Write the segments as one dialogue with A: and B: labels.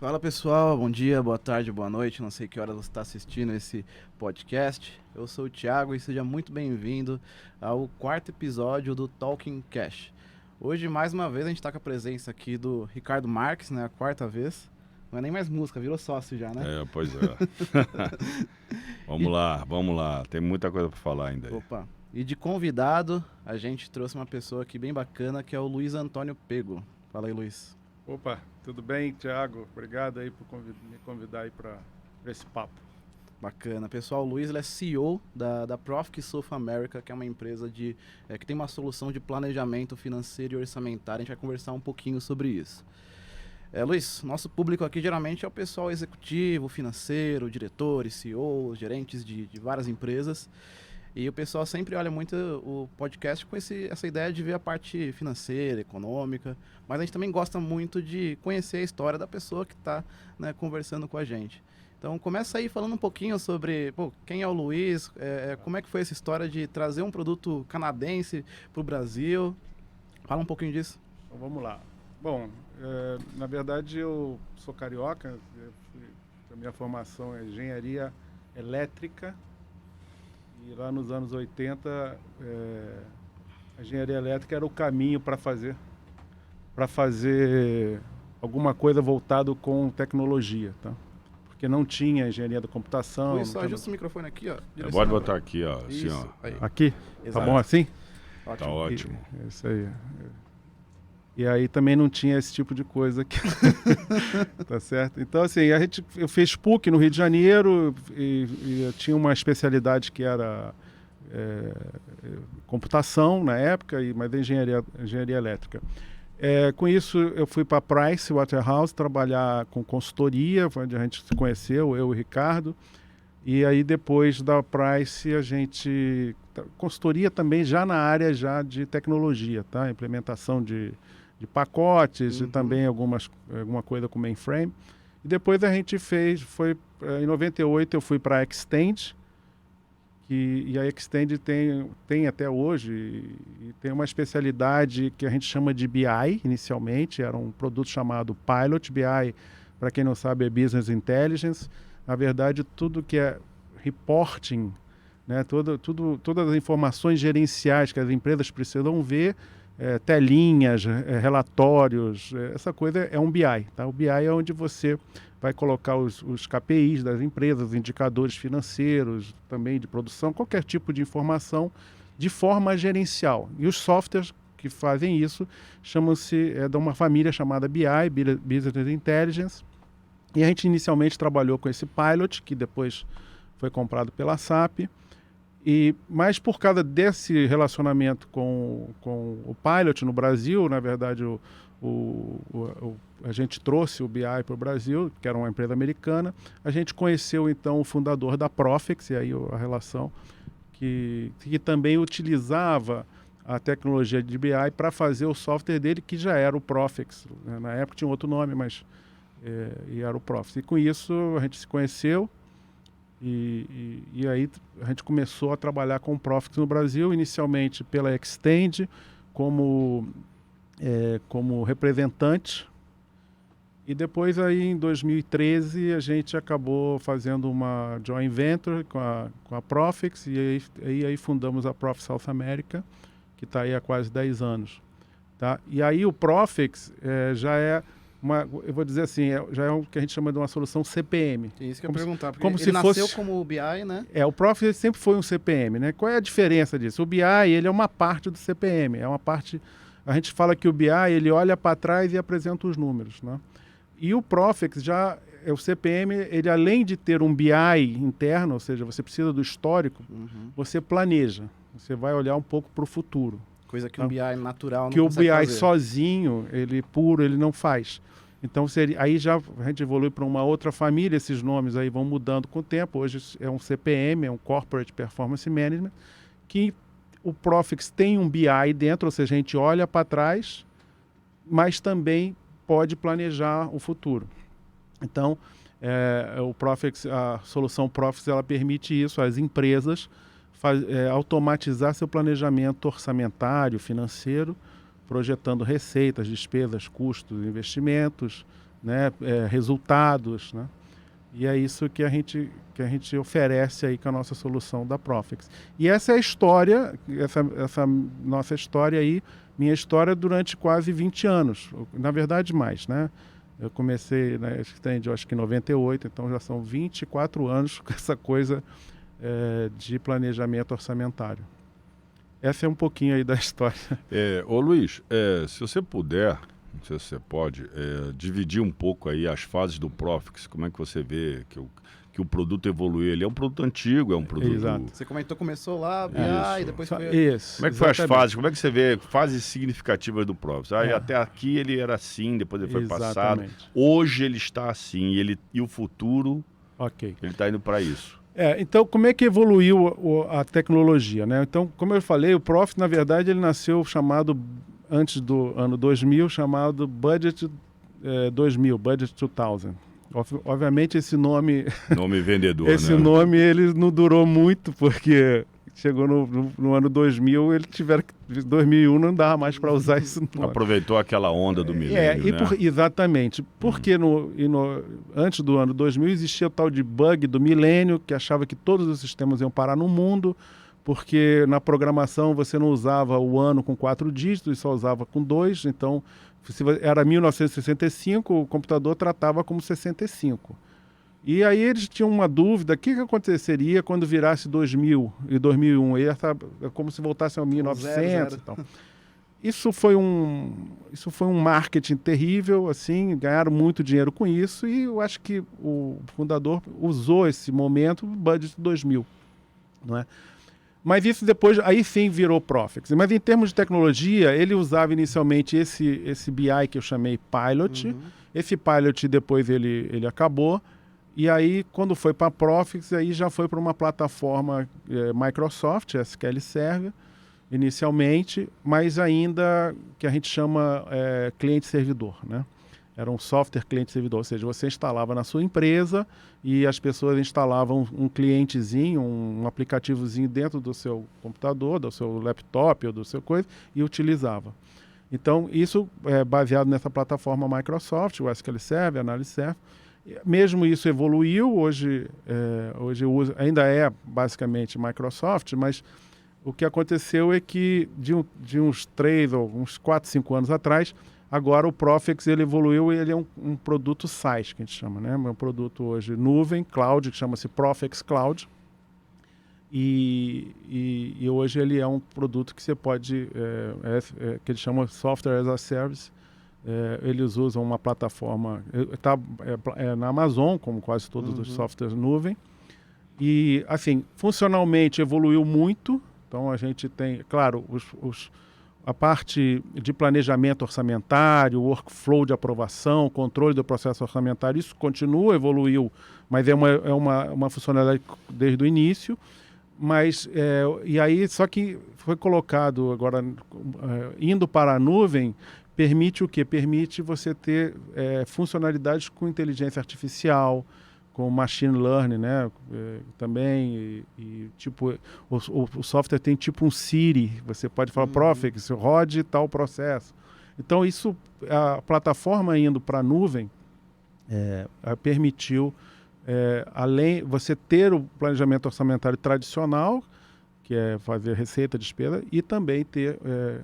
A: Fala pessoal, bom dia, boa tarde, boa noite, não sei que hora você está assistindo esse podcast. Eu sou o Thiago e seja muito bem-vindo ao quarto episódio do Talking Cash. Hoje, mais uma vez, a gente está com a presença aqui do Ricardo Marques, né, a quarta vez. Não é nem mais música, virou sócio já, né?
B: Pois é. Vamos lá, tem muita coisa para falar ainda aí.
A: Opa, e de convidado, a gente trouxe uma pessoa aqui bem bacana, que é o Luiz Antônio Pego. Fala aí, Luiz.
C: Opa, tudo bem, Thiago? Obrigado aí por me convidar aí para esse papo.
A: Bacana. Pessoal, o Luiz ele é CEO da Profix South America, que é uma empresa que tem uma solução de planejamento financeiro e orçamentário. A gente vai conversar um pouquinho sobre isso. Luiz, nosso público aqui geralmente é o pessoal executivo, financeiro, diretores, CEOs, gerentes de várias empresas. E o pessoal sempre olha muito o podcast com essa ideia de ver a parte financeira, econômica, mas a gente também gosta muito de conhecer a história da pessoa que está, né, conversando com a gente. Então começa aí falando um pouquinho sobre quem é o Luiz, como é que foi essa história de trazer um produto canadense para o Brasil. Fala um pouquinho disso.
C: Então vamos lá. Bom, na verdade eu sou carioca, a minha formação é engenharia elétrica. E lá nos anos 80, a engenharia elétrica era o caminho para fazer alguma coisa voltado com tecnologia, tá? Porque não tinha engenharia da computação.
A: Luiz, só ajusta o microfone aqui, ó.
B: Pode botar aqui, ó. Assim,
A: Isso,
B: ó.
A: aí.
C: Aqui?
A: Exato.
C: Tá bom assim?
A: Ótimo.
B: Tá ótimo.
C: Isso aí. E aí também não tinha esse tipo de coisa aqui. Tá certo? Então, assim, eu fiz PUC no Rio de Janeiro e eu tinha uma especialidade que era computação na época, mas engenharia elétrica. Com isso, eu fui para a Price Waterhouse trabalhar com consultoria, onde a gente se conheceu, eu e o Ricardo. E aí, depois da Price, consultoria também já na área já de tecnologia, tá? Implementação de pacotes e também alguma coisa com mainframe. E depois a gente em 98 eu fui para a Extend, e a Extend tem até hoje, e tem uma especialidade que a gente chama de BI, inicialmente, era um produto chamado Pilot. BI, para quem não sabe, é Business Intelligence. Na verdade, tudo que é reporting, né, todas as informações gerenciais que as empresas precisam ver, telinhas, relatórios, essa coisa é um BI. Tá? O BI é onde você vai colocar os KPIs das empresas, indicadores financeiros, também de produção, qualquer tipo de informação de forma gerencial. E os softwares que fazem isso chamam-se de uma família chamada BI, Business Intelligence. E a gente inicialmente trabalhou com esse Pilot, que depois foi comprado pela SAP. Mas por causa desse relacionamento com o Pilot no Brasil, na verdade a gente trouxe o BI para o Brasil, que era uma empresa americana. A gente conheceu então o fundador da Profix, e aí a relação que também utilizava a tecnologia de BI para fazer o software dele, que já era o Profix. Na época tinha outro nome, mas e era o Profix. E com isso a gente se conheceu. E aí a gente começou a trabalhar com o Profix no Brasil, inicialmente pela Extend, como representante. E depois aí em 2013 a gente acabou fazendo uma joint venture com a Profix, e aí fundamos a Profix South America, que está aí há quase 10 anos. Tá? E aí o Profix já é eu vou dizer assim, já é o que a gente chama de uma solução CPM.
A: É isso que eu ia perguntar, porque
C: como
A: ele
C: se
A: nasceu como o BI, né?
C: O Profix sempre foi um CPM, né? Qual é a diferença disso? O BI, ele é uma parte do CPM, é uma parte... A gente fala que o BI, ele olha para trás e apresenta os números, né? E o Profix o CPM, ele além de ter um BI interno, ou seja, você precisa do histórico, você planeja, você vai olhar um pouco para o futuro.
A: Coisa que o BI natural não
C: consegue fazer. Que o BI
A: fazer.
C: sozinho, ele não faz. Então, aí já a gente evolui para uma outra família, esses nomes aí vão mudando com o tempo. Hoje é um CPM, é um Corporate Performance Management, que o Profix tem um BI dentro, ou seja, a gente olha para trás, mas também pode planejar o futuro. Então, o Profix, a solução Profix, ela permite isso às empresas automatizar seu planejamento orçamentário, financeiro, projetando receitas, despesas, custos, investimentos, né, resultados, né? E é isso que a gente oferece aí com a nossa solução da Profix. E essa é a história, essa nossa história aí, minha história durante quase 20 anos. Na verdade, mais, né? Eu comecei na Extend, acho que em 98, então já são 24 anos com essa coisa de planejamento orçamentário. Essa é um pouquinho aí da história.
B: Ô Luiz, se você puder, não sei se você pode, dividir um pouco aí as fases do Profix, como é que você vê que o produto evoluiu? Ele é um produto antigo, é um produto...
C: Exato.
A: Você comentou, começou lá, e depois foi...
C: Isso,
B: como é que foi as fases? Como é que você vê fases significativas do Profix? Até aqui ele era assim, depois ele foi passado. Hoje ele está assim, e o futuro, ele está indo para isso.
C: Então, como é que evoluiu a tecnologia, né? Então, como eu falei, o Profix, na verdade, ele nasceu antes do ano 2000, chamado Budget 2000, Budget 2000. Obviamente, esse nome...
B: Nome vendedor,
C: esse nome, ele não durou muito, porque chegou no ano 2000, 2001 não dava mais para usar esse nome.
B: Aproveitou aquela onda do milênio, né?
C: Exatamente. Porque antes do ano 2000 existia o tal de bug do milênio, que achava que todos os sistemas iam parar no mundo, porque na programação você não usava o ano com 4 dígitos, só usava com 2, então se era 1965, o computador tratava como 65. E aí eles tinham uma dúvida, o que aconteceria quando virasse 2000 e 2001? É como se voltasse ao 1900 e tal. Isso foi um marketing terrível, assim, ganharam muito dinheiro com isso, e eu acho que o fundador usou esse momento, o Budget 2000, não é? Mas isso depois, aí sim virou Profix. Mas em termos de tecnologia, ele usava inicialmente esse BI que eu chamei Pilot. Esse Pilot depois ele acabou. E aí, quando foi para a Profix, aí já foi para uma plataforma Microsoft, SQL Server, inicialmente, mas ainda que a gente chama cliente-servidor, né? Era um software cliente-servidor, ou seja, você instalava na sua empresa e as pessoas instalavam um clientezinho, um aplicativozinho dentro do seu computador, do seu laptop ou do seu coisa, e utilizava. Então, isso é baseado nessa plataforma Microsoft, o SQL Server, Analysis Server. Mesmo isso evoluiu, hoje ainda é basicamente Microsoft, mas o que aconteceu é que de uns 3 ou uns 4, 5 anos atrás, agora o Profix ele evoluiu e ele é um produto SaaS, que a gente chama, né? É um produto hoje nuvem, cloud, que chama-se Profix Cloud. E hoje ele é um produto que você pode, que eles chamam Software as a Service. Eles usam uma plataforma, está na Amazon, como quase todos os softwares nuvem. E, assim, funcionalmente evoluiu muito. Então, a gente tem, claro, a parte de planejamento orçamentário, workflow de aprovação, controle do processo orçamentário, isso continua, evoluiu, mas é uma funcionalidade desde o início. Mas, e aí, só que foi colocado agora, indo para a nuvem, permite o quê? Permite você ter funcionalidades com inteligência artificial, com machine learning, né? Também, tipo, o software tem tipo um Siri, você pode falar, Profix, rode tal processo. Então, a plataforma indo para a nuvem permitiu, além você ter o planejamento orçamentário tradicional, que é fazer receita, despesa, e também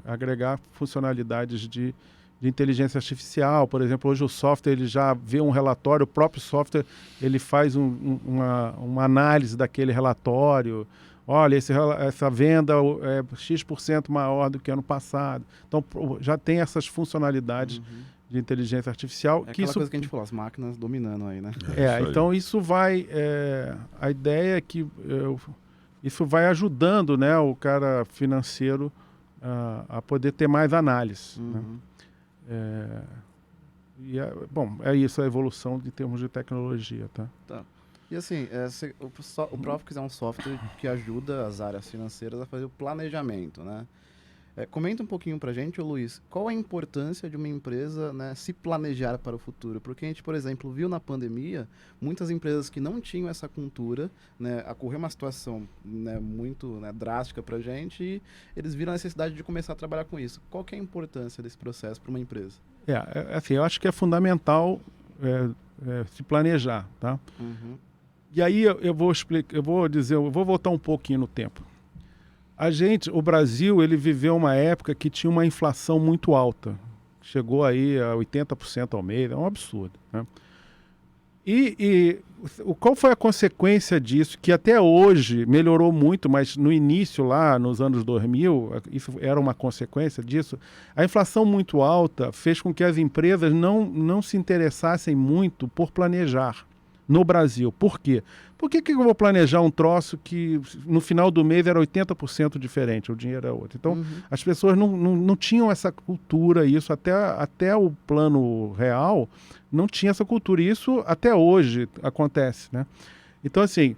C: agregar funcionalidades de inteligência artificial. Por exemplo, hoje o software ele já vê um relatório, o próprio software ele faz uma análise daquele relatório. Olha, essa venda é X% maior do que ano passado. Então, já tem essas funcionalidades de inteligência artificial.
A: É aquela coisa que a gente falou, as máquinas dominando aí, né?
C: Então isso vai... a ideia é que isso vai ajudando, né, o cara financeiro a poder ter mais análise, né? Bom, é isso a evolução de termos de tecnologia, tá?
A: E assim, o Profix é um software que ajuda as áreas financeiras a fazer o planejamento, né? Comenta um pouquinho pra gente, ô Luiz, qual a importância de uma empresa, né, se planejar para o futuro? Porque a gente, por exemplo, viu na pandemia muitas empresas que não tinham essa cultura, né, ocorreu uma situação, né, muito, né, drástica pra gente e eles viram a necessidade de começar a trabalhar com isso. Qual que é a importância desse processo para uma empresa?
C: Assim, eu acho que é fundamental se planejar, tá?
A: Uhum.
C: E aí eu vou explicar, eu vou voltar um pouquinho no tempo. O Brasil, ele viveu uma época que tinha uma inflação muito alta. Chegou aí a 80% ao mês, é um absurdo, né? Qual foi a consequência disso? Que até hoje melhorou muito, mas no início, lá nos anos 2000, isso era uma consequência disso. A inflação muito alta fez com que as empresas não se interessassem muito por planejar no Brasil. Por quê? Por que eu vou planejar um troço que no final do mês era 80% diferente, o dinheiro é outro? Então, as pessoas não tinham essa cultura, isso até o plano real não tinha essa cultura. E isso até hoje acontece, né? Então, assim,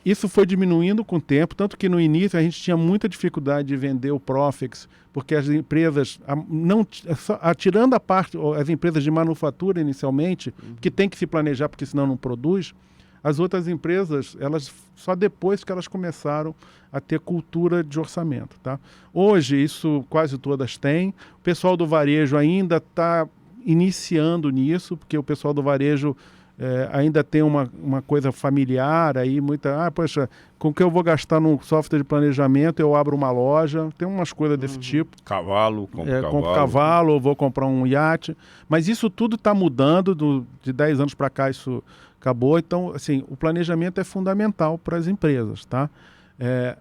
C: isso foi diminuindo com o tempo, tanto que no início a gente tinha muita dificuldade de vender o Profix, porque as empresas, tirando a parte, as empresas de manufatura inicialmente, que tem que se planejar porque senão não produz, as outras empresas, elas só depois que elas começaram a ter cultura de orçamento, tá? Hoje isso quase todas têm, o pessoal do varejo ainda está iniciando nisso, porque o pessoal do varejo ainda tem uma coisa familiar aí, poxa, com que eu vou gastar num software de planejamento, eu abro uma loja, tem umas coisas desse tipo.
B: Compro
C: cavalo, ou vou comprar um iate, mas isso tudo está mudando, de 10 anos para cá isso acabou, então, assim, o planejamento é fundamental para as empresas, tá?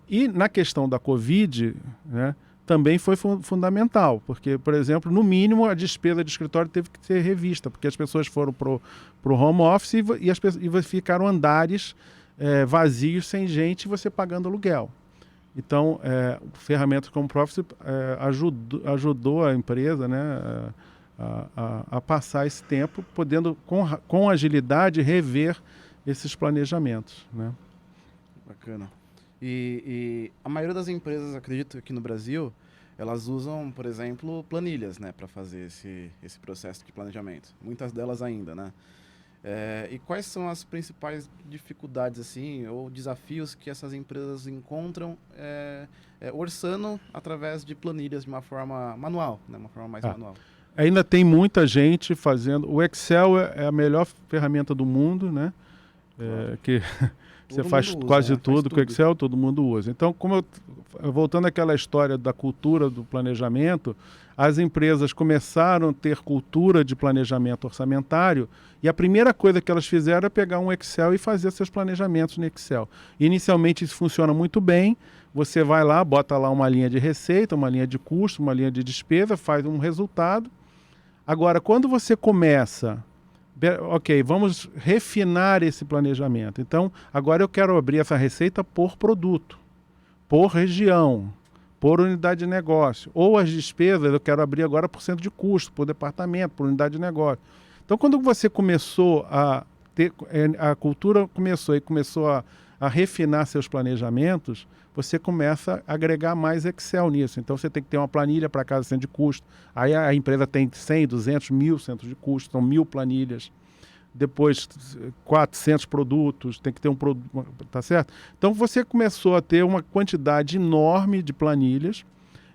C: E na questão da Covid, né, também foi fundamental, porque, por exemplo, no mínimo a despesa de escritório teve que ser revista, porque as pessoas foram para o home office e ficaram andares vazios, sem gente, e você pagando aluguel. Então, ferramentas como o Profit ajudou a empresa, né, a passar esse tempo, podendo, com agilidade, rever esses planejamentos, né?
A: Bacana. E a maioria das empresas, acredito, aqui no Brasil, elas usam, por exemplo, planilhas, né, para fazer esse processo de planejamento. Muitas delas ainda, né? E quais são as principais dificuldades, assim, ou desafios que essas empresas encontram orçando através de planilhas de uma forma manual, né, uma forma mais manual?
C: Ainda tem muita gente fazendo. O Excel é a melhor ferramenta do mundo, né? Que você faz quase tudo com o Excel, todo mundo usa. Então, voltando àquela história da cultura do planejamento, as empresas começaram a ter cultura de planejamento orçamentário e a primeira coisa que elas fizeram é pegar um Excel e fazer seus planejamentos no Excel. Inicialmente isso funciona muito bem, você vai lá, bota lá uma linha de receita, uma linha de custo, uma linha de despesa, faz um resultado. Agora, quando você começa... Ok, vamos refinar esse planejamento. Então, agora eu quero abrir essa receita por produto, por região, por unidade de negócio. Ou as despesas eu quero abrir agora por cento de custo, por departamento, por unidade de negócio. Então, quando você começou a ter... A cultura começou a refinar seus planejamentos, você começa a agregar mais Excel nisso. Então, você tem que ter uma planilha para cada centro de custo. Aí a empresa tem 100, 200, 1.000 centros de custo, são 1.000 planilhas. Depois, 400 produtos, tem que ter um produto, tá certo? Então, você começou a ter uma quantidade enorme de planilhas.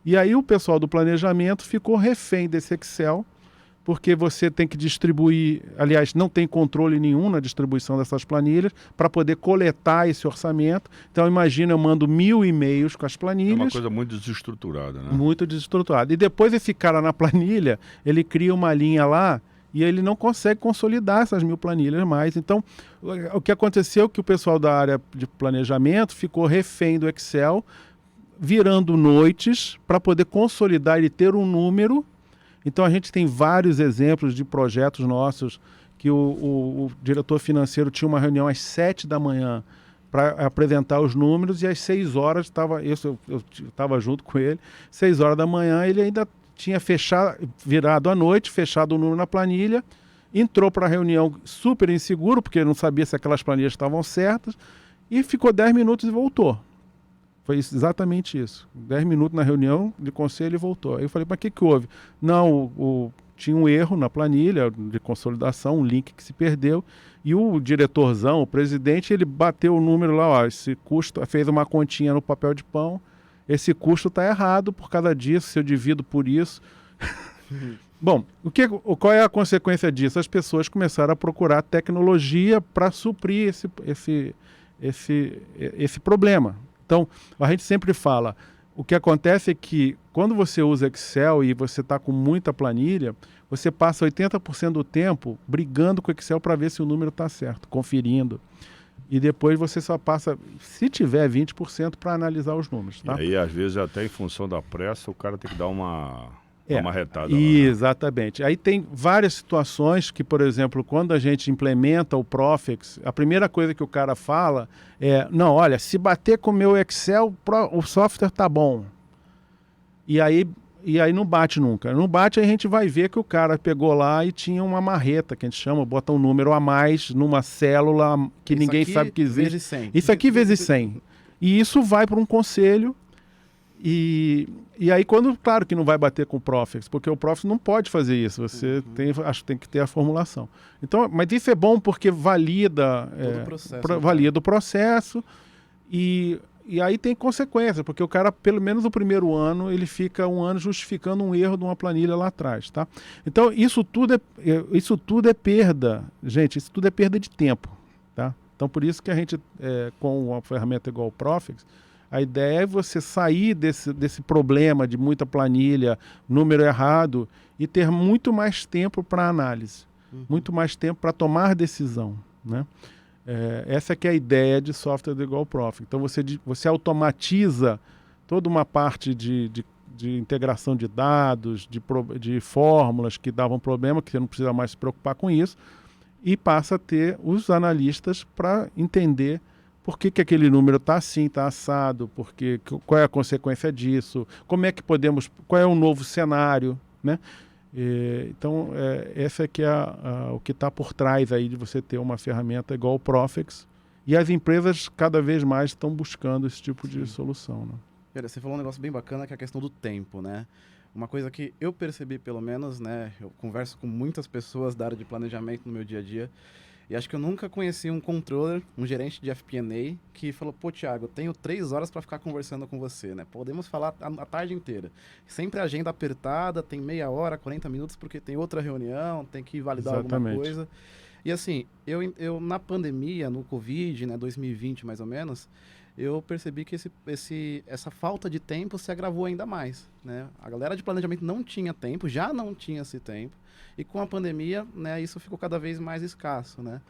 C: E aí o pessoal do planejamento ficou refém desse Excel, porque você tem que distribuir, aliás, não tem controle nenhum na distribuição dessas planilhas para poder coletar esse orçamento. Então, imagina, eu mando 1.000 e-mails com as planilhas.
B: É uma coisa muito desestruturada, né?
C: Muito desestruturada. E depois esse cara na planilha, ele cria uma linha lá e ele não consegue consolidar essas 1.000 planilhas mais. Então, o que aconteceu é que o pessoal da área de planejamento ficou refém do Excel, virando noites para poder consolidar e ter um número. Então, a gente tem vários exemplos de projetos nossos que o diretor financeiro tinha uma reunião às 7 da manhã para apresentar os números e às 6 horas, eu estava junto com ele, 6 horas da manhã ele ainda tinha virado à noite, fechado o número na planilha, entrou para a reunião super inseguro, porque não sabia se aquelas planilhas estavam certas, e ficou 10 minutos e voltou. Foi exatamente isso. 10 minutos na reunião de conselho e voltou. Aí eu falei, mas o que houve? Não, tinha um erro na planilha de consolidação, um link que se perdeu, e o diretorzão, o presidente, ele bateu o número lá, ó, esse custo, fez uma continha no papel de pão, esse custo está errado por causa disso, se eu divido por isso. Bom, qual é a consequência disso? As pessoas começaram a procurar tecnologia para suprir esse problema. Então, a gente sempre fala, o que acontece é que quando você usa Excel e você está com muita planilha, você passa 80% do tempo brigando com o Excel para ver se o número está certo, conferindo. E depois você só passa, se tiver 20%, para analisar os números. Tá?
B: E aí, às vezes, até em função da pressa, o cara tem que dar uma retada.
C: Exatamente. Aí tem várias situações que, por exemplo, quando a gente implementa o Profix, a primeira coisa que o cara fala é, não, olha, se bater com o meu Excel, o software tá bom. E aí não bate nunca. Não bate, aí a gente vai ver que o cara pegou lá e tinha uma marreta, que a gente chama, bota um número a mais numa célula que isso ninguém sabe que existe.
A: Vezes 100.
C: Isso aqui vezes 100. E isso vai para um conselho. E aí, claro que não vai bater com o Profix, porque o Profix não pode fazer isso, você tem que ter a formulação. Então, mas isso é bom porque valida o processo e aí tem consequência, porque o cara, pelo menos no primeiro ano, ele fica um ano justificando um erro de uma planilha lá atrás, tá? Então, isso tudo é perda, gente, isso tudo é perda de tempo, tá? Então, por isso que a gente, com uma ferramenta igual o Profix, a ideia é você sair desse problema de muita planilha, número errado, e ter muito mais tempo para análise, muito mais tempo para tomar decisão, né? Essa que é a ideia de software do igual Profix. Então você automatiza toda uma parte de integração de dados, de fórmulas que davam problema, que você não precisa mais se preocupar com isso, e passa a ter os analistas para entender por que aquele número está assim, está assado, qual é a consequência disso, qual é o novo cenário, né? Então, essa que é o que está por trás aí de você ter uma ferramenta igual o Profix, e as empresas cada vez mais estão buscando esse tipo de solução, né?
A: Você falou um negócio bem bacana, que é a questão do tempo, né? Uma coisa que eu percebi, pelo menos, né? Eu converso com muitas pessoas da área de planejamento no meu dia a dia, e acho que eu nunca conheci um controller, um gerente de FP&A, que falou, pô, Thiago, eu tenho 3 horas para ficar conversando com você, né? Podemos falar a tarde inteira. Sempre a agenda apertada, tem meia hora, 40 minutos, porque tem outra reunião, tem que validar alguma coisa. E assim, eu na pandemia, no Covid, né, 2020 mais ou menos, eu percebi que essa falta de tempo se agravou ainda mais, né? A galera de planejamento não tinha tempo, já não tinha esse tempo, e com a pandemia, né, isso ficou cada vez mais escasso, né?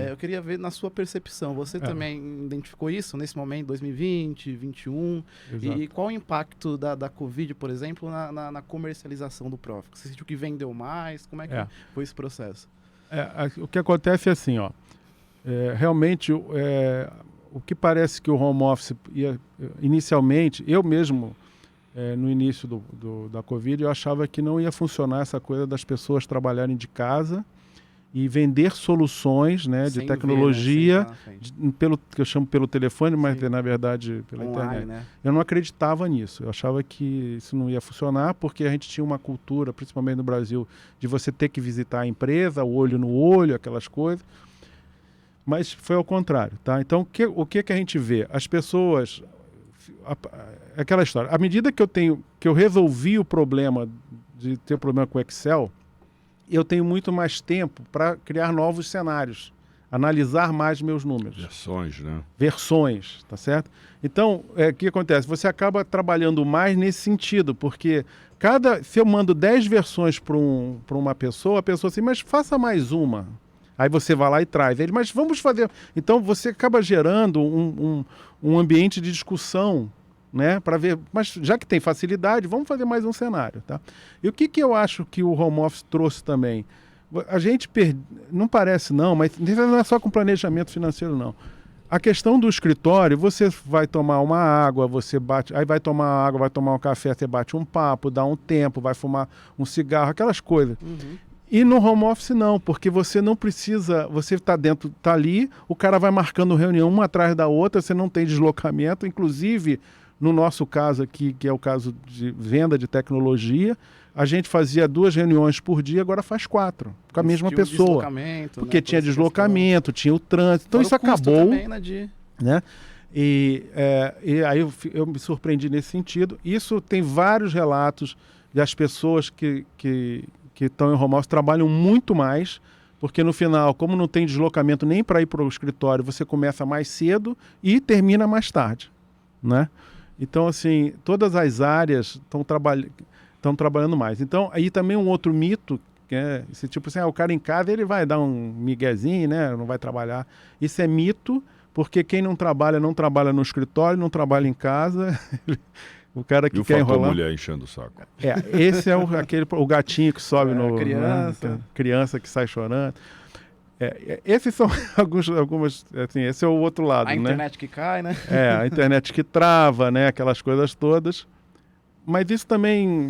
A: Eu queria ver na sua percepção, você também identificou isso nesse momento, 2020, 2021, e qual o impacto da Covid, por exemplo, na comercialização do Profix? Você sentiu que vendeu mais? Como é que foi esse processo?
C: O que acontece é assim, ó, realmente o que parece que o home office inicialmente, eu mesmo no início da Covid, eu achava que não ia funcionar essa coisa das pessoas trabalharem de casa e vender soluções, né, de tecnologia, que eu chamo pelo telefone, mas na verdade pela internet. Né? Eu não acreditava nisso. Eu achava que isso não ia funcionar porque a gente tinha uma cultura, principalmente no Brasil, de você ter que visitar a empresa, olho no olho, aquelas coisas. Mas foi ao contrário, tá? Então, o que a gente vê? As pessoas... Aquela história. À medida que eu resolvi o problema de ter problema com o Excel, eu tenho muito mais tempo para criar novos cenários, analisar mais meus números.
B: Versões, né?
C: Versões, tá certo? Então, o que acontece? Você acaba trabalhando mais nesse sentido, porque se eu mando 10 versões para uma pessoa, a pessoa assim, mas faça mais uma. Aí você vai lá e traz ele, mas vamos fazer... Então, você acaba gerando um ambiente de discussão, né? Para ver, mas já que tem facilidade, vamos fazer mais um cenário, tá? E o que eu acho que o home office trouxe também? A gente não parece não, mas não é só com planejamento financeiro, não. A questão do escritório, você vai tomar uma água, aí vai tomar água, vai tomar um café, você bate um papo, dá um tempo, vai fumar um cigarro, aquelas coisas. E no home office não, porque você não precisa, você está ali, o cara vai marcando reunião uma atrás da outra, você não tem deslocamento, inclusive No nosso caso aqui, que é o caso de venda de tecnologia, a gente fazia 2 reuniões por dia, agora faz 4, com a mesma pessoa. Porque tinha deslocamento, tinha o trânsito. Então isso acabou.
A: Também,
C: né? E aí eu me surpreendi nesse sentido. Isso tem vários relatos das pessoas que estão em home office, trabalham muito mais, porque no final, como não tem deslocamento nem para ir para o escritório, você começa mais cedo e termina mais tarde, né? Então, assim, todas as áreas estão trabalhando mais. Então, aí também um outro mito, que é esse tipo assim, o cara em casa ele vai dar um miguezinho, né? Não vai trabalhar. Isso é mito, porque quem não trabalha no escritório, não trabalha em casa. O cara que quer enrolar...
B: mulher enchendo o saco.
C: Esse é o gatinho que sobe no...
A: Criança
C: que sai chorando. Esses são algumas... Assim, esse é o outro lado,
A: a internet que cai, né?
C: A internet que trava, né? Aquelas coisas todas. Mas isso também...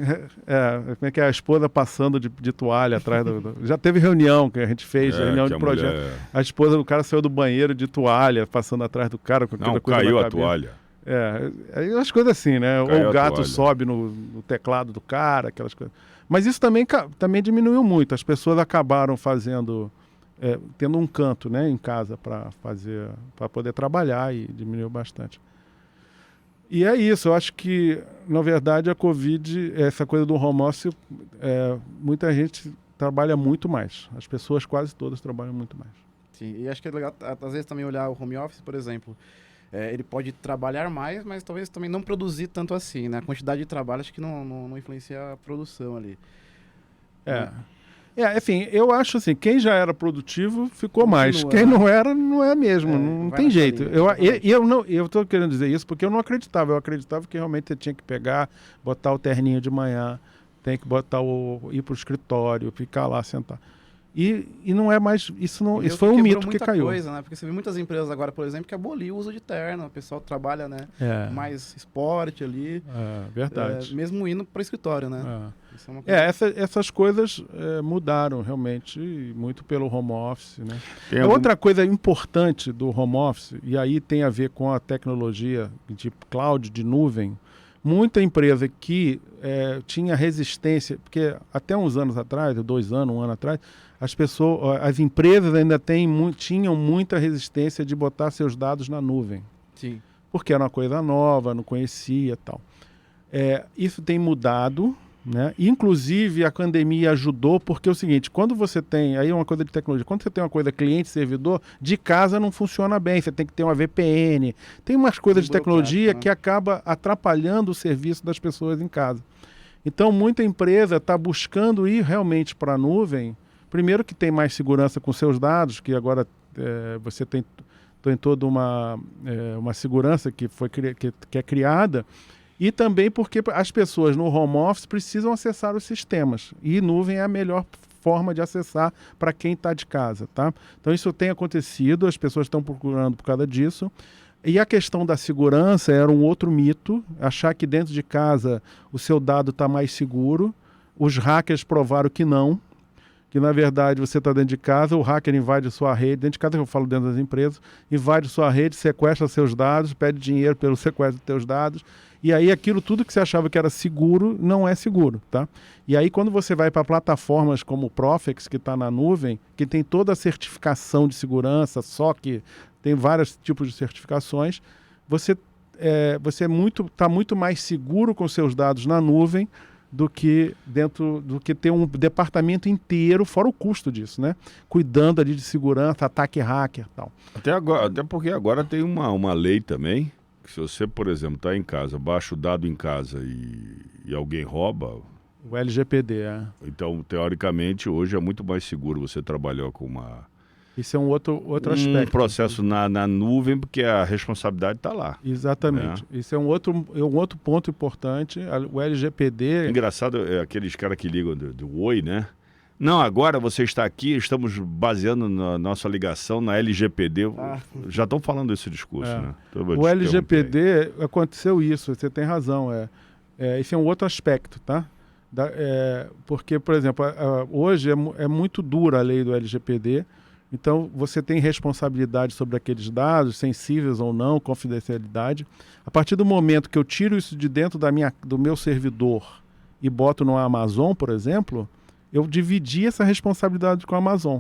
C: como é que é? A esposa passando de toalha atrás do... Já teve reunião que a gente fez, reunião de projeto. A esposa do cara saiu do banheiro de toalha, passando atrás do cara. Com
B: não, caiu a toalha.
C: As coisas assim, né?
B: Caiu
C: ou o gato sobe no teclado do cara, aquelas coisas. Mas isso também diminuiu muito. As pessoas acabaram tendo um canto, né, em casa para poder trabalhar, e diminuiu bastante. E é isso, eu acho que, na verdade, a Covid, essa coisa do home office, muita gente trabalha muito mais. As pessoas quase todas trabalham muito mais.
A: Sim, e acho que é legal, às vezes, também olhar o home office, por exemplo. Ele pode trabalhar mais, mas talvez também não produzir tanto assim, né? A quantidade de trabalho acho que não influencia a produção ali.
C: Enfim, eu acho assim, quem já era produtivo ficou mais. Quem não era, não é mesmo, não tem jeito. Eu estou querendo dizer isso porque eu não acreditava. Eu acreditava que realmente você tinha que pegar, botar o terninho de manhã, tem que ir para o escritório, ficar lá, sentar. E não é mais, isso foi um mito que caiu.
A: Coisa, né? Porque você vê muitas empresas agora, por exemplo, que aboliu o uso de terno. O pessoal trabalha, né? Mais esporte ali.
C: Verdade.
A: Mesmo indo para o escritório, né?
C: Isso é uma coisa... essas coisas mudaram realmente muito pelo home office, né? Outra coisa importante do home office, e aí tem a ver com a tecnologia de cloud, de nuvem, muita empresa que tinha resistência, porque até uns anos atrás, 2 anos, 1 ano atrás, as empresas ainda tinham muita resistência de botar seus dados na nuvem.
A: Sim.
C: Porque era uma coisa nova, não conhecia e tal. Isso tem mudado, né? Inclusive a pandemia ajudou, porque é o seguinte, quando você tem, aí é uma coisa de tecnologia, quando você tem uma coisa cliente-servidor, de casa não funciona bem, você tem que ter uma VPN, tem umas coisas de tecnologia que acaba atrapalhando o serviço das pessoas em casa. Então muita empresa está buscando ir realmente para a nuvem, primeiro que tem mais segurança com seus dados, que agora você tem toda uma segurança que é criada, e também porque as pessoas no home office precisam acessar os sistemas. E nuvem é a melhor forma de acessar para quem está de casa, tá? Então isso tem acontecido, as pessoas estão procurando por causa disso. E a questão da segurança era um outro mito, achar que dentro de casa o seu dado está mais seguro. Os hackers provaram que não, que na verdade você está dentro de casa, o hacker invade sua rede, dentro de casa eu falo dentro das empresas, invade sua rede, sequestra seus dados, pede dinheiro pelo sequestro dos teus dados, e aí aquilo tudo que você achava que era seguro, não é seguro, tá? E aí quando você vai para plataformas como o Profex, que está na nuvem, que tem toda a certificação de segurança, só que tem vários tipos de certificações, você está muito mais seguro com seus dados na nuvem do que ter um departamento inteiro, fora o custo disso, né? Cuidando ali de segurança, ataque hacker e tal.
B: Até porque agora tem uma lei também, que se você, por exemplo, está em casa, baixa o dado em casa e alguém rouba...
C: O LGPD,
B: Então, teoricamente, hoje é muito mais seguro você trabalhar com
C: Isso é um outro aspecto.
B: Um processo na nuvem, porque a responsabilidade está lá.
C: Exatamente. Isso é um outro ponto importante. O LGPD...
B: Engraçado é aqueles caras que ligam do Oi, né? Não, agora você está aqui, estamos baseando na nossa ligação na LGPD. Já estão falando esse discurso, né?
C: O LGPD, aconteceu isso, você tem razão. Esse é um outro aspecto, tá? Porque, por exemplo, hoje é muito dura a lei do LGPD. Então, você tem responsabilidade sobre aqueles dados, sensíveis ou não, confidencialidade. A partir do momento que eu tiro isso de dentro do meu servidor e boto no Amazon, por exemplo, eu dividi essa responsabilidade com a Amazon.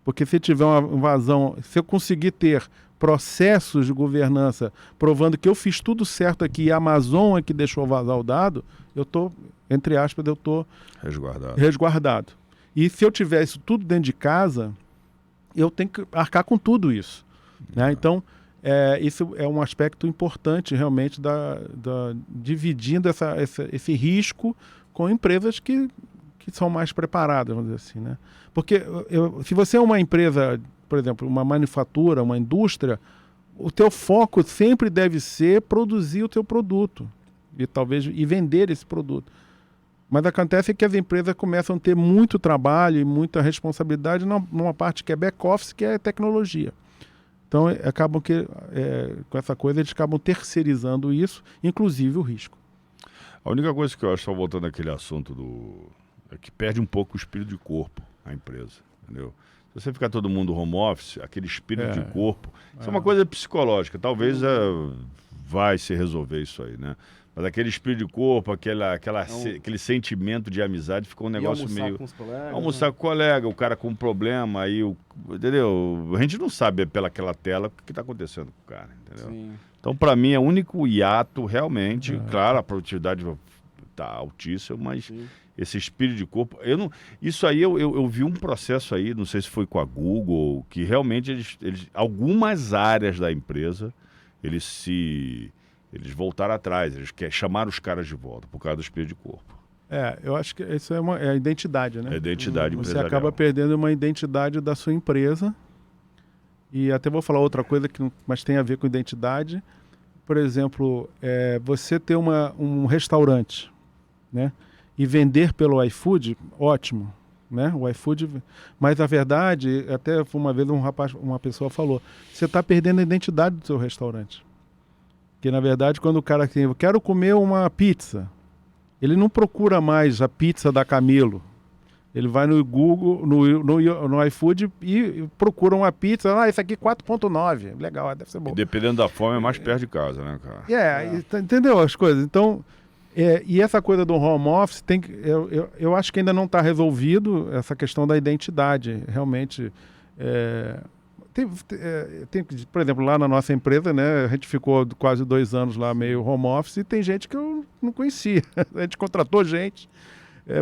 C: Porque se tiver uma invasão, se eu conseguir ter processos de governança provando que eu fiz tudo certo aqui e a Amazon é que deixou vazar o dado, eu estou, entre aspas, eu estou resguardado. E se eu tiver isso tudo dentro de casa, eu tenho que arcar com tudo isso. Né? Então, isso é um aspecto importante realmente dividindo esse risco com empresas que são mais preparadas, vamos dizer assim. Né? Porque se você é uma empresa, por exemplo, uma manufatura, uma indústria, o teu foco sempre deve ser produzir o teu produto e vender esse produto. Mas acontece que as empresas começam a ter muito trabalho e muita responsabilidade numa parte que é back-office, que é tecnologia. Então, acabam com essa coisa, eles acabam terceirizando isso, inclusive o risco.
B: A única coisa que eu acho, só voltando àquele assunto é que perde um pouco o espírito de corpo a empresa, entendeu? Se você ficar todo mundo home office, aquele espírito de corpo, isso é uma coisa psicológica, talvez vai se resolver isso aí, né? Mas aquele espírito de corpo, aquele sentimento de amizade ficou um negócio meio...
A: Com os colegas,
B: almoçar com o colega, o cara com um problema, aí, entendeu? A gente não sabe pelaquela tela o que está acontecendo com o cara, entendeu? Sim. Então, para mim, é o único hiato, realmente, claro, a produtividade está altíssima, mas esse espírito de corpo... Isso aí, eu vi um processo aí, não sei se foi com a Google, que realmente algumas áreas da empresa, eles voltaram atrás, eles chamaram os caras de volta por causa do espírito de corpo.
C: Eu acho que isso é a identidade, né?
B: É a identidade empresarial.
C: Você acaba perdendo uma identidade da sua empresa. E até vou falar outra coisa, mas tem a ver com identidade. Por exemplo, você ter um restaurante, né? E vender pelo iFood, ótimo. Né? O iFood, mas a verdade, até uma vez uma pessoa falou, você está perdendo a identidade do seu restaurante. Porque, na verdade, quando o cara eu quero comer uma pizza, ele não procura mais a pizza da Camelo. Ele vai no Google, no iFood e procura uma pizza. Isso aqui 4.9. Legal, deve ser bom.
B: E dependendo da fome, é mais perto de casa, né, cara?
C: Entendeu as coisas? Então, e essa coisa do home office, eu acho que ainda não está resolvido essa questão da identidade. Realmente... por exemplo, lá na nossa empresa, né, a gente ficou quase 2 anos lá meio home office e tem gente que eu não conhecia. A gente contratou gente,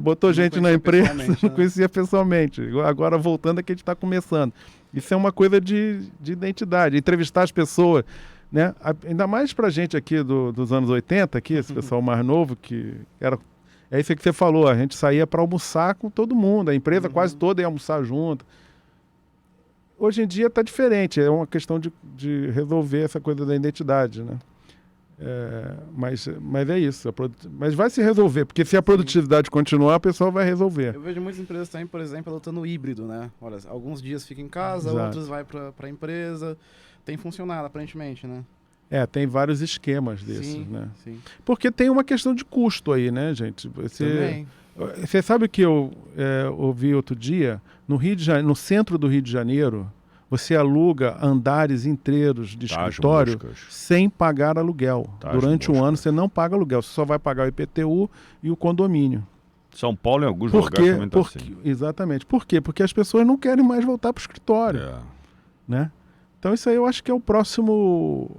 C: botou gente na empresa, não conhecia pessoalmente. Agora, voltando, é que a gente está começando. Isso é uma coisa de identidade, entrevistar as pessoas, né? Ainda mais para a gente aqui dos anos 80, aqui, esse pessoal mais novo, que era... É isso que você falou, a gente saía para almoçar com todo mundo, a empresa quase toda ia almoçar junto. Hoje em dia está diferente, é uma questão de resolver essa coisa da identidade, né? Mas é isso, mas vai se resolver, porque se a produtividade continuar, o pessoal vai resolver.
A: Eu vejo muitas empresas também, por exemplo, adotando o híbrido, né? Olha, alguns dias fica em casa, outros vai para a empresa, tem funcionado aparentemente, né?
C: Tem vários esquemas desses, né?
A: Sim.
C: Porque tem uma questão de custo aí, né, gente? Você sabe que eu ouvi outro dia, no centro do Rio de Janeiro, você aluga andares inteiros de escritório sem pagar aluguel. Durante um ano você não paga aluguel, você só vai pagar o IPTU e o condomínio.
B: São Paulo, em alguns lugares, também está assim.
C: Exatamente. Por quê? Porque as pessoas não querem mais voltar para o escritório. Né? Então isso aí eu acho que é o próximo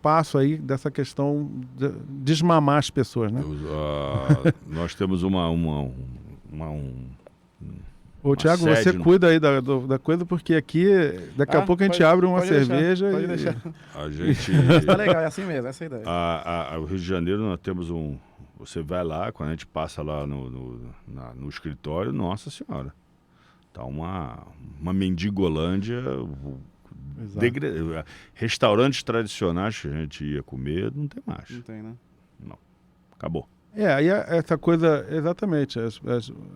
C: passo aí dessa questão de desmamar as pessoas, né?
B: Nós temos
C: Ô, Thiago, você cuida aí da coisa, porque aqui, daqui a pouco a gente abre uma cerveja
A: pode deixar.
B: A gente...
A: Tá legal, é assim mesmo, essa é a ideia.
B: O Rio de Janeiro, nós temos você vai lá, quando a gente passa lá no escritório, nossa senhora, tá uma mendigolândia. Restaurantes tradicionais que a gente ia comer, não tem mais.
A: Não tem, né?
B: Não. Acabou.
C: Aí essa coisa, exatamente,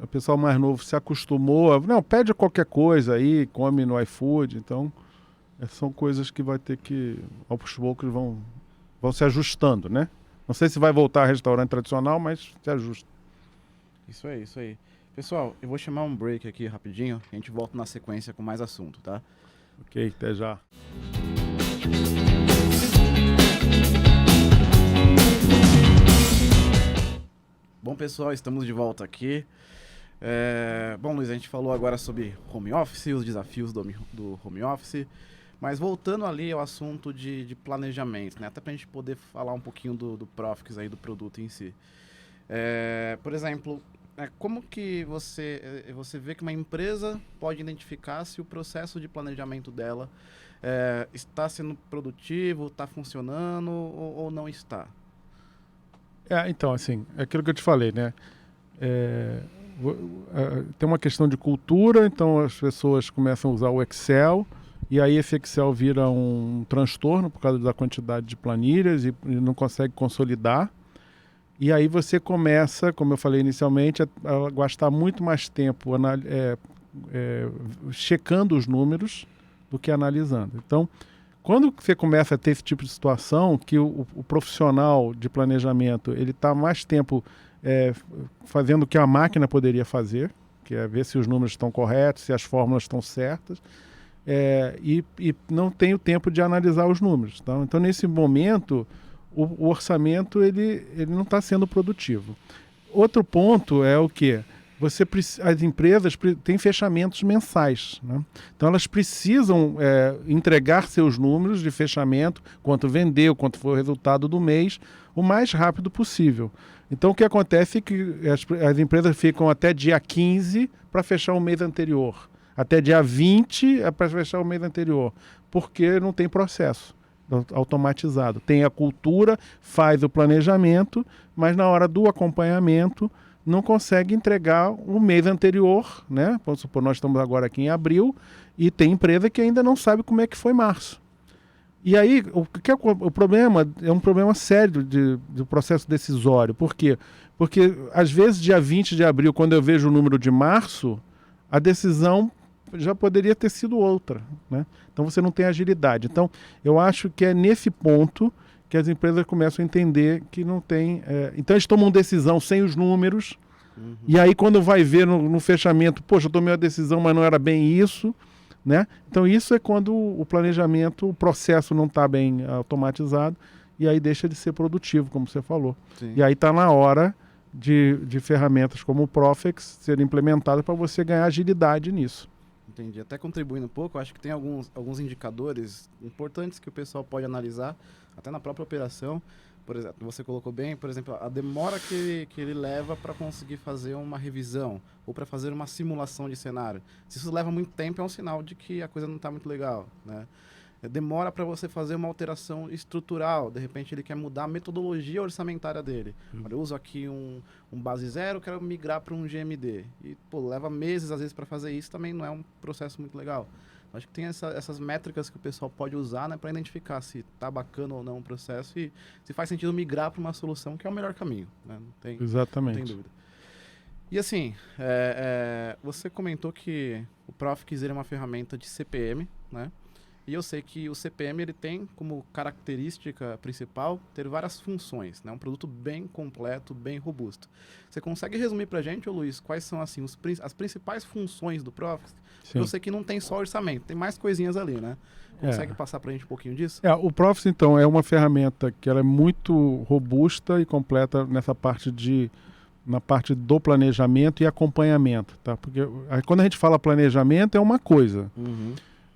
C: o pessoal mais novo se acostumou pede qualquer coisa aí, come no iFood, então são coisas que vai ter que, aos poucos, vão se ajustando, né? Não sei se vai voltar a restaurante tradicional, mas se ajusta.
A: Isso aí. Pessoal, eu vou chamar um break aqui rapidinho, a gente volta na sequência com mais assunto, tá?
C: Ok, até já.
A: Bom, pessoal, estamos de volta aqui. Bom, Luiz, a gente falou agora sobre home office, os desafios do home office, mas voltando ali ao assunto de planejamento, né? Até para a gente poder falar um pouquinho do Profix aí, do produto em si. Por exemplo, como que você vê que uma empresa pode identificar se o processo de planejamento dela está sendo produtivo, está funcionando ou não está?
C: Então, assim, é aquilo que eu te falei, né? Tem uma questão de cultura, então as pessoas começam a usar o Excel, e aí esse Excel vira um transtorno por causa da quantidade de planilhas e não consegue consolidar. E aí você começa, como eu falei inicialmente, a gastar muito mais tempo checando os números do que analisando. Então, quando você começa a ter esse tipo de situação, que o profissional de planejamento ele está mais tempo fazendo o que a máquina poderia fazer, que é ver se os números estão corretos, se as fórmulas estão certas, e não tem o tempo de analisar os números. Então nesse momento, o orçamento ele não está sendo produtivo. Outro ponto é o quê? As empresas têm fechamentos mensais, né? Então elas precisam entregar seus números de fechamento, quanto vendeu, quanto foi o resultado do mês, o mais rápido possível. Então o que acontece é que as empresas ficam até dia 15 para fechar o mês anterior, até dia 20 para fechar o mês anterior, porque não tem processo automatizado. Tem a cultura, faz o planejamento, mas na hora do acompanhamento não consegue entregar o mês anterior, né? Vamos supor, nós estamos agora aqui em abril e tem empresa que ainda não sabe como é que foi março. E aí, o problema é um problema sério do processo decisório. Por quê? Porque, às vezes, dia 20 de abril, quando eu vejo o número de março, a decisão já poderia ter sido outra, né? Então, você não tem agilidade. Então, eu acho que é nesse ponto que as empresas começam a entender que não tem... Então, eles tomam decisão sem os números, e aí, quando vai ver no fechamento, poxa, eu tomei uma decisão, mas não era bem isso, né? Então, isso é quando o planejamento, o processo não está bem automatizado, e aí deixa de ser produtivo, como você falou.
A: Sim.
C: E aí está na hora de ferramentas como o Profix serem implementadas para você ganhar agilidade nisso.
A: Entendi. Até contribuindo um pouco, eu acho que tem alguns indicadores importantes que o pessoal pode analisar, até na própria operação. Por exemplo, você colocou bem, por exemplo, a demora que ele leva para conseguir fazer uma revisão ou para fazer uma simulação de cenário. Se isso leva muito tempo, é um sinal de que a coisa não está muito legal, né? Demora para você fazer uma alteração estrutural. De repente, ele quer mudar a metodologia orçamentária dele. Olha, eu uso aqui um base zero, quero migrar para um GMD. E, leva meses, às vezes, para fazer isso. Também não é um processo muito legal. Acho que tem essas métricas que o pessoal pode usar, né, para identificar se está bacana ou não o processo e se faz sentido migrar para uma solução que é o melhor caminho, né?
C: Exatamente.
A: Não tem dúvida. E assim, você comentou que o Profix é uma ferramenta de CPM, né? E eu sei que o CPM ele tem como característica principal ter várias funções, né? Um produto bem completo, bem robusto. Você consegue resumir para a gente, Luiz, quais são assim, as principais funções do Profix? Eu sei que não tem só orçamento, tem mais coisinhas ali, né? Consegue passar para a gente um pouquinho disso?
C: O Profix, então, é uma ferramenta que ela é muito robusta e completa na parte do planejamento e acompanhamento, tá? Porque quando a gente fala planejamento é uma coisa.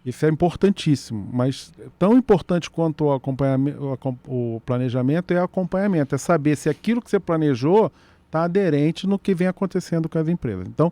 C: Isso é importantíssimo, mas tão importante quanto o planejamento é o acompanhamento, é saber se aquilo que você planejou está aderente no que vem acontecendo com as empresas. Então,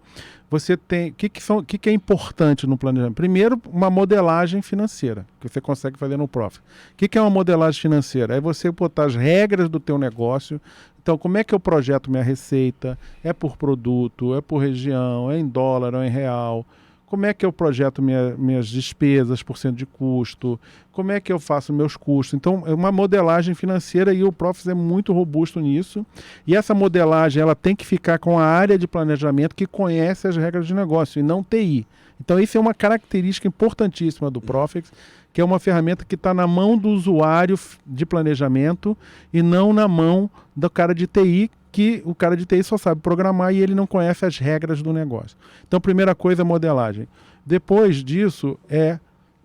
C: você tem... O que é importante no planejamento? Primeiro, uma modelagem financeira, que você consegue fazer no Profix. O que é uma modelagem financeira? É você botar as regras do teu negócio. Então, como é que eu projeto minha receita? É por produto, é por região, é em dólar ou em real? Como é que eu projeto minhas despesas por cento de custo? Como é que eu faço meus custos? Então, é uma modelagem financeira e o Profix é muito robusto nisso. E essa modelagem ela tem que ficar com a área de planejamento que conhece as regras de negócio e não TI. Então, isso é uma característica importantíssima do Profix, que é uma ferramenta que está na mão do usuário de planejamento e não na mão do cara de TI, que o cara de TI só sabe programar e ele não conhece as regras do negócio. Então, primeira coisa é modelagem. Depois disso é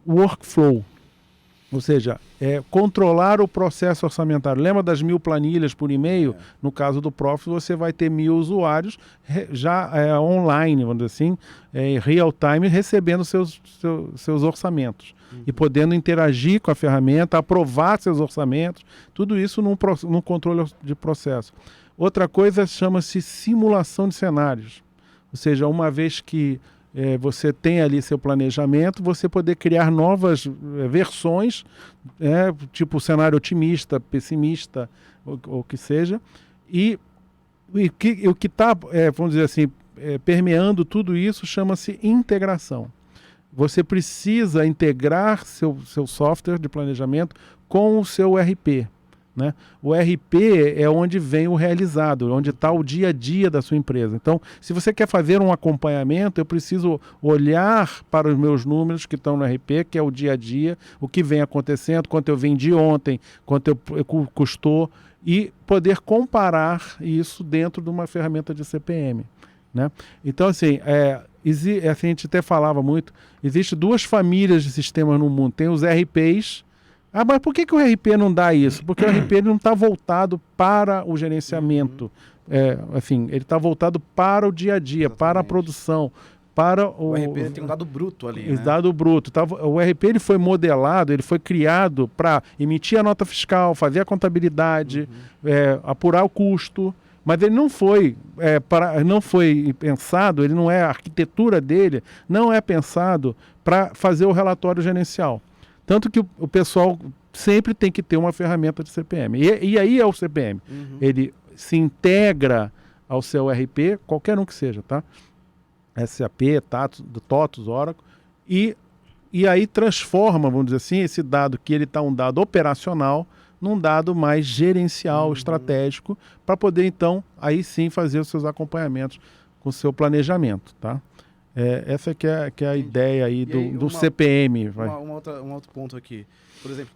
C: workflow, ou seja, é controlar o processo orçamentário. Lembra das 1000 planilhas por e-mail? No caso do Profit, você vai ter 1000 usuários já online, vamos dizer assim, em real time, recebendo seus orçamentos. E podendo interagir com a ferramenta, aprovar seus orçamentos, tudo isso num controle de processo. Outra coisa chama-se simulação de cenários. Ou seja, uma vez que você tem ali seu planejamento, você poder criar novas versões, tipo cenário otimista, pessimista, ou que seja, e o que está, vamos dizer assim, permeando tudo isso chama-se integração. Você precisa integrar seu software de planejamento com o seu RP. Né? O RP é onde vem o realizado, onde está o dia a dia da sua empresa. Então, se você quer fazer um acompanhamento, eu preciso olhar para os meus números que estão no RP, que é o dia a dia, o que vem acontecendo, quanto eu vendi ontem, quanto custou, e poder comparar isso dentro de uma ferramenta de CPM. Né? Então, assim, a gente até falava muito, existem 2 famílias de sistemas no mundo. Tem os RPs. Mas por que o RP não dá isso? Porque o RP não está voltado para o gerenciamento. Ele está voltado para o dia a dia, exatamente, para a produção, para o
A: RP tem um dado bruto ali, né?
C: Dado bruto. O RP ele foi modelado, ele foi criado para emitir a nota fiscal, fazer a contabilidade, apurar o custo. Mas ele não foi pensado, a arquitetura dele não é pensado para fazer o relatório gerencial. Tanto que o pessoal sempre tem que ter uma ferramenta de CPM. E aí é o CPM. Ele se integra ao seu RP, qualquer um que seja, tá? SAP, TOTOS, Oracle, e aí transforma, vamos dizer assim, esse dado que ele está um dado operacional num dado mais gerencial, estratégico, para poder, então, aí sim fazer os seus acompanhamentos com o seu planejamento, tá? Essa que é a ideia aí do CPM.
A: Um outro ponto aqui. Por exemplo,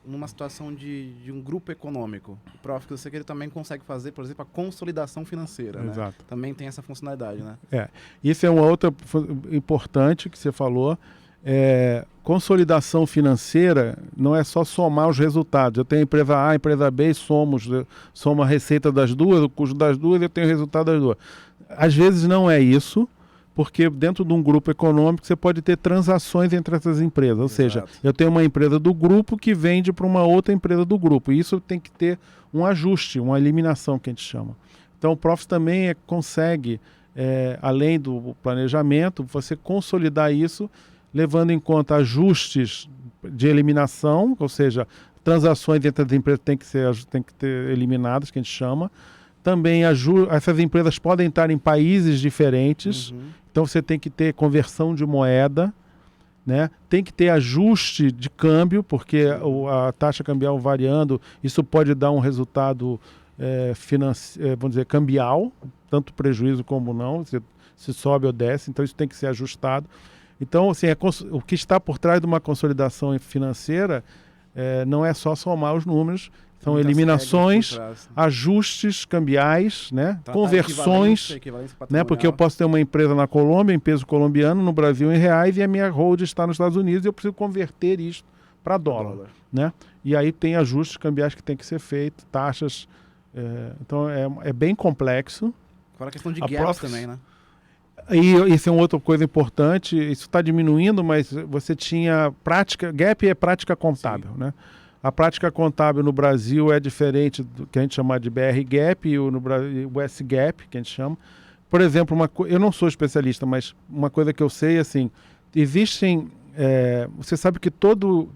A: numa situação de um grupo econômico, o Profit, eu sei que ele também consegue fazer, por exemplo, a consolidação financeira.
C: Exato.
A: Né? Também tem essa funcionalidade, né?
C: Isso é uma outra importante que você falou. Consolidação financeira não é só somar os resultados. Eu tenho a empresa A, a empresa B, somo a receita das duas, o custo das duas, eu tenho o resultado das duas. Às vezes não é isso, porque dentro de um grupo econômico você pode ter transações entre essas empresas. Ou seja, eu tenho uma empresa do grupo que vende para uma outra empresa do grupo. E isso tem que ter um ajuste, uma eliminação que a gente chama. Então o Profit também consegue, além do planejamento, você consolidar isso, levando em conta ajustes de eliminação, ou seja, transações entre as empresas têm que ter eliminadas, que a gente chama. Também essas empresas podem estar em países diferentes, então você tem que ter conversão de moeda, né? Tem que ter ajuste de câmbio, porque a taxa cambial variando, isso pode dar um resultado vamos dizer, cambial, tanto prejuízo como não, se sobe ou desce, então isso tem que ser ajustado. Então, assim, o que está por trás de uma consolidação financeira não é só somar os números, são eliminações, ajustes cambiais, né? Conversões, né? Porque eu posso ter uma empresa na Colômbia, em peso colombiano, no Brasil em reais, e a minha hold está nos Estados Unidos e eu preciso converter isso para dólar, né? E aí tem ajustes cambiais que tem que ser feitos, taxas. Então é bem complexo.
A: Fora a questão de gaps também, né?
C: E isso é uma outra coisa importante, isso está diminuindo, mas você tinha gap é prática contábil, né? A prática contábil no Brasil é diferente do que a gente chama de BR Gap e o S Gap, que a gente chama. Por exemplo, eu não sou especialista, mas uma coisa que eu sei, assim, existem... você sabe que todo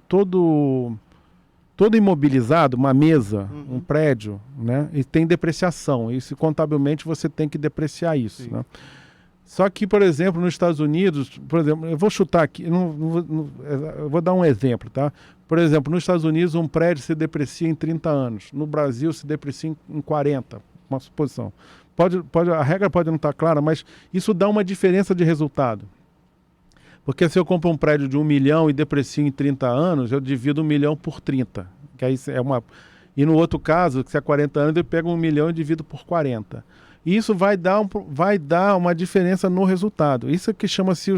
C: imobilizado, uma mesa, um prédio, né, e tem depreciação. E contabilmente você tem que depreciar isso, né? Só que, por exemplo, nos Estados Unidos, por exemplo, eu vou chutar aqui, eu vou dar um exemplo, tá? Por exemplo, nos Estados Unidos um prédio se deprecia em 30 anos, no Brasil se deprecia em 40, uma suposição. A regra pode não estar clara, mas isso dá uma diferença de resultado. Porque se eu compro um prédio de 1 milhão e deprecio em 30 anos, eu divido 1 milhão por 30, que aí E no outro caso, que se é 40 anos, ele pega 1 milhão e divide por 40. E isso vai dar uma diferença no resultado. Isso é que chama-se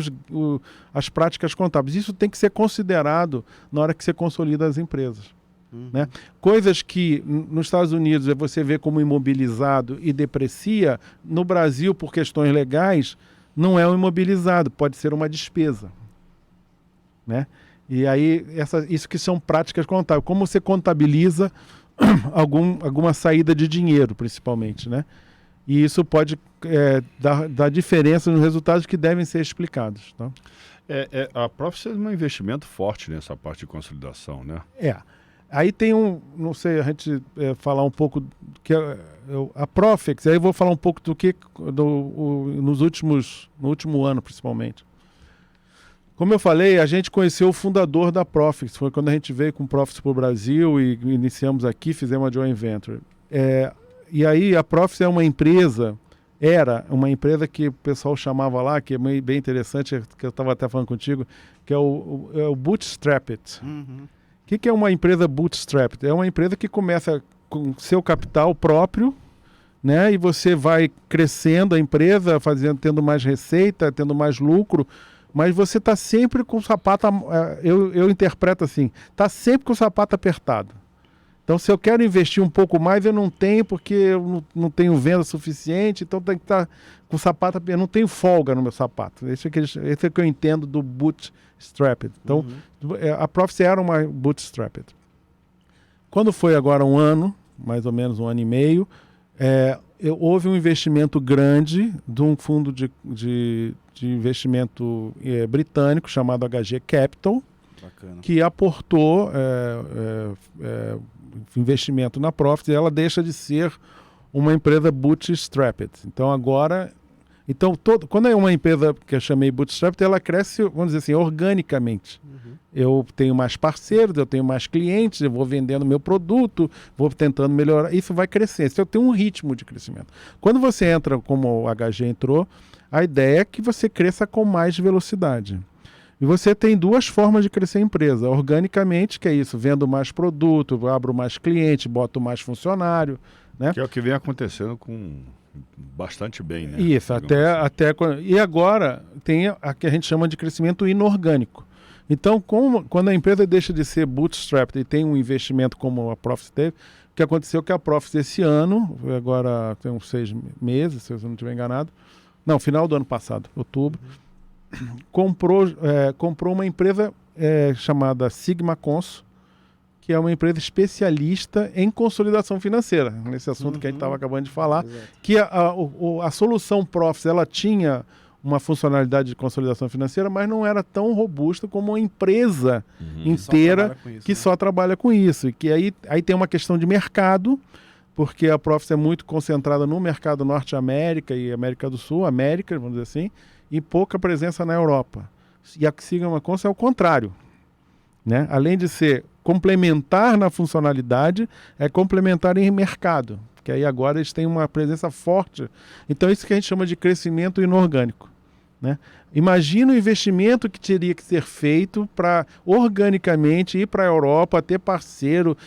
C: as práticas contábeis. Isso tem que ser considerado na hora que você consolida as empresas. Né? Coisas que nos Estados Unidos você vê como imobilizado e deprecia, no Brasil, por questões legais, não é um imobilizado, pode ser uma despesa. Né? E aí, isso que são práticas contábeis. Como você contabiliza alguma saída de dinheiro, principalmente, né? E isso pode dar diferença nos resultados que devem ser explicados. Tá?
B: A Profit é um investimento forte nessa parte de consolidação, né?
C: Aí tem não sei, a gente falar um pouco que a Profix, aí eu vou falar um pouco no último ano, principalmente. Como eu falei, a gente conheceu o fundador da Profix, foi quando a gente veio com o Profix para o Brasil e iniciamos aqui, fizemos uma joint venture. E aí a Profix era uma empresa que o pessoal chamava lá, que é bem interessante, que eu estava até falando contigo, que é o Bootstrapped. O que é uma empresa Bootstrapped? É uma empresa que começa com seu capital próprio, né? E você vai crescendo a empresa, tendo mais receita, tendo mais lucro, mas você está sempre com o sapato, eu interpreto assim, está sempre com o sapato apertado. Então, se eu quero investir um pouco mais, eu não tenho, porque eu não tenho venda suficiente, então tem que estar com o sapato, eu não tenho folga no meu sapato. Esse é que eu entendo do bootstrapped. Então, a Profit era uma bootstrapped. Quando foi agora um ano, mais ou menos 1 ano e meio, houve um investimento grande de um fundo de investimento britânico chamado HG Capital,
A: Bacana.
C: Que aportou investimento na Profit, e ela deixa de ser uma empresa bootstrapped. Então agora, quando é uma empresa que eu chamei bootstrapped, ela cresce, vamos dizer assim, organicamente. Eu tenho mais parceiros, eu tenho mais clientes, eu vou vendendo meu produto, vou tentando melhorar, isso vai crescer. Isso eu tenho um ritmo de crescimento. Quando você entra como o HG entrou, a ideia é que você cresça com mais velocidade. E você tem 2 formas de crescer a empresa. Organicamente, que é isso, vendo mais produto, abro mais cliente, boto mais funcionário. Né?
B: Que é o que vem acontecendo com bastante bem, né?
C: Isso, e agora tem a que a gente chama de crescimento inorgânico. Então, quando a empresa deixa de ser bootstrapped e tem um investimento como a Profit teve, o que aconteceu é que a Profit esse ano, agora tem uns 6 meses, se eu não estiver enganado, não, final do ano passado, outubro, comprou uma empresa chamada Sigma Cons, que é uma empresa especialista em consolidação financeira, nesse assunto que a gente estava acabando de falar. Exato. Que a solução Profit, ela tinha uma funcionalidade de consolidação financeira, mas não era tão robusta como uma empresa inteira que só trabalha com isso. E que aí tem uma questão de mercado, porque a Profit é muito concentrada no mercado Norte-América e América do Sul, vamos dizer assim, e pouca presença na Europa. E a Sigma Cons é o contrário. Né? Além de ser complementar na funcionalidade, é complementar em mercado. Que aí agora eles têm uma presença forte. Então, isso que a gente chama de crescimento inorgânico. Né? Imagina o investimento que teria que ser feito para organicamente ir para a Europa, ter parceiro.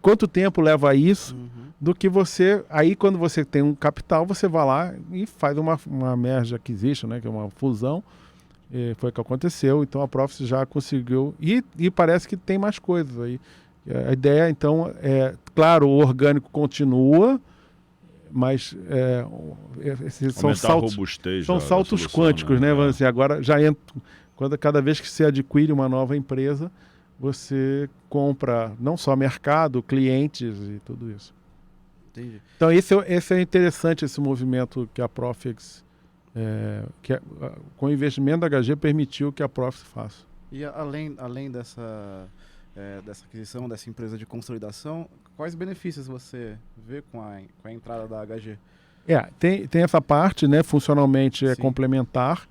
C: Quanto tempo leva isso? Do que você... Aí, quando você tem um capital, você vai lá e faz uma merge acquisition, né? Que é uma fusão. Foi o que aconteceu. Então, a Profit já conseguiu... E parece que tem mais coisas aí. A ideia, então, claro, o orgânico continua, mas são saltos quânticos, né? Assim, agora já entra... Cada vez que você adquire uma nova empresa, você compra não só mercado, clientes e tudo isso.
A: Entendi.
C: Então, esse é interessante, esse movimento que a Profix, com o investimento da HG, permitiu que a Profix faça.
A: E além dessa aquisição, dessa empresa de consolidação, quais benefícios você vê com a entrada da HG?
C: Tem essa parte, né? Funcionalmente é complementar.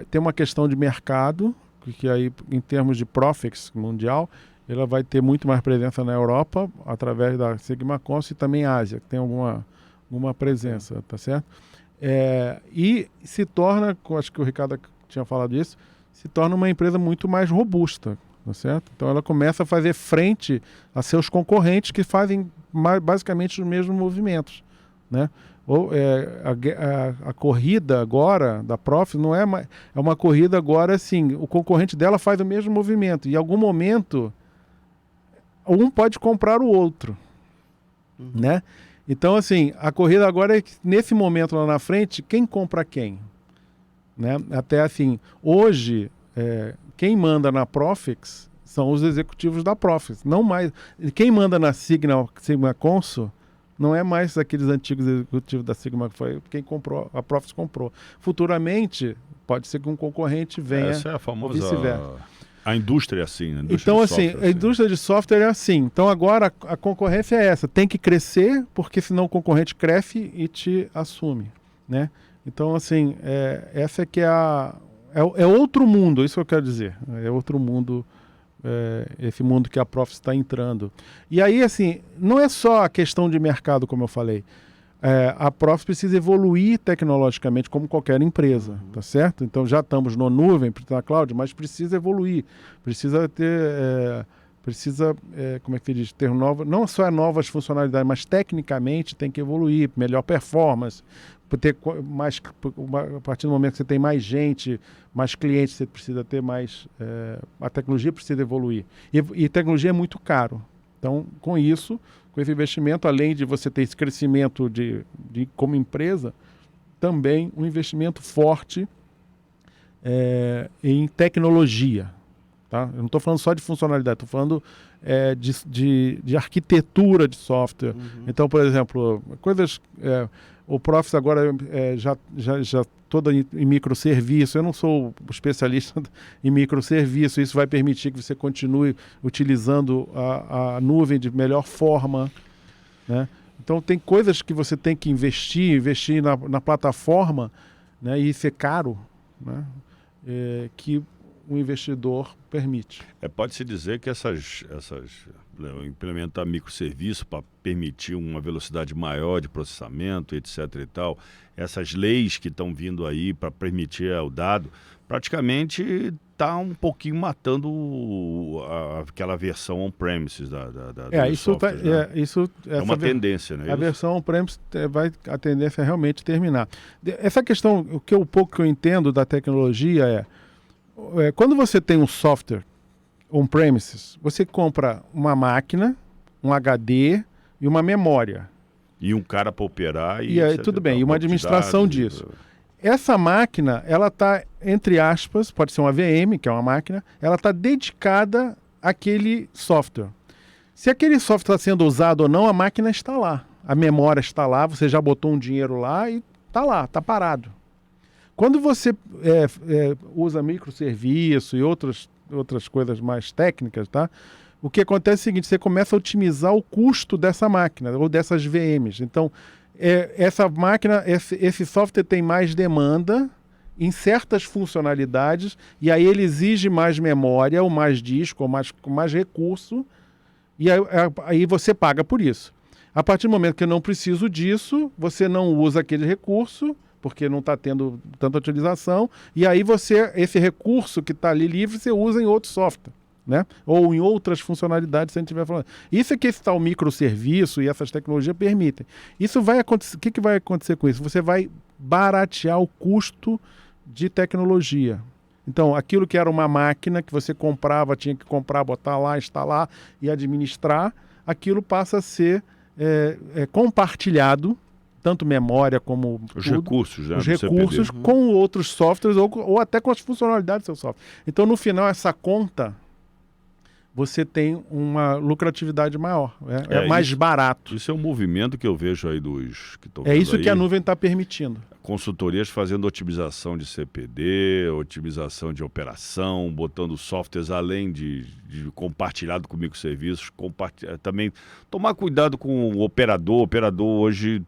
C: Tem uma questão de mercado, que aí, em termos de Profix mundial, ela vai ter muito mais presença na Europa, através da Sigma Cons, e também Ásia, que tem alguma presença, tá certo? E se torna, acho que o Ricardo tinha falado isso, se torna uma empresa muito mais robusta. tá certo? Então ela começa a fazer frente a seus concorrentes que fazem basicamente os mesmos movimentos, né? A corrida agora da Prof não é mais, é uma corrida agora assim, o concorrente dela faz o mesmo movimento e em algum momento um pode comprar o outro, né? Então assim, a corrida agora é que nesse momento lá na frente, quem compra quem, né? Até assim, hoje quem manda na Profix são os executivos da Profix, não mais. Quem manda na Sigma Consul não é mais aqueles antigos executivos da Sigma, que foi quem comprou, a Profix comprou. Futuramente, pode ser que um concorrente venha.
B: Essa é a famosa.
C: Vice-versa.
B: A indústria é assim, né?
C: Então, assim, a indústria de software é assim. Então, agora a concorrência é essa. Tem que crescer, porque senão o concorrente cresce e te assume, né? Então, assim, essa que é outro mundo, isso que eu quero dizer. É outro mundo, esse mundo que a Profis está entrando. E aí, assim, não é só a questão de mercado, como eu falei. A Profis precisa evoluir tecnologicamente, como qualquer empresa, tá certo? Então, já estamos no nuvem, na cloud, mas precisa evoluir. Precisa ter... como é que se diz? Ter não só novas funcionalidades, mas tecnicamente tem que evoluir, melhor performance, ter mais, a partir do momento que você tem mais gente, mais clientes, você precisa ter mais... a tecnologia precisa evoluir. E tecnologia é muito caro. Então, com isso, com esse investimento, além de você ter esse crescimento como empresa, também um investimento forte em tecnologia. Tá? Eu não estou falando só de funcionalidade, estou falando de arquitetura de software. Então, por exemplo, coisas... o Profis agora já toda em microserviço. Eu não sou especialista em microserviço. Isso vai permitir que você continue utilizando a nuvem de melhor forma, né? Então, tem coisas que você tem que investir na plataforma, né? E isso é caro, né? Que o investidor permite.
B: Pode-se dizer que implementar microserviço para permitir uma velocidade maior de processamento, etc. e tal, essas leis que estão vindo aí para permitir o dado, praticamente está um pouquinho matando aquela versão on-premises do software, né? É uma tendência, né?
C: A versão on-premises a tendência é realmente terminar. Essa questão, o pouco que eu entendo da tecnologia quando você tem um software on-premises, você compra uma máquina, um HD e uma memória.
B: E um cara para operar.
C: E aí, tudo bem, e uma administração disso. Essa máquina, ela está, entre aspas, pode ser uma VM, que é uma máquina, ela está dedicada àquele software. Se aquele software está sendo usado ou não, a máquina está lá. A memória está lá, você já botou um dinheiro lá e está lá, está parado. Quando você usa microserviço e outras coisas mais técnicas, tá? O que acontece é o seguinte, você começa a otimizar o custo dessa máquina ou dessas VMs. Então, essa máquina, esse software tem mais demanda em certas funcionalidades e aí ele exige mais memória, ou mais disco, ou mais recurso, e aí você paga por isso. A partir do momento que eu não preciso disso, você não usa aquele recurso, porque não está tendo tanta utilização, e aí esse recurso que está ali livre, você usa em outro software, né? Ou em outras funcionalidades, se a gente estiver falando. Isso é que esse tal microserviço e essas tecnologias permitem. Isso vai acontecer. O que vai acontecer com isso? Você vai baratear o custo de tecnologia. Então, aquilo que era uma máquina que você comprava, tinha que comprar, botar lá, instalar e administrar, aquilo passa a ser compartilhado, tanto memória como
B: os recursos, né,
C: os recursos com outros softwares ou até com as funcionalidades do seu software. Então, no final, essa conta, você tem uma lucratividade maior, mais barato.
B: Isso é um movimento que eu vejo aí dos que estão
C: isso que a nuvem está permitindo.
B: Consultorias fazendo otimização de CPD, otimização de operação, botando softwares além de compartilhado com microserviços, também tomar cuidado com o operador. O operador hoje...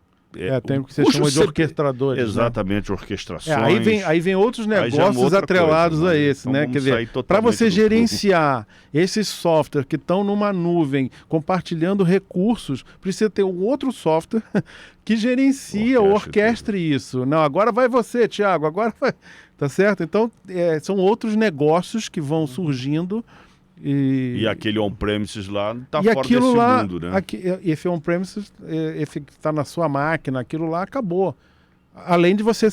C: tem o que você chama de orquestradores.
B: Exatamente, né? Orquestrações.
C: Aí vem outros negócios atrelados a esse, né? Quer dizer, para você gerenciar esses softwares que estão numa nuvem, compartilhando recursos, precisa ter um outro software que gerencia ou orquestre isso. Não, agora vai você, Thiago, agora vai... Tá certo? Então, são outros negócios que vão surgindo
B: E aquele on-premises lá está
C: e
B: fora desse
C: lá,
B: mundo, né?
C: Esse on-premises, esse que está na sua máquina, aquilo lá acabou. Além de você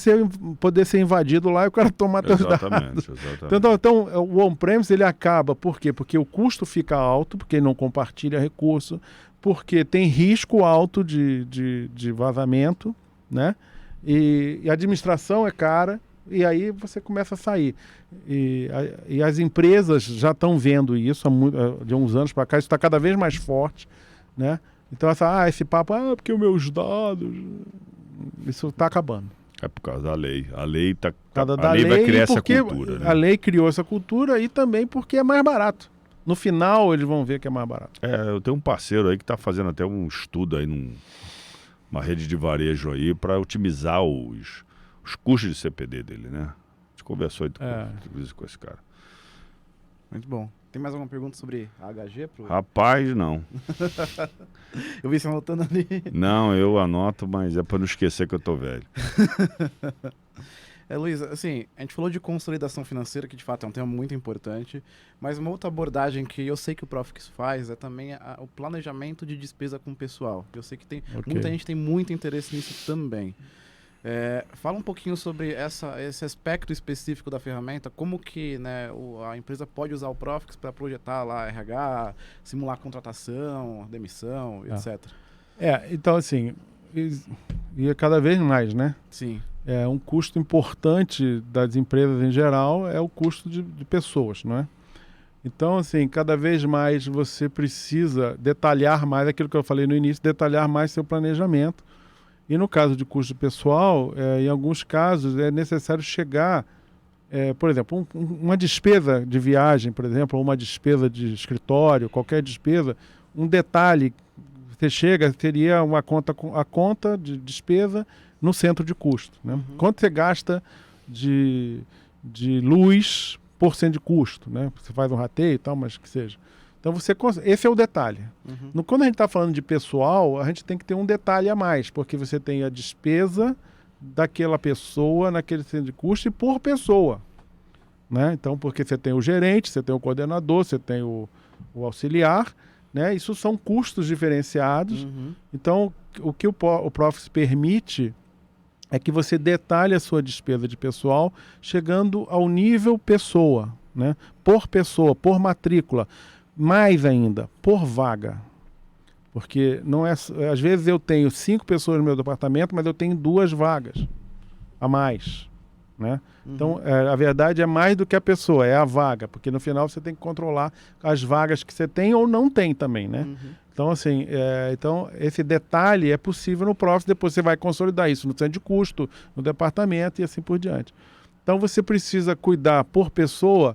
C: poder ser invadido lá e o cara tomar teus dados.
B: Exatamente.
C: Então, o on-premise ele acaba, por quê? Porque o custo fica alto, porque ele não compartilha recurso, porque tem risco alto de vazamento, né? E a administração é cara, e aí você começa a sair. E as empresas já estão vendo isso de uns anos para cá, isso está cada vez mais forte, né? Então, esse papo, porque os meus dados... Isso está acabando.
B: É por causa da lei. A lei
C: vai
B: criar essa cultura. Né?
C: A lei criou essa cultura e também porque é mais barato. No final, eles vão ver que é mais barato.
B: Eu tenho um parceiro aí que está fazendo até um estudo aí numa rede de varejo aí para otimizar os custos de CPD dele, né? A gente conversou com esse cara.
A: Muito bom. Tem mais alguma pergunta sobre a HG?
B: Rapaz, não.
A: Eu vi você anotando ali.
B: Não, eu anoto, mas é para não esquecer que eu tô velho.
A: Luiz, assim, a gente falou de consolidação financeira, que de fato é um tema muito importante, mas uma outra abordagem que eu sei que o Profix faz é também o planejamento de despesa com o pessoal. Eu sei que muita gente tem muito interesse nisso também. Fala um pouquinho sobre esse aspecto específico da ferramenta, como que, né, a empresa pode usar o Profix para projetar lá RH, simular contratação, demissão, etc.
C: Então assim, e cada vez mais, né?
A: Sim.
C: Um custo importante das empresas em geral é o custo de pessoas, não é? Então, assim, cada vez mais você precisa detalhar mais aquilo que eu falei no início, detalhar mais seu planejamento. E no caso de custo pessoal, em alguns casos é necessário chegar, por exemplo, uma despesa de viagem, por exemplo, ou uma despesa de escritório, qualquer despesa, um detalhe, você chega, teria a conta de despesa no centro de custo. Né? Uhum. Quanto você gasta de luz por cento de custo? Né? Você faz um rateio e tal, mas que seja. Então, esse é o detalhe. Uhum. Quando a gente está falando de pessoal, a gente tem que ter um detalhe a mais, porque você tem a despesa daquela pessoa naquele centro de custo e por pessoa. Né? Então, porque você tem o gerente, você tem o coordenador, você tem o auxiliar, né? Isso são custos diferenciados. Uhum. Então, o que o Profix permite é que você detalhe a sua despesa de pessoal chegando ao nível pessoa, né? Por pessoa, por matrícula. Mais ainda, por vaga. Porque não é, às vezes eu tenho 5 pessoas no meu departamento, mas eu tenho 2 vagas a mais. Né? Uhum. Então, a verdade é mais do que a pessoa, é a vaga. Porque no final você tem que controlar as vagas que você tem ou não tem também. Né? Uhum. Então, assim, então, esse detalhe é possível no Profix, depois você vai consolidar isso no centro de custo, no departamento e assim por diante. Então, você precisa cuidar por pessoa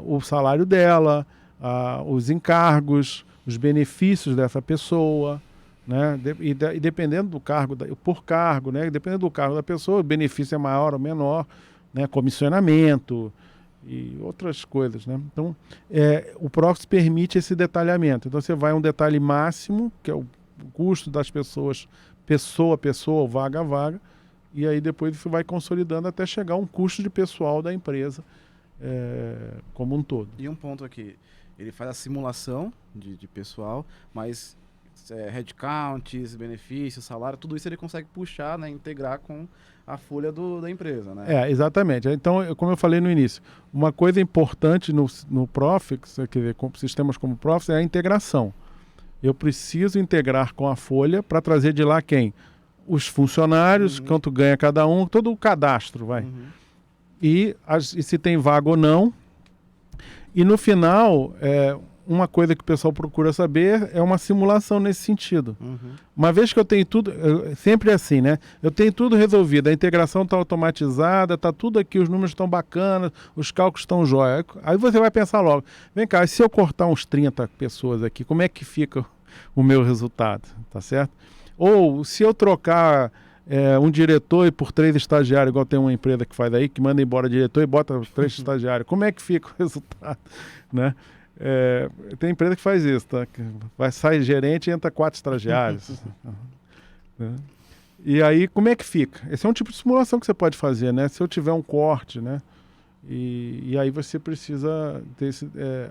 C: o salário dela, os encargos, os benefícios dessa pessoa, né? E dependendo do cargo, por cargo, né? Dependendo do cargo da pessoa, o benefício é maior ou menor, né? Comissionamento e outras coisas, né? Então, o Profix permite esse detalhamento. Então, você vai a um detalhe máximo, que é o custo das pessoas, pessoa a pessoa, vaga a vaga, e aí depois isso vai consolidando até chegar a um custo de pessoal da empresa como um todo.
A: E um ponto aqui, ele faz a simulação de pessoal, mas headcounts, benefícios, salário, tudo isso ele consegue puxar, né, integrar com a folha da empresa, né?
C: Exatamente. Então, como eu falei no início, uma coisa importante no Profix, quer dizer, com sistemas como o Profix, é a integração. Eu preciso integrar com a folha para trazer de lá quem? Os funcionários, quanto ganha cada um, todo o cadastro, vai. Uhum. E se tem vaga ou não. E no final, uma coisa que o pessoal procura saber é uma simulação nesse sentido. Uhum. Uma vez que eu tenho tudo, sempre é assim, né? Eu tenho tudo resolvido, a integração está automatizada, está tudo aqui, os números estão bacanas, os cálculos estão jóia. Aí você vai pensar logo, vem cá, se eu cortar uns 30 pessoas aqui, como é que fica o meu resultado? Tá certo? Ou se eu trocar um diretor por 3 estagiários, igual tem uma empresa que faz aí, que manda embora diretor e bota 3 estagiários, como é que fica o resultado? Né? Tem empresa que faz isso, tá? Sai gerente e entra 4 estagiários. Né? E aí, como é que fica? Esse é um tipo de simulação que você pode fazer, né? Se eu tiver um corte, né? E aí você precisa ter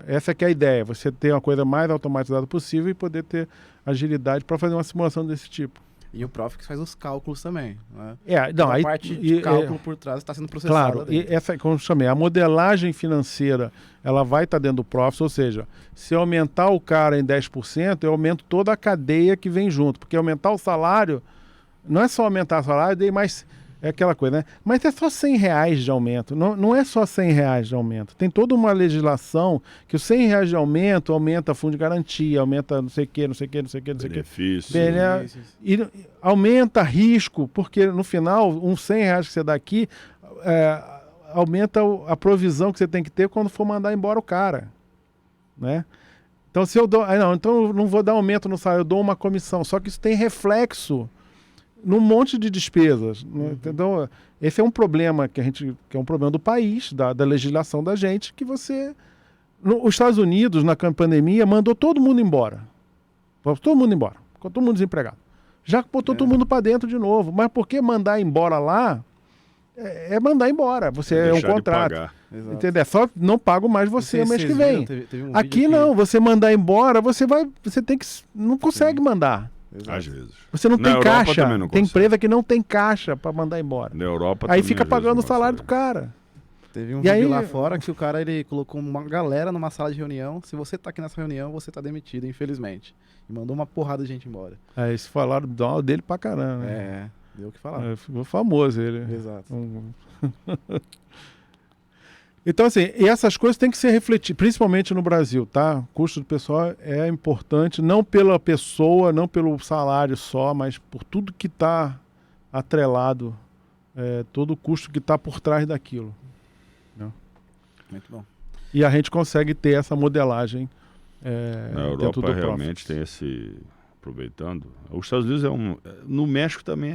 C: essa que é a ideia, você ter uma coisa mais automatizada possível e poder ter agilidade para fazer uma simulação desse tipo.
A: E o Profix faz os cálculos também, né?
C: A
A: parte de cálculo por trás está sendo processada.
C: Claro, e essa, como eu chamei, a modelagem financeira, ela vai estar dentro do Profix, ou seja, se eu aumentar o cara em 10%, eu aumento toda a cadeia que vem junto, porque aumentar o salário, não é só aumentar o salário, mas é aquela coisa, né? Mas é só R$100 de aumento, não é só R$100 de aumento. Tem toda uma legislação que os R$100 de aumento aumenta fundo de garantia, aumenta não sei o que, não sei o que, não sei o que, não sei o que.
B: Benefício.
C: E aumenta risco, porque no final, uns R$100 que você dá aqui, aumenta a provisão que você tem que ter quando for mandar embora o cara, né? Então, se eu dou... então eu não vou dar aumento no salário, eu dou uma comissão. Só que isso tem reflexo num monte de despesas. Então, esse é um problema que é um problema do país, da legislação da gente, que você... Os Estados Unidos, na pandemia, mandou todo mundo embora. Todo mundo embora. Ficou todo mundo desempregado. Já botou todo mundo para dentro de novo. Mas por que mandar embora lá? É mandar embora. Você é um contrato. Entendeu? Só não pago mais você mês que vem. Teve aqui não, você mandar embora, você tem que... Não consegue mandar.
B: Às vezes.
C: Você não tem caixa. Tem empresa que não tem caixa para mandar embora.
B: Na Europa
C: aí fica pagando o salário do cara.
A: Teve um vídeo lá fora que o cara ele colocou uma galera numa sala de reunião. Se você tá aqui nessa reunião, você tá demitido, infelizmente. E mandou uma porrada de gente embora.
C: Isso falaram dele pra caramba. Né?
A: Deu o que falar.
C: Ficou famoso ele.
A: Exato.
C: Então, assim, e essas coisas têm que ser refletidas, principalmente no Brasil, tá? O custo do pessoal é importante, não pela pessoa, não pelo salário só, mas por tudo que está atrelado, todo o custo que está por trás daquilo. Não?
B: Muito bom.
C: E a gente consegue ter essa modelagem
B: na Europa realmente tem esse... Aproveitando. Os Estados Unidos no México também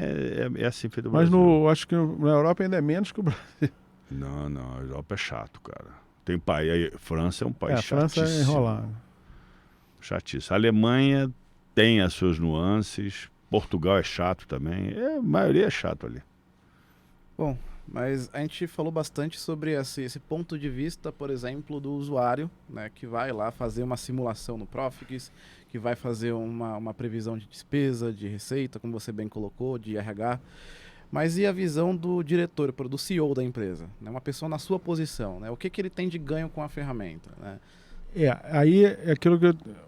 B: é assim feito o Brasil.
C: Mas acho que na Europa ainda é menos que o Brasil.
B: Não, a Europa é chato, cara. Tem país, França é um país chatíssimo.
C: A França é enrolada.
B: Chatíssimo. A Alemanha tem as suas nuances, Portugal é chato também, a maioria é chato ali.
A: Bom, mas a gente falou bastante sobre esse ponto de vista, por exemplo, do usuário, né, que vai lá fazer uma simulação no Profix, que vai fazer uma previsão de despesa, de receita, como você bem colocou, de RH. Mas e a visão do diretor, do CEO da empresa? Né? Uma pessoa na sua posição, né? O que ele tem de ganho com a ferramenta? Né?
C: Aí é aquilo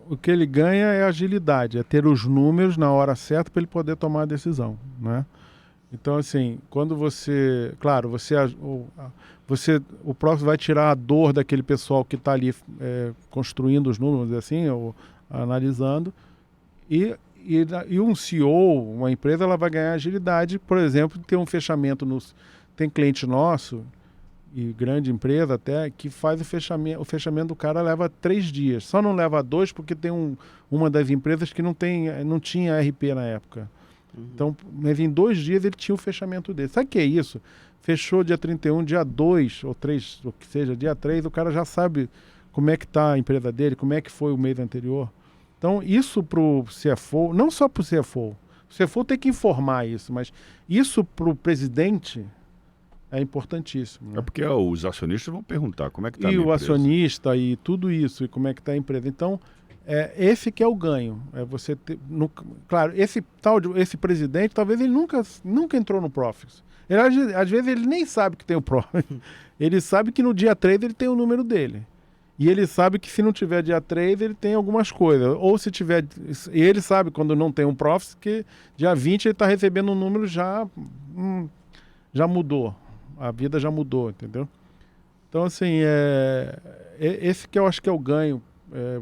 C: o que ele ganha é agilidade, é ter os números na hora certa para ele poder tomar a decisão, né? Então, assim, quando você... Claro, o Profix vai tirar a dor daquele pessoal que está ali construindo os números, assim, ou analisando, e um CEO, uma empresa, ela vai ganhar agilidade, por exemplo, ter um fechamento tem cliente nosso, e grande empresa até, que faz o fechamento do cara leva 3 dias. Só não leva 2 porque tem uma das empresas que não tinha RP na época. Então, mas em 2 dias ele tinha o fechamento dele. Sabe o que é isso? Fechou dia 31, dia 2 ou 3, ou que seja, dia 3, o cara já sabe como é que está a empresa dele, como é que foi o mês anterior. Então, isso para o CFO, não só para o CFO tem que informar isso, mas isso para o presidente é importantíssimo. Né?
B: É porque os acionistas vão perguntar como é que está a minha
C: empresa. E o
B: empresa.
C: acionista e tudo isso, e como é que está a empresa. Então, esse que é o ganho. É você ter, claro, esse presidente, talvez ele nunca entrou no Profix. Às vezes ele nem sabe que tem o Profix. Ele sabe que no dia 3 ele tem o número dele. E ele sabe que se não tiver dia 3, ele tem algumas coisas. Ou se tiver... E ele sabe quando não tem um Profix que dia 20 ele está recebendo um número já mudou. A vida já mudou, entendeu? Então, assim, esse que eu acho que é o ganho.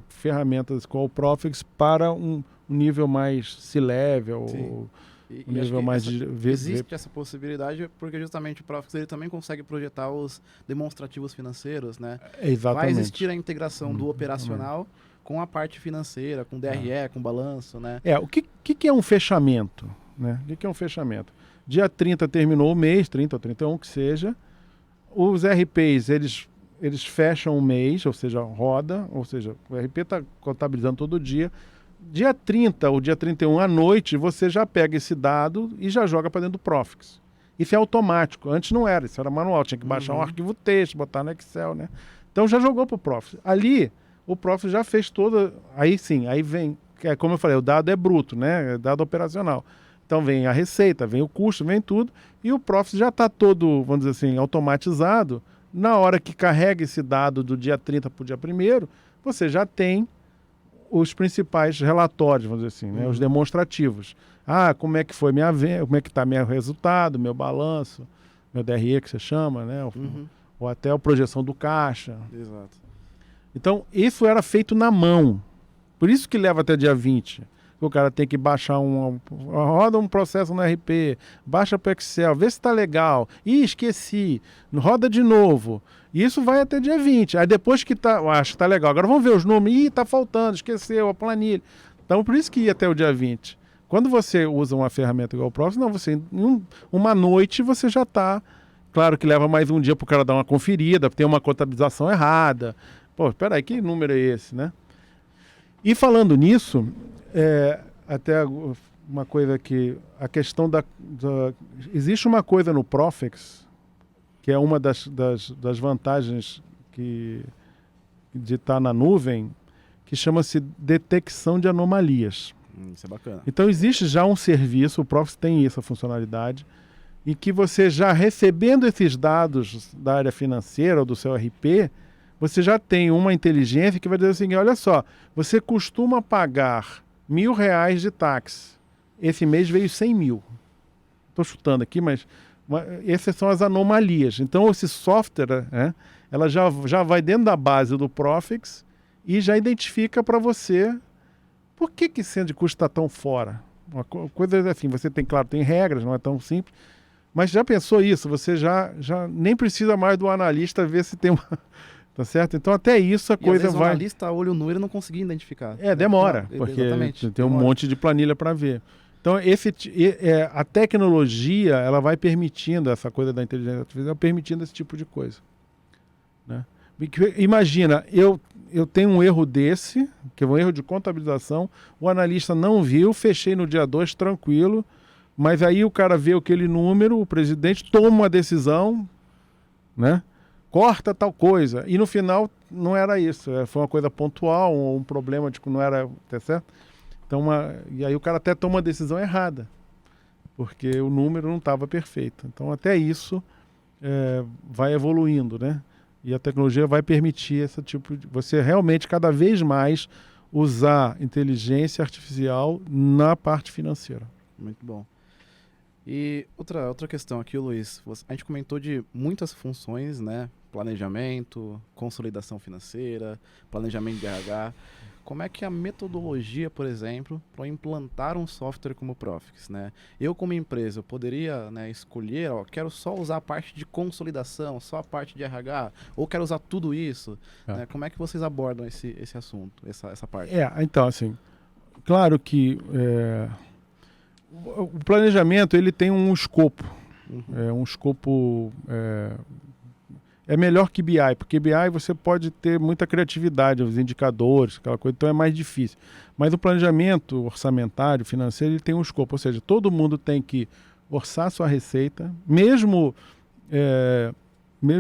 C: Ferramentas com o Profix para um nível mais C-level, um nível mais de...
A: Existe essa possibilidade porque justamente o Profix ele também consegue projetar os demonstrativos financeiros, né?
C: Exatamente.
A: Vai existir a integração do operacional com a parte financeira, com DRE, com balanço, né?
C: O que é um fechamento? Né? O que é um fechamento? Dia 30 terminou o mês, 30 ou 31, que seja. Os RPs, eles fecham o mês, ou seja, roda, ou seja, o RP está contabilizando todo dia. Dia 30 ou dia 31 à noite, você já pega esse dado e já joga para dentro do Profix. Isso é automático. Antes não era, isso era manual. Tinha que baixar um arquivo texto, botar no Excel, né? Então já jogou para o Profit. Ali, o Profit já fez toda... Aí sim, aí vem... Como eu falei, o dado é bruto, né? É dado operacional. Então vem a receita, vem o custo, vem tudo. E o Profit já está todo, vamos dizer assim, automatizado. Na hora que carrega esse dado do dia 30 para o dia 1º, você já tem os principais relatórios, vamos dizer assim, né? Os demonstrativos. Como é que foi minha venda, como é que está meu resultado, meu balanço, meu DRE que você chama, né? Ou até a projeção do caixa.
A: Exato.
C: Então, isso era feito na mão. Por isso que leva até dia 20. O cara tem que baixar roda um processo no RP, baixa para o Excel, vê se está legal. Ih, esqueci. Roda de novo. E isso vai até dia 20. Aí depois que acho que está legal. Agora vamos ver os números. Ih, está faltando, esqueceu a planilha. Então, por isso que ia até o dia 20. Quando você usa uma ferramenta igual o Profit, não, você, em uma noite você já está... Claro que leva mais um dia para o cara dar uma conferida, tem uma contabilização errada. Pô, espera aí, que número é esse, né? E falando nisso, até uma coisa que... A questão existe uma coisa no Profix, que é uma das vantagens de estar na nuvem, que chama-se detecção de anomalias.
A: Isso é bacana.
C: Então existe já um serviço, o Profix tem essa funcionalidade, em que você já recebendo esses dados da área financeira ou do seu RP, você já tem uma inteligência que vai dizer assim, olha só, você costuma pagar R$1.000 de táxi. Esse mês veio 100 mil. Estou chutando aqui, mas essas são as anomalias. Então esse software, ela já vai dentro da base do Profix e já identifica para você por que esse centro de custo está tão fora. Uma coisa assim, você tem, claro, tem regras, não é tão simples, mas já pensou isso? Você já nem precisa mais do analista ver se tem uma... Tá certo? Então até isso a coisa vai...
A: o analista olho nu, ele não conseguia identificar.
C: Demora, porque tem um monte de planilha para ver. Então a tecnologia, ela vai permitindo essa coisa da inteligência artificial, permitindo esse tipo de coisa. Né? Imagina, eu tenho um erro desse, que é um erro de contabilização, o analista não viu, fechei no dia 2 tranquilo, mas aí o cara vê aquele número, o presidente toma uma decisão, né? Corta tal coisa, e no final não era isso, foi uma coisa pontual, um problema de que não era, tá certo? Então, e aí o cara até toma uma decisão errada, porque o número não estava perfeito. Então até isso vai evoluindo, né? E a tecnologia vai permitir esse tipo de... Você realmente cada vez mais usar inteligência artificial na parte financeira.
A: Muito bom. E outra questão aqui, Luiz, a gente comentou de muitas funções, né? Planejamento, consolidação financeira, planejamento de RH. Como é que é a metodologia, por exemplo, para implantar um software como o Profix, né? Eu, como empresa, eu poderia, né, escolher, quero só usar a parte de consolidação, só a parte de RH, ou quero usar tudo isso? Né? Como é que vocês abordam esse assunto, essa parte?
C: Então, assim, claro que o planejamento, ele tem um escopo. Um escopo... É melhor que BI, porque BI você pode ter muita criatividade, os indicadores, aquela coisa, então é mais difícil. Mas o planejamento orçamentário, financeiro, ele tem um escopo, ou seja, todo mundo tem que orçar sua receita, mesmo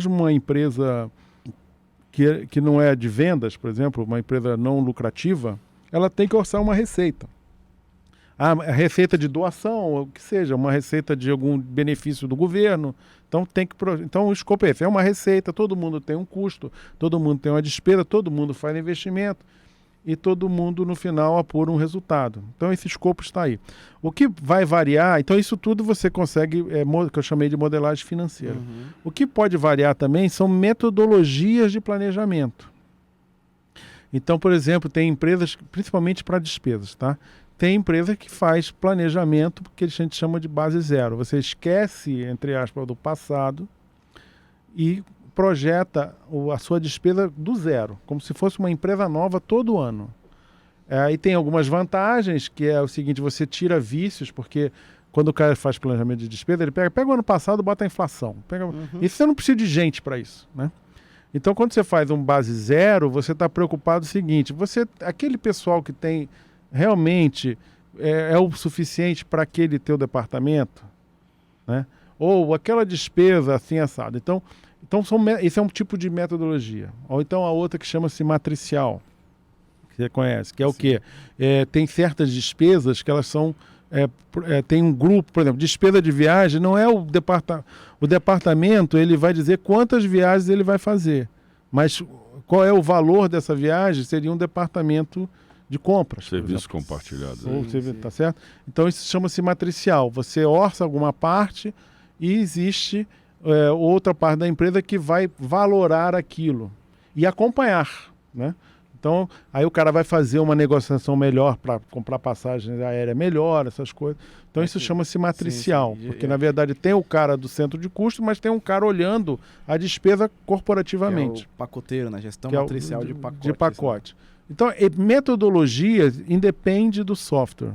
C: uma empresa que não é de vendas, por exemplo, uma empresa não lucrativa, ela tem que orçar uma receita. A receita de doação, ou o que seja, uma receita de algum benefício do governo. Então o escopo é esse, é uma receita, todo mundo tem um custo, todo mundo tem uma despesa, todo mundo faz investimento e todo mundo no final apura um resultado. Então esse escopo está aí. O que vai variar, então isso tudo você consegue, que eu chamei de modelagem financeira. O que pode variar também são metodologias de planejamento. Então, por exemplo, tem empresas, principalmente para despesas, tá? Tem empresa que faz planejamento que a gente chama de base zero. Você esquece, entre aspas, do passado e projeta a sua despesa do zero, como se fosse uma empresa nova todo ano. Aí tem algumas vantagens, que é o seguinte, você tira vícios, porque quando o cara faz planejamento de despesa, ele pega o ano passado e bota a inflação. E você não precisa de gente para isso, né? Então, quando você faz um base zero, você está preocupado o seguinte, aquele pessoal que tem... realmente é o suficiente para aquele teu departamento, né? ou aquela despesa assim assado. Então esse é um tipo de metodologia. Ou então a outra que chama-se matricial, que você conhece, que é o quê? Tem certas despesas que elas são... tem um grupo, por exemplo, despesa de viagem, não é o departamento, ele vai dizer quantas viagens ele vai fazer, mas qual é o valor dessa viagem, seria um departamento de compras.
B: Serviço compartilhado.
C: Tá certo? Então isso chama-se matricial. Você orça alguma parte e existe outra parte da empresa que vai valorar aquilo e acompanhar, né? Então, aí o cara vai fazer uma negociação melhor para comprar passagem aérea melhor, essas coisas. Então, isso chama-se matricial, porque, na verdade, tem o cara do centro de custo, mas tem um cara olhando a despesa corporativamente.
A: Que é o pacoteiro, né? Gestão matricial de
C: pacote. Então, metodologia independe do software.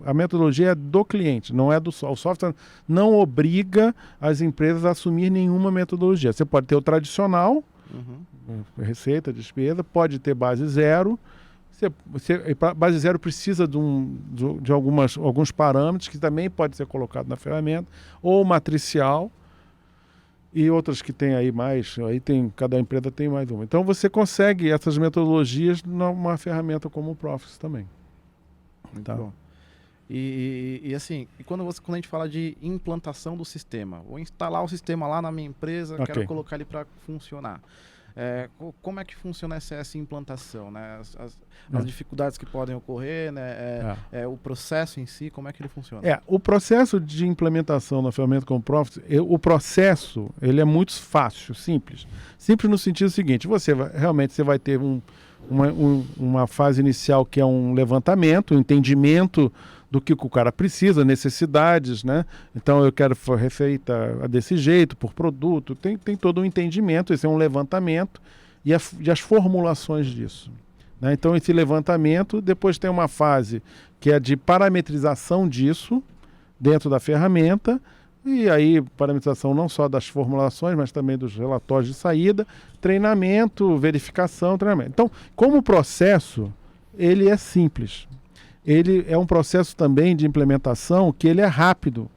C: A metodologia é do cliente, não é do software. O software não obriga as empresas a assumir nenhuma metodologia. Você pode ter o tradicional, receita, despesa, pode ter base zero. Base zero precisa de alguns parâmetros que também pode ser colocado na ferramenta, ou matricial, e outras que tem aí mais, cada empresa tem mais uma. Então você consegue essas metodologias numa ferramenta como o Profis também.
A: Muito bom. E assim, quando a gente fala de implantação do sistema, vou instalar o sistema lá na minha empresa, quero colocar ele para funcionar. Como é que funciona essa implantação, né? As dificuldades que podem ocorrer, né? O processo em si, como é que ele funciona?
C: O processo de implementação na ferramenta como Profit, ele é muito fácil, simples. Simples no sentido seguinte, realmente você vai ter uma fase inicial que é um levantamento, um entendimento do que o cara precisa, necessidades, né? Então eu quero receita desse jeito, por produto, tem todo um entendimento, esse é um levantamento e as formulações disso, né? Então esse levantamento, depois tem uma fase que é de parametrização disso dentro da ferramenta, e aí parametrização não só das formulações, mas também dos relatórios de saída, treinamento, verificação, treinamento. Então, como processo, ele é simples. Ele é um processo também de implementação que ele é rápido,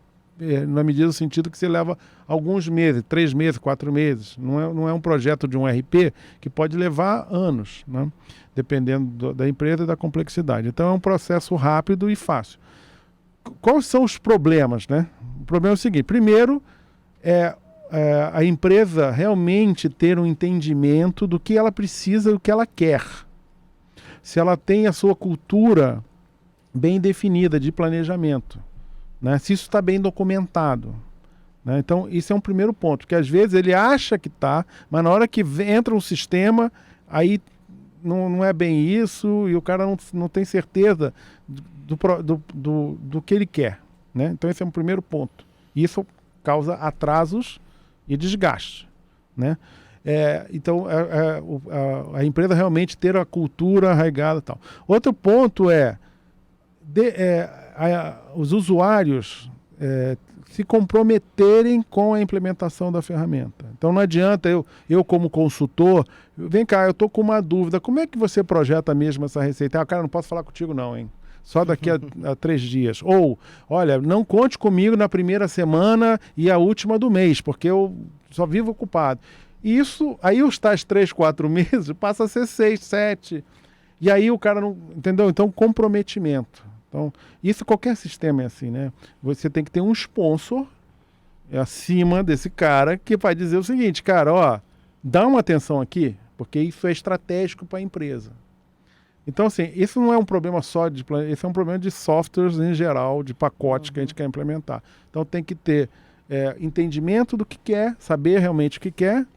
C: na medida do sentido que você leva alguns meses, 3 meses, 4 meses. Não é um projeto de um RP que pode levar anos, né? Dependendo da empresa e da complexidade. Então é um processo rápido e fácil. Quais são os problemas, né? O problema é o seguinte: primeiro, a empresa realmente ter um entendimento do que ela precisa e do que ela quer. Se ela tem a sua cultura bem definida de planejamento, né? Se isso está bem documentado, né? Então isso é um primeiro ponto, que às vezes ele acha que está, mas na hora que entra um sistema, aí não é bem isso, e o cara não tem certeza do que ele quer, né? Então esse é um primeiro ponto. Isso causa atrasos e desgaste, né? Então a empresa realmente ter a cultura arraigada e tal. Outro ponto os usuários se comprometerem com a implementação da ferramenta. Então não adianta eu como consultor, vem cá, eu estou com uma dúvida, como é que você projeta mesmo essa receita? Cara, não posso falar contigo não, hein? Só daqui a 3 dias. Ou, olha, não conte comigo na primeira semana e a última do mês, porque eu só vivo ocupado. Isso, aí os tais 3, 4 meses passa a ser 6, 7. E aí o cara não... Entendeu? Então, comprometimento. Então, isso qualquer sistema é assim, né? Você tem que ter um sponsor acima desse cara que vai dizer o seguinte: cara, dá uma atenção aqui, porque isso é estratégico para a empresa. Então, assim, isso não é um problema só esse é um problema de softwares em geral, de pacotes que a gente quer implementar. Então tem que ter entendimento do que quer, saber realmente o que quer,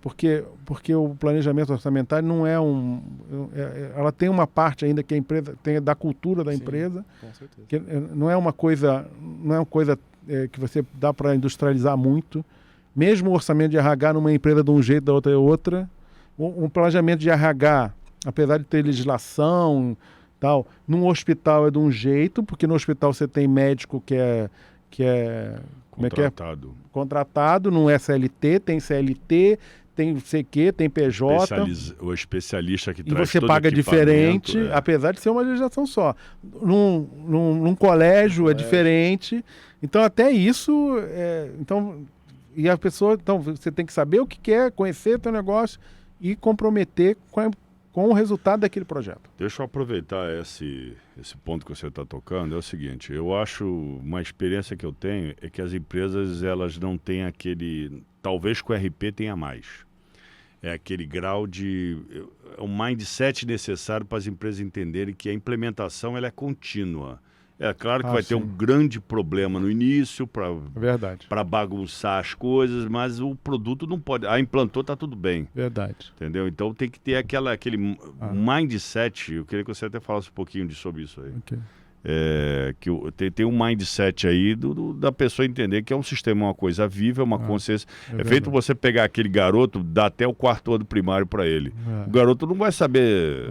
C: porque o planejamento orçamentário não ela tem uma parte ainda que a empresa tem da cultura da empresa,
A: com certeza.
C: Que não é uma coisa que você dá para industrializar muito. Mesmo o orçamento de RH numa empresa de um jeito, da outra é outra. Um planejamento de RH, apesar de ter legislação tal, num hospital é de um jeito, porque no hospital você tem médico que é
B: contratado.
C: Contratado, não é CLT, tem CLT, tem CQ, tem PJ.
B: O especialista que
C: e
B: traz
C: você
B: todo
C: paga diferente,
B: é.
C: apesar de ser uma legislação só. Num colégio é diferente. Então, até isso... E a pessoa... Então, você tem que saber o que quer, conhecer o teu negócio e comprometer com o resultado daquele projeto.
B: Deixa eu aproveitar esse ponto que você está tocando. É o seguinte, eu acho, uma experiência que eu tenho é que as empresas, elas não têm aquele... Talvez com o RP tenha mais. É aquele grau de... É um mindset necessário para as empresas entenderem que a implementação ela é contínua. É claro que vai ter um grande problema no início para bagunçar as coisas, mas o produto não pode... implantou, está tudo bem.
C: Verdade.
B: Entendeu? Então tem que ter aquele mindset. Eu queria que você até falasse um pouquinho sobre isso aí.
C: Okay.
B: Tem um mindset aí da pessoa entender que é um sistema, uma coisa viva, uma consciência. É feito você pegar aquele garoto, dar até o 4º ano primário para ele. O garoto não vai saber...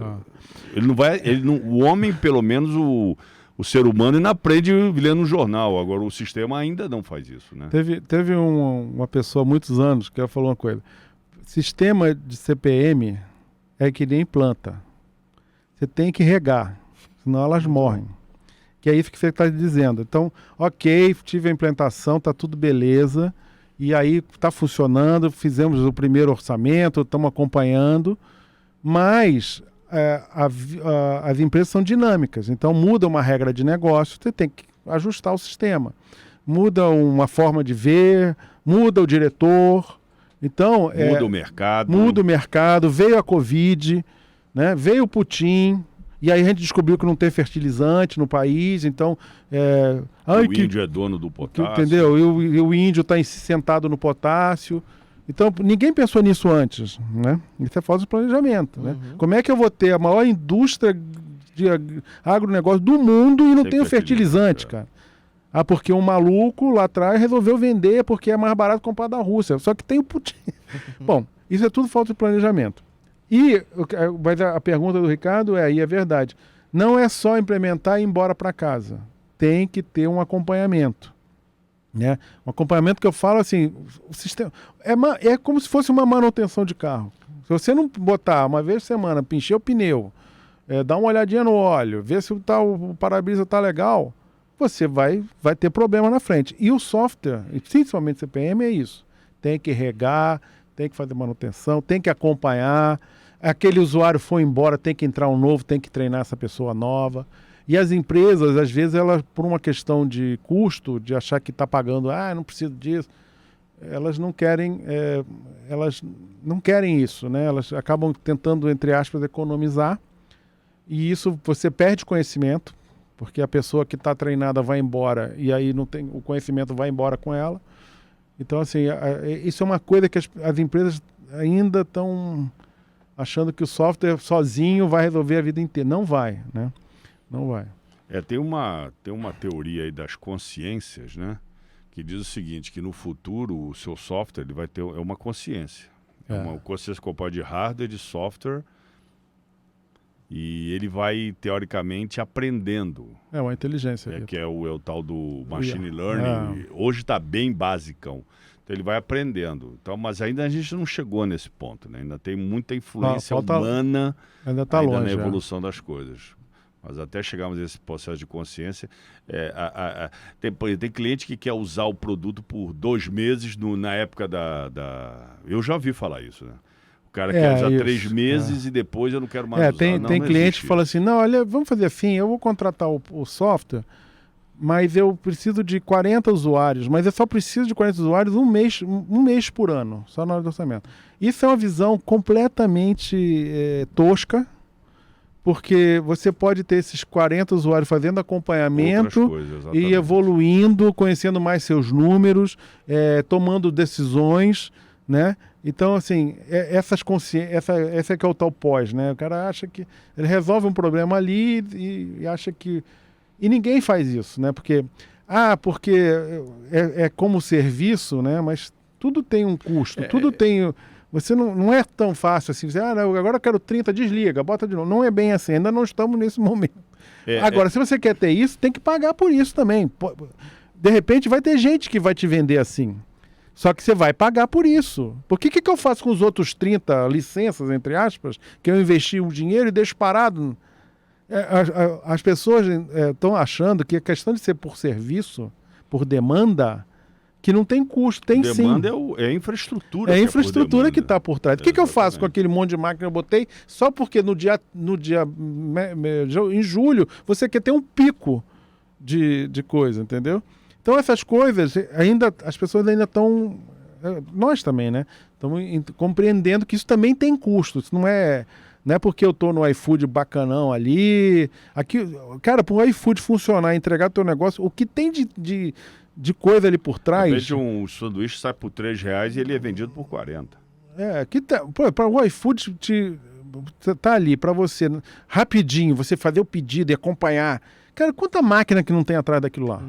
B: Ele não vai... o homem, pelo menos, o ser humano ainda aprende lendo um jornal. Agora, o sistema ainda não faz isso, né?
C: Teve uma pessoa há muitos anos que ela falou uma coisa. Sistema de CPM é que nem planta. Você tem que regar, senão elas morrem. Que é isso que você está dizendo. Então, ok, tive a implantação, está tudo beleza. E aí está funcionando, fizemos o primeiro orçamento, estamos acompanhando. Mas... as empresas são dinâmicas, então muda uma regra de negócio, você tem que ajustar o sistema, muda uma forma de ver, muda o diretor, então muda o mercado, veio a Covid, né? Veio o Putin, e aí a gente descobriu que não tem fertilizante no país, então
B: o índio é dono do potássio,
C: entendeu? E o índio está sentado no potássio. Então, ninguém pensou nisso antes, né? Isso é falta de planejamento, né? Como é que eu vou ter a maior indústria de agronegócio do mundo e não tenho fertilizante, cara? Porque um maluco lá atrás resolveu vender porque é mais barato comprar da Rússia. Só que tem o Putin. Bom, isso é tudo falta de planejamento. Mas a pergunta do Ricardo e é verdade, não é só implementar e ir embora para casa. Tem que ter um acompanhamento. Né? Um acompanhamento que eu falo assim, o sistema é como se fosse uma manutenção de carro. Se você não botar uma vez por semana, pincher o pneu, dar uma olhadinha no óleo, ver se o para-brisa está legal, você vai ter problema na frente. E o software, principalmente CPM, é isso. Tem que regar, tem que fazer manutenção, tem que acompanhar. Aquele usuário foi embora, tem que entrar um novo, tem que treinar essa pessoa nova. E as empresas, às vezes, elas, por uma questão de custo, de achar que está pagando, não preciso disso, elas não querem isso, né? Elas acabam tentando, entre aspas, economizar, e isso você perde conhecimento, porque a pessoa que está treinada vai embora, e aí o conhecimento vai embora com ela. Então, assim, isso é uma coisa que as empresas ainda estão achando que o software sozinho vai resolver a vida inteira. Não vai, né? Não vai.
B: Tem uma teoria aí das consciências, né? Que diz o seguinte, que no futuro o seu software ele vai ter uma consciência. Uma consciência composta de hardware e de software. E ele vai, teoricamente, aprendendo.
C: É uma inteligência.
B: Que é o tal do machine learning. Hoje está bem basicão. Então ele vai aprendendo. Então, mas ainda a gente não chegou nesse ponto, né? Ainda tem muita influência humana
C: ainda longe,
B: na evolução das coisas. Mas até chegarmos a esse processo de consciência, tem cliente que quer usar o produto por 2 meses na época Eu já ouvi falar isso, né? O cara quer usar 3 meses e depois eu não quero mais usar.
C: Tem cliente que fala assim, não, olha, vamos fazer assim, eu vou contratar o software, mas eu preciso de 40 usuários, mas eu só preciso de 40 usuários um mês por ano, só na hora do orçamento. Isso é uma visão completamente tosca, porque você pode ter esses 40 usuários fazendo acompanhamento e evoluindo, conhecendo mais seus números, tomando decisões, né? Então, assim, essa é que é o tal pós, né? O cara acha que ele resolve um problema ali e acha que... E ninguém faz isso, né? Porque é como serviço, né? Mas tudo tem um custo, tudo tem... Você não é tão fácil assim, você, agora eu quero 30, desliga, bota de novo. Não é bem assim, ainda não estamos nesse momento. Agora, se você quer ter isso, tem que pagar por isso também. De repente vai ter gente que vai te vender assim. Só que você vai pagar por isso. Porque o que eu faço com os outros 30 licenças, entre aspas, que eu investi o dinheiro e deixo parado? As pessoas estão achando que a questão de ser por serviço, por demanda, que não tem custo, tem sim.
B: Demanda é a infraestrutura.
C: É a infraestrutura que está por trás. O que eu faço com aquele monte de máquina que eu botei só porque em julho você quer ter um pico de coisa, entendeu? Então essas coisas, as pessoas ainda estão, nós também, né? Estamos compreendendo que isso também tem custo. Isso não é porque eu estou no iFood bacanão ali. Aqui, cara, para o iFood funcionar, entregar teu negócio, o que tem de coisa ali por trás...
B: De repente um sanduíche sai por R$3 e ele é vendido por 40.
C: Para o iFood tá ali, para você, rapidinho, você fazer o pedido e acompanhar. Cara, quanta máquina que não tem atrás daquilo lá?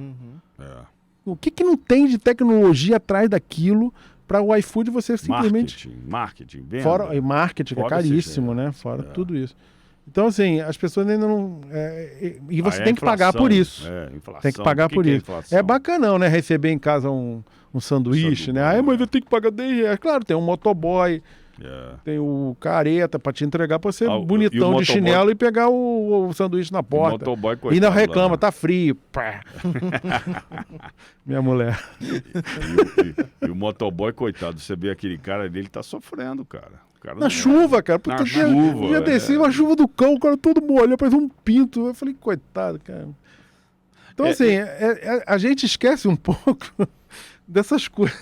C: O que não tem de tecnologia atrás daquilo para o iFood você simplesmente...
B: Marketing, venda.
C: Fora, marketing, que é caríssimo, né? Fora tudo isso. Então, assim, as pessoas ainda não... e você tem que pagar por isso.
B: Inflação.
C: Tem que pagar por isso. É bacanão, né? Receber em casa um sanduíche, né? Aí, mas eu tenho que pagar R$10. Claro, tem um motoboy, tem o careta para te entregar para você bonitão de chinelo e pegar o sanduíche na porta.
B: O motoboy, coitado,
C: e ainda reclama, tá frio. Minha mulher.
B: E o motoboy, coitado, você vê aquele cara ali, ele tá sofrendo, cara.
C: Na chuva, cara.
B: Na chuva.
C: Já desci uma chuva do cão, o cara todo molhado, parece um pinto. Eu falei, coitado, cara. Então, assim, a gente esquece um pouco dessas coisas.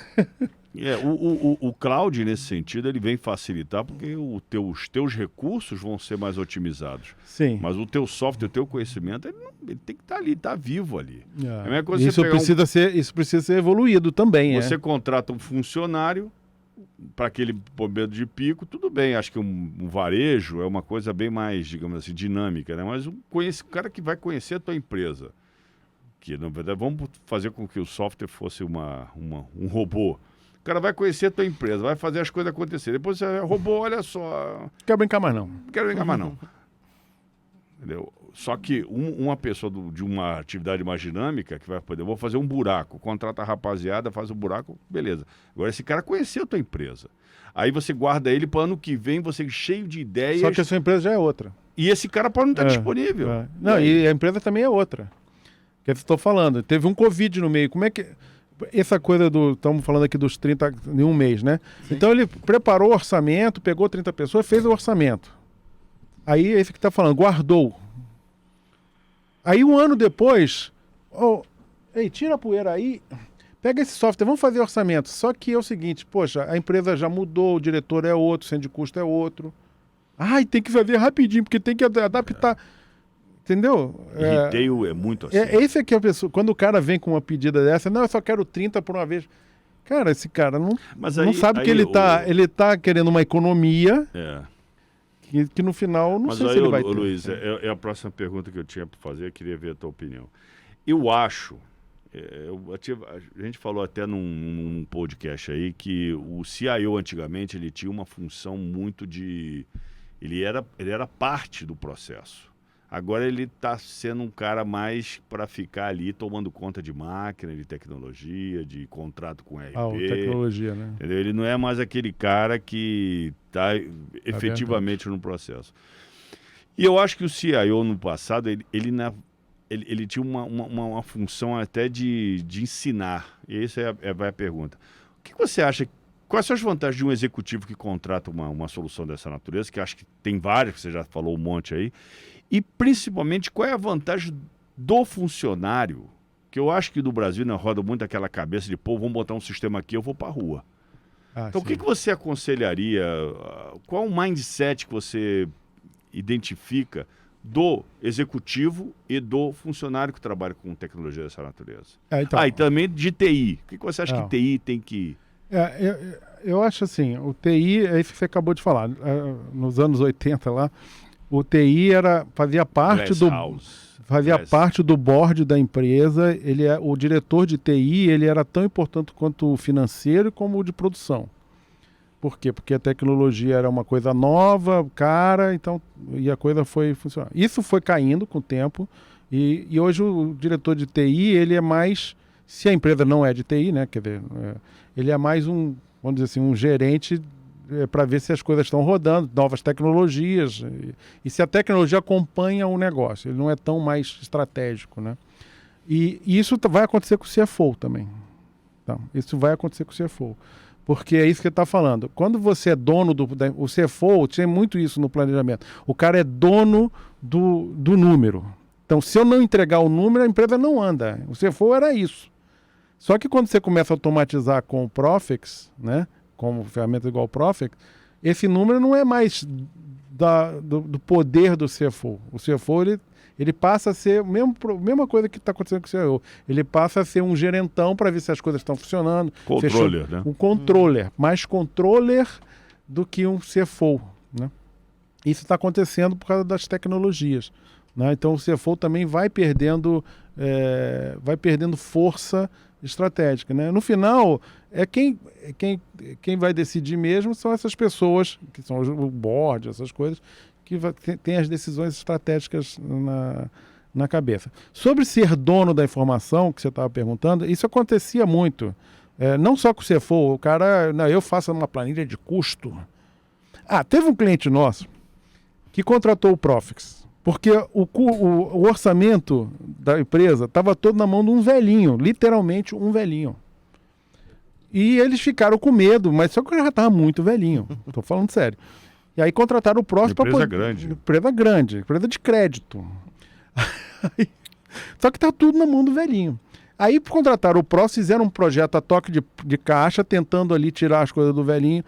B: O cloud, nesse sentido, ele vem facilitar porque os teus recursos vão ser mais otimizados.
C: Sim.
B: Mas o teu software, o teu conhecimento, ele tem que estar ali, tá vivo ali.
C: É a mesma coisa isso precisa ser evoluído também.
B: Você contrata um funcionário para aquele momento de pico, tudo bem. Acho que um varejo é uma coisa bem mais, digamos assim, dinâmica, né? Mas o cara que vai conhecer a tua empresa, que na verdade vamos fazer com que o software fosse um robô. O cara vai conhecer a tua empresa, vai fazer as coisas acontecer. Depois você robô, olha só.
C: Não quero brincar mais não.
B: Quero brincar mais não. Entendeu? Só que uma pessoa de uma atividade mais dinâmica, que vai poder, vou fazer um buraco, contrata a rapaziada, faz o buraco, beleza. Agora esse cara conheceu a tua empresa. Aí você guarda ele para ano que vem, você cheio de ideias.
C: Só que a sua empresa já é outra.
B: E esse cara pode não estar disponível.
C: Não, e a empresa também é outra. Que eu estou falando, teve um Covid no meio. Como é que... Essa coisa estamos falando aqui dos 30 em um mês, né? Sim. Então ele preparou o orçamento, pegou 30 pessoas, fez o orçamento. Aí esse que está falando, guardou. Aí um ano depois, tira a poeira aí, pega esse software, vamos fazer orçamento. Só que é o seguinte, poxa, a empresa já mudou, o diretor é outro, o centro de custo é outro. Tem que fazer rapidinho, porque tem que adaptar. Entendeu?
B: Retail é muito assim.
C: Esse aqui é a pessoa. Quando o cara vem com uma pedida dessa, não, eu só quero 30 por uma vez. Cara, esse cara não sabe que ele tá querendo uma economia que no final não sei se ele vai ter.
B: Luiz, é a próxima pergunta que eu tinha para fazer, eu queria ver a tua opinião. Eu acho, a gente falou até num podcast aí que o CIO antigamente ele tinha uma função muito de... Ele era parte do processo. Agora ele está sendo um cara mais para ficar ali tomando conta de máquina, de tecnologia, de contrato com RP.
C: Tecnologia, né?
B: Entendeu? Ele não é mais aquele cara que está efetivamente no processo. E eu acho que o CIO no passado, ele tinha uma função até de ensinar. E essa vai a pergunta. O que você acha? Quais são as vantagens de um executivo que contrata uma solução dessa natureza? Que acho que tem várias, que você já falou um monte aí. E, principalmente, qual é a vantagem do funcionário? Que eu acho que no Brasil não roda muito aquela cabeça de, vamos botar um sistema aqui, eu vou para a rua. Então, o que você aconselharia? Qual o mindset que você identifica do executivo e do funcionário que trabalha com tecnologia dessa natureza? E também de TI. O que você acha que TI tem que...
C: Eu acho assim, o TI, é isso que você acabou de falar. Nos anos 80 lá, o TI fazia parte do board da empresa. O diretor de TI ele era tão importante quanto o financeiro como o de produção. Por quê? Porque a tecnologia era uma coisa nova, cara, e a coisa foi funcionando. Isso foi caindo com o tempo e hoje o diretor de TI ele é mais Se a empresa não é de TI, né, quer dizer, ele é mais vamos dizer assim, um gerente para ver se as coisas estão rodando, novas tecnologias, e se a tecnologia acompanha o negócio. Ele não é tão mais estratégico, né? E isso vai acontecer com o CFO também. Então, isso vai acontecer com o CFO. Porque é isso que ele está falando. Quando você é dono o CFO, tinha muito isso no planejamento. O cara é dono do número. Então, se eu não entregar o número, a empresa não anda. O CFO era isso. Só que quando você começa a automatizar com o Profix, né, como ferramenta igual o Profix, esse número não é mais do poder do CFO. O CFO, ele passa a ser a mesma coisa que está acontecendo com o CEO. Ele passa a ser um gerentão para ver se as coisas estão funcionando.
B: Controller, né?
C: Um controller, mais controller do que um CFO, né? Isso está acontecendo por causa das tecnologias, né? Então o CFO também vai perdendo força estratégica, né? No final, quem vai decidir mesmo são essas pessoas, que são o board, essas coisas, que tem as decisões estratégicas na cabeça. Sobre ser dono da informação, que você estava perguntando, isso acontecia muito. Não só com o CFO, o cara, não, eu faço uma planilha de custo. Teve um cliente nosso que contratou o Profix, porque o orçamento da empresa estava todo na mão de um velhinho, literalmente um velhinho. E eles ficaram com medo, mas só que ele já estava muito velhinho. Estou falando sério. E aí contrataram o Profix para
B: Empresa grande.
C: Empresa grande, empresa de crédito. Só que tá tudo na mão do velhinho. Aí contrataram o Profix, fizeram um projeto a toque de caixa, tentando ali tirar as coisas do velhinho.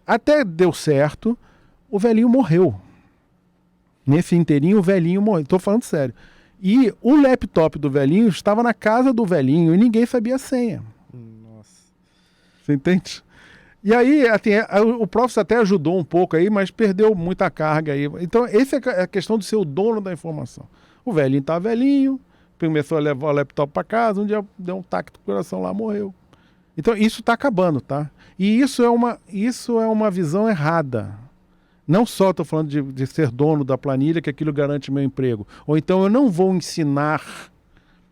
C: Até deu certo, o velhinho morreu. Nesse inteirinho, o velhinho morreu. Estou falando sério. E o laptop do velhinho estava na casa do velhinho e ninguém sabia a senha.
A: Nossa.
C: Você entende? E aí, assim, o Profix até ajudou um pouco aí, mas perdeu muita carga aí. Então, essa é a questão de ser o dono da informação. O velhinho tá velhinho, começou a levar o laptop para casa, um dia deu um taque do coração lá, morreu. Então, isso está acabando, tá? E isso é uma visão errada. Não só estou falando de ser dono da planilha, que aquilo garante meu emprego. Ou então eu não vou ensinar.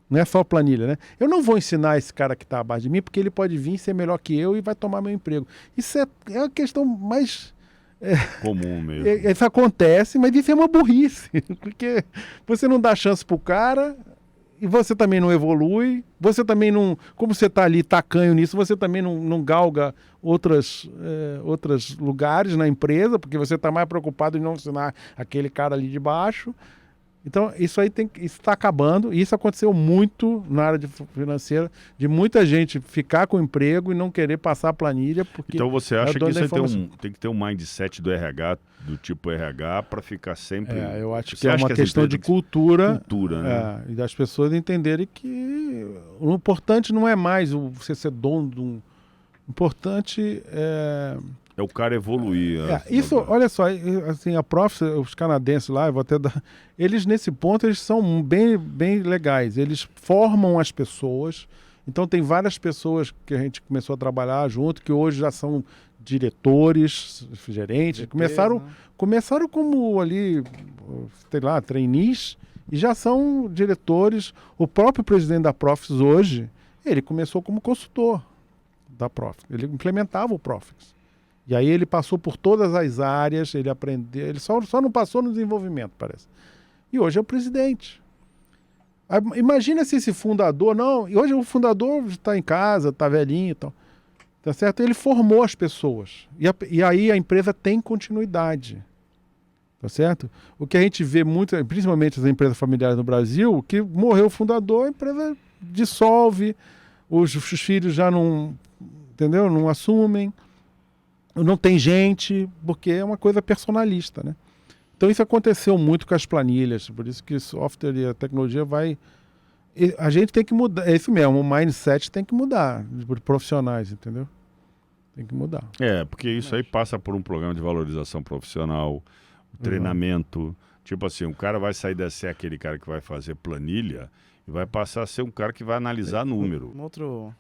C: Não é só planilha, né? Eu não vou ensinar esse cara que está abaixo de mim, porque ele pode vir ser melhor que eu e vai tomar meu emprego. Isso é a questão mais...
B: comum mesmo.
C: Isso acontece, mas isso é uma burrice. Porque você não dá chance pro cara e você também não evolui. Você também não... Como você está ali tacanho nisso, você também não galga outros lugares na empresa, porque você está mais preocupado em não ensinar aquele cara ali de baixo. Então, isso está acabando, e isso aconteceu muito na área financeira, de muita gente ficar com emprego e não querer passar a planilha, porque...
B: Então você acha que isso tem que ter um mindset do RH, do tipo RH, para ficar sempre...
C: eu acho que é uma questão de cultura,
B: né?
C: E das pessoas entenderem que o importante não é mais você ser dono de um... O importante é...
B: É o cara evoluir.
C: Isso, olha só, assim, a Profix, os canadenses lá, eu vou até dar, eles nesse ponto, eles são bem, bem legais. Eles formam as pessoas. Então tem várias pessoas que a gente começou a trabalhar junto, que hoje já são diretores, gerentes. Começaram como ali, sei lá, trainees, e já são diretores. O próprio presidente da Profix hoje, ele começou como consultor da Profix. Ele implementava o Profix. E aí ele passou por todas as áreas, ele aprendeu, ele só não passou no desenvolvimento, parece. E hoje é o presidente. Imagina se esse fundador, e hoje o fundador está em casa, está velhinho e tal, tá certo? Ele formou as pessoas. E aí a empresa tem continuidade, tá certo? O que a gente vê muito, principalmente as empresas familiares no Brasil, que morreu o fundador, a empresa dissolve, os filhos já não, entendeu? Não assumem. Não tem gente, porque é uma coisa personalista, né? Então isso aconteceu muito com as planilhas, por isso que o software e a tecnologia a gente tem que mudar, é isso mesmo, o mindset tem que mudar, de profissionais, entendeu? Tem que mudar.
B: Porque isso aí passa por um programa de valorização profissional, treinamento, tipo assim, o cara vai sair de ser aquele cara que vai fazer planilha e vai passar a ser um cara que vai analisar número.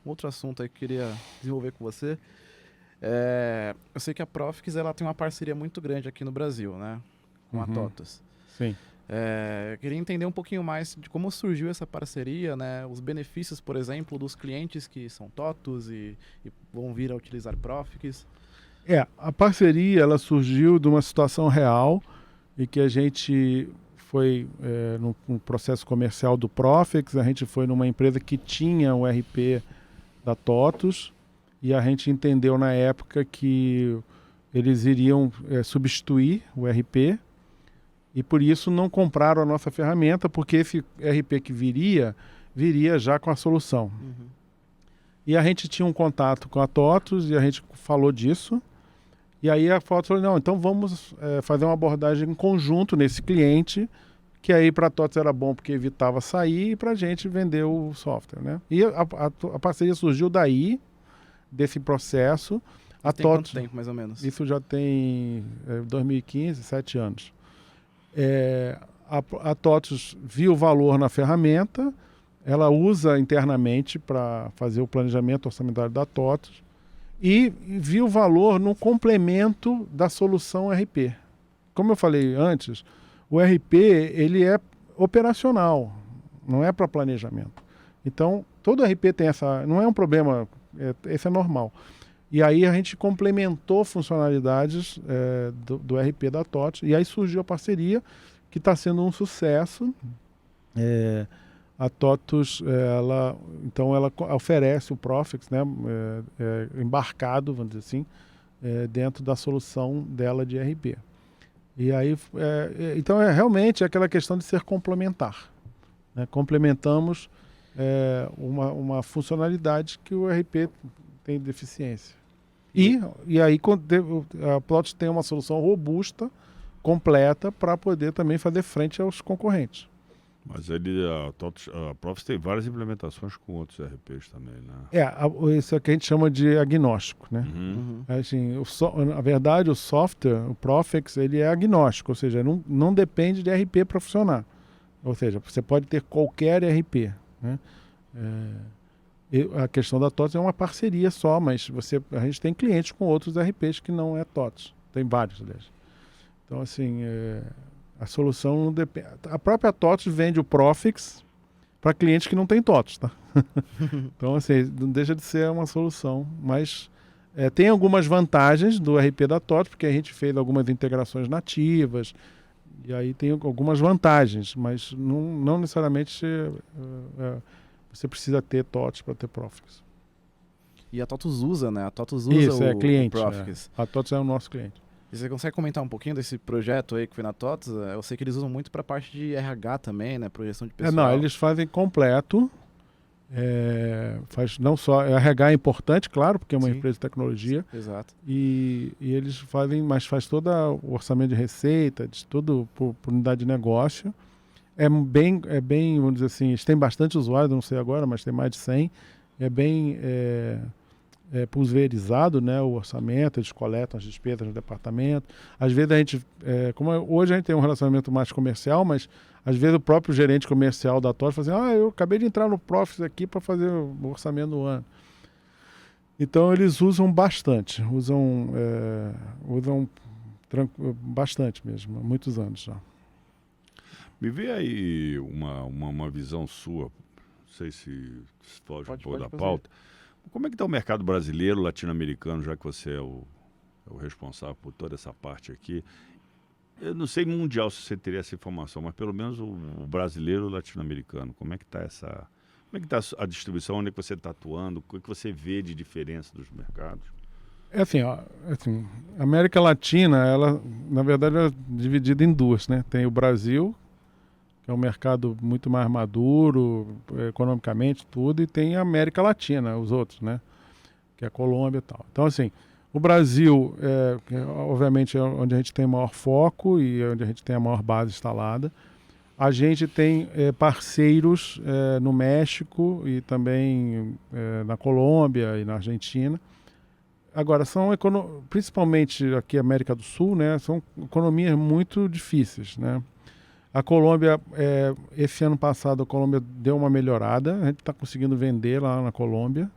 A: Outro assunto aí que eu queria desenvolver com você. Eu sei que a Profix ela tem uma parceria muito grande aqui no Brasil, né? Com a TOTUS.
C: Sim.
A: Eu queria entender um pouquinho mais de como surgiu essa parceria, né? Os benefícios, por exemplo, dos clientes que são TOTVS e vão vir a utilizar Profix.
C: A parceria ela surgiu de uma situação real e que a gente foi no processo comercial do Profix, a gente foi numa empresa que tinha o RP da TOTVS e a gente entendeu na época que eles iriam substituir o RP e por isso não compraram a nossa ferramenta, porque esse RP que viria já com a solução.
A: Uhum.
C: E a gente tinha um contato com a TOTVS e a gente falou disso. E aí a TOTVS falou, não, então vamos fazer uma abordagem em conjunto nesse cliente, que aí para a TOTVS era bom porque evitava sair e para a gente vender o software, né? E a parceria surgiu daí, desse processo.
A: Tem quanto tempo, mais ou menos?
C: Isso já tem 2015, 7 anos. A TOTVS viu o valor na ferramenta, ela usa internamente para fazer o planejamento orçamentário da TOTVS e viu o valor no complemento da solução RP. Como eu falei antes, o RP ele é operacional, não é para planejamento. Então, todo RP tem essa... Não é um problema, esse é normal. E aí a gente complementou funcionalidades do RP da TOTVS e aí surgiu a parceria que está sendo um sucesso. A TOTVS, ela oferece o Profix, né, embarcado, vamos dizer assim, dentro da solução dela de RP. E aí, então realmente aquela questão de ser complementar, né? Complementamos uma funcionalidade que o RP tem deficiência. E aí a TOTVS tem uma solução robusta, completa, para poder também fazer frente aos concorrentes.
B: Mas a Profix tem várias implementações com outros RPs também, né?
C: Isso é o que a gente chama de agnóstico, né?
B: Uhum.
C: Assim, na verdade, o software, o Profix, ele é agnóstico, ou seja, não depende de RP para funcionar. Ou seja, você pode ter qualquer RP, né? A questão da TOTVS é uma parceria só, mas a gente tem clientes com outros RPs que não é TOTVS. Tem vários, aliás. Então, assim, a solução não depende... A própria TOTVS vende o Profix para clientes que não têm TOTVS, tá? Então, assim, não deixa de ser uma solução, mas tem algumas vantagens do RP da TOTVS, porque a gente fez algumas integrações nativas, e aí tem algumas vantagens, mas não necessariamente você precisa ter TOTVS para ter Profix.
A: E a TOTVS usa, né? A TOTVS usa
C: cliente,
A: o Profix.
C: A TOTVS é o nosso cliente.
A: E você consegue comentar um pouquinho desse projeto aí que foi na TOTVS? Eu sei que eles usam muito para a parte de RH também, né? Projeção de pessoal.
C: Não, eles fazem completo. Faz não só... RH é importante, claro, porque é uma empresa de tecnologia.
A: Exato.
C: E eles fazem, mas faz todo o orçamento de receita, de tudo por unidade de negócio. É bem, vamos dizer assim, eles têm bastante usuários, não sei agora, mas tem mais de 100. É bem pulverizado, né, o orçamento, eles coletam as despesas no departamento. Às vezes a gente, hoje a gente tem um relacionamento mais comercial, mas às vezes o próprio gerente comercial da TOTVS fala assim, eu acabei de entrar no Profix aqui para fazer o orçamento do ano. Então eles usam bastante, usam bastante mesmo, há muitos anos já.
B: Me vê aí uma visão sua, não sei se foge um pouco da pauta. Como é que está o mercado brasileiro, latino-americano, já que você é o responsável por toda essa parte aqui? Eu não sei mundial se você teria essa informação, mas pelo menos o brasileiro latino-americano, como é que está a distribuição, onde é que você está atuando, o que você vê de diferença dos mercados?
C: A América Latina, ela, na verdade, é dividida em duas, né? Tem o Brasil, que é um mercado muito mais maduro, economicamente, tudo, e tem a América Latina, os outros, né? Que é a Colômbia e tal. Então, assim, o Brasil, obviamente, é onde a gente tem o maior foco e onde a gente tem a maior base instalada. A gente tem parceiros no México e também na Colômbia e na Argentina. Agora, principalmente aqui na América do Sul, né? São economias muito difíceis, né? A Colômbia, esse ano passado, a Colômbia deu uma melhorada. A gente está conseguindo vender lá na Colômbia,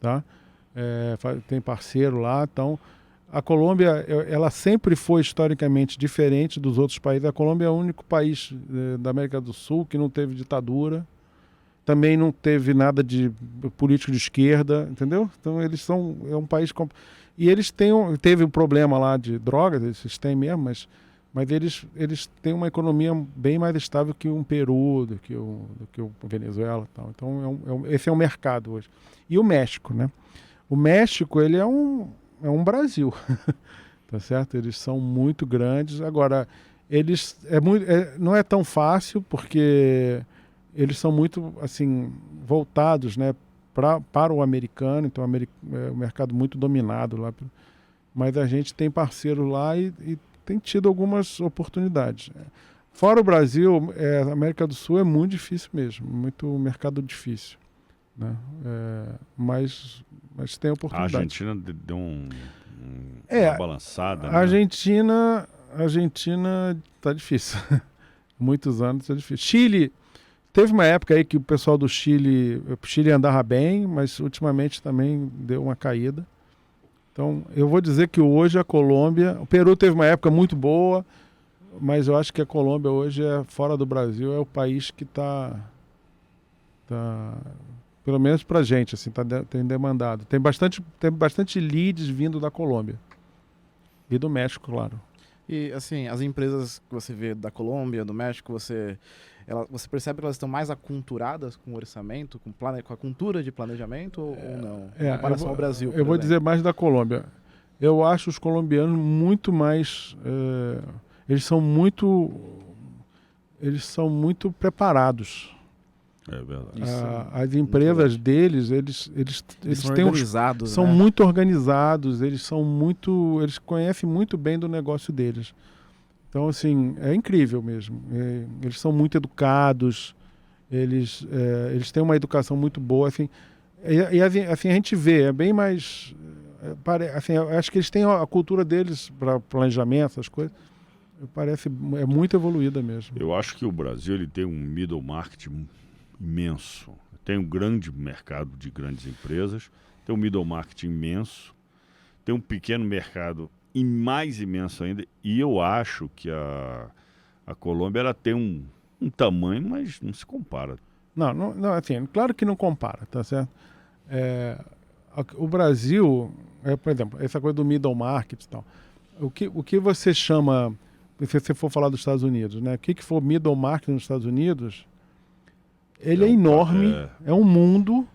C: tá? Tem parceiro lá, então A Colômbia, ela sempre foi historicamente diferente dos outros países. A Colômbia é o único país da América do Sul que não teve ditadura, também não teve nada de político de esquerda, entendeu? Então é um país e eles teve um problema lá de drogas, eles têm mesmo, mas eles têm uma economia bem mais estável que um Peru, do que o Venezuela, tal. Então esse é o mercado hoje. E o México, né? O México, ele é um Brasil, tá certo? Eles são muito grandes. Agora, não é tão fácil porque eles são muito assim voltados, né, para o americano. Então é um mercado muito dominado lá. Mas a gente tem parceiro lá e tem tido algumas oportunidades. Fora o Brasil, a América do Sul é muito difícil mesmo, muito mercado difícil, né? Mas tem oportunidade.
B: A Argentina deu uma balançada.
C: A Argentina tá difícil. Muitos anos tá difícil. Chile, teve uma época aí que o pessoal do Chile andava bem, mas ultimamente também deu uma caída. Então, eu vou dizer que hoje a Colômbia... O Peru teve uma época muito boa, mas eu acho que a Colômbia hoje, fora do Brasil, é o país que está pelo menos pra gente, assim, tem demandado. Tem bastante leads vindo da Colômbia. E do México, claro.
A: E, assim, as empresas que você vê da Colômbia, do México, você percebe que elas estão mais aculturadas com o orçamento, com a cultura de planejamento ou não? Em comparação ao Brasil,
C: eu vou dizer mais da Colômbia. Eu acho os colombianos muito mais... eles são muito preparados.
B: É verdade.
C: As empresas deles, eles
A: são
C: têm
A: organizados,
C: são
A: né?
C: muito organizados, eles conhecem muito bem do negócio deles. Então, assim, é incrível mesmo. Eles são muito educados, eles têm uma educação muito boa, assim, assim a gente vê, é bem mais... assim, eu acho que eles têm a cultura deles para planejamento, essas coisas, parece muito evoluída mesmo.
B: Eu acho que o Brasil ele tem um middle market imenso. Tem um grande mercado de grandes empresas, tem um middle market imenso, tem um pequeno mercado e mais imenso ainda, e eu acho que a Colômbia ela tem um tamanho, mas não se compara.
C: Não, assim, claro que não compara, tá certo? O Brasil, por exemplo, essa coisa do middle market e tal, o que você chama, se você for falar dos Estados Unidos, né? O que for middle market nos Estados Unidos, ele é enorme, é um mundo,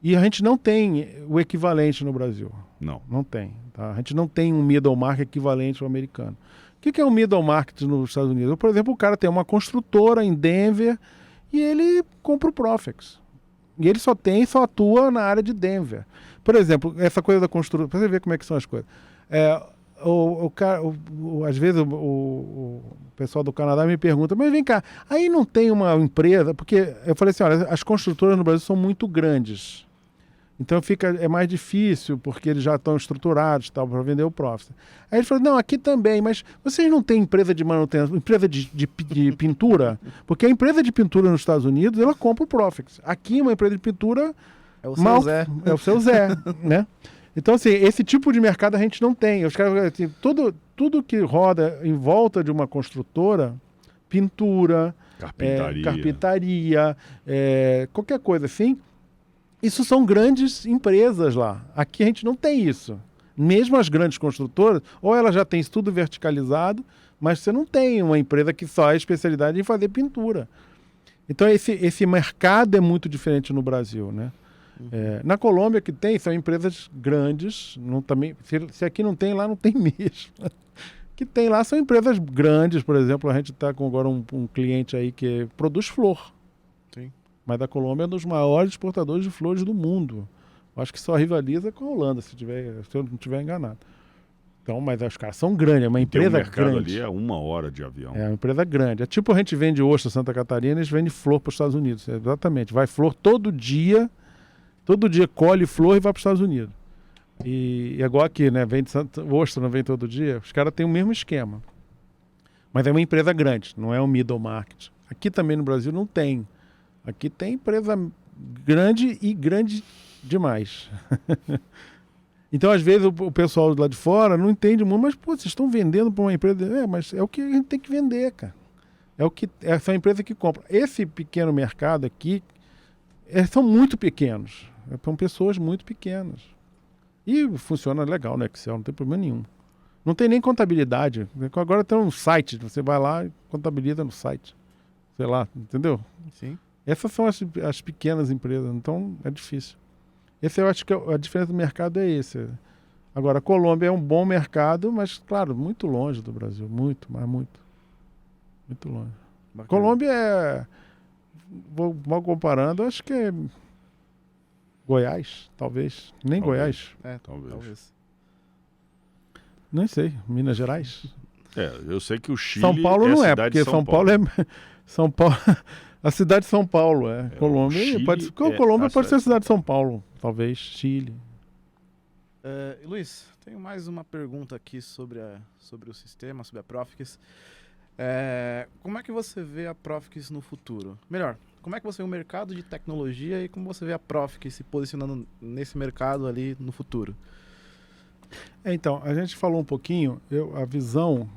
C: e a gente não tem o equivalente no Brasil. Não tem. Tá? A gente não tem um middle market equivalente ao americano. O que é um middle market nos Estados Unidos? Por exemplo, o cara tem uma construtora em Denver e ele compra o Profex. E ele só atua na área de Denver. Por exemplo, essa coisa da construtora, para você ver como é que são as coisas. Às vezes o pessoal do Canadá me pergunta, mas vem cá, aí não tem uma empresa, porque eu falei assim, olha, as construtoras no Brasil são muito grandes, então é mais difícil, porque eles já estão estruturados para vender o Profit. Aí ele falou, não, aqui também, mas vocês não têm empresa de manutenção, empresa de pintura? Porque a empresa de pintura nos Estados Unidos, ela compra o Profit. Aqui uma empresa de pintura...
A: É o seu Zé.
C: É o seu Zé, né? Então, assim, esse tipo de mercado a gente não tem. Os caras, assim, tudo que roda em volta de uma construtora, pintura, carpintaria, qualquer coisa assim, isso são grandes empresas lá. Aqui a gente não tem isso. Mesmo as grandes construtoras, ou ela já tem isso tudo verticalizado, mas você não tem uma empresa que só é especialidade em fazer pintura. Então, esse mercado é muito diferente no Brasil, né? Na Colômbia que são empresas grandes, se aqui não tem, lá não tem mesmo. Que tem lá são empresas grandes, por exemplo, a gente está com agora um cliente aí que produz flor.
A: Sim.
C: Mas a Colômbia é um dos maiores exportadores de flores do mundo. Acho que só rivaliza com a Holanda, se eu não estiver enganado. Então, mas os caras são grandes, é uma empresa grande.
B: Ali é 1 hora de avião.
C: É uma empresa grande. É tipo a gente vende ostra Santa Catarina, eles vendem flor para os Estados Unidos. Exatamente. Vai flor todo dia colhe flor e vai para os Estados Unidos. E igual aqui, né? O ostra não vem todo dia. Os caras têm o mesmo esquema. Mas é uma empresa grande, não é um middle market. Aqui também no Brasil não tem. Aqui tem empresa grande e grande demais. Então, às vezes, o pessoal lá de fora não entende muito, mas, pô, vocês estão vendendo para uma empresa... mas é o que a gente tem que vender, cara. Essa empresa que compra. Esse pequeno mercado aqui, são muito pequenos. São pessoas muito pequenas. E funciona legal no Excel, não tem problema nenhum. Não tem nem contabilidade. Agora tem um site, você vai lá e contabiliza no site. Sei lá, entendeu?
A: Sim.
C: Essas são as pequenas empresas, então é difícil. Esse eu acho que a diferença do mercado é esse. Agora, a Colômbia é um bom mercado, mas, claro, muito longe do Brasil. Muito, mas muito. Muito longe.
A: Bacana.
C: Colômbia é... Mal comparando, acho que é Goiás, talvez. Nem Goiás.
A: Talvez.
C: Nem sei. Minas Gerais?
B: Eu sei que o Chile
C: São Paulo não é, porque
B: São
C: Paulo é... São Paulo... A cidade de São Paulo, Colômbia. Colômbia pode ser a cidade de São Paulo, talvez. Chile.
A: Luiz, tenho mais uma pergunta aqui sobre o sistema, sobre a Profix. Como é que você vê a Profix no futuro? Melhor, como é que você vê o mercado de tecnologia e como você vê a Profix se posicionando nesse mercado ali no futuro?
C: Então, a gente falou um pouquinho, a visão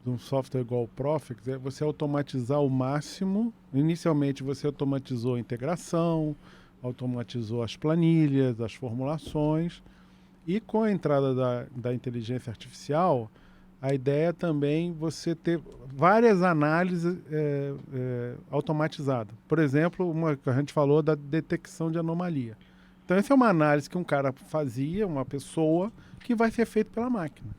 C: de um software igual o Profix é você automatizar o máximo. Inicialmente você automatizou a integração, automatizou as planilhas, as formulações, e com a entrada da inteligência artificial, a ideia é também você ter várias análises automatizadas. Por exemplo, uma que a gente falou da detecção de anomalia. Então, essa é uma análise que um cara fazia, uma pessoa, que vai ser feito pela máquina.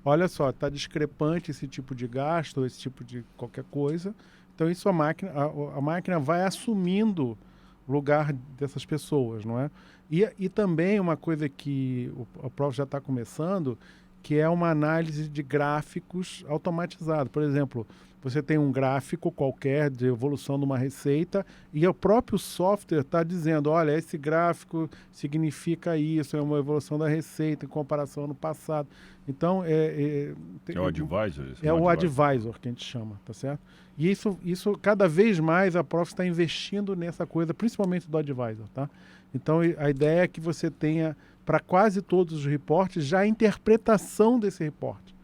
C: Olha só, está discrepante esse tipo de gasto, esse tipo de qualquer coisa. Então, isso a máquina vai assumindo o lugar dessas pessoas, não é? E também uma coisa que o Prof já está começando, que é uma análise de gráficos automatizado. Por exemplo, você tem um gráfico qualquer de evolução de uma receita e o próprio software está dizendo, olha, esse gráfico significa isso, é uma evolução da receita em comparação ao passado. Então,
B: é o advisor?
C: É o advisor que a gente chama, tá certo? E isso cada vez mais a Prof está investindo nessa coisa, principalmente do advisor, tá? Então, a ideia é que você tenha, para quase todos os reportes, já a interpretação desse reporte,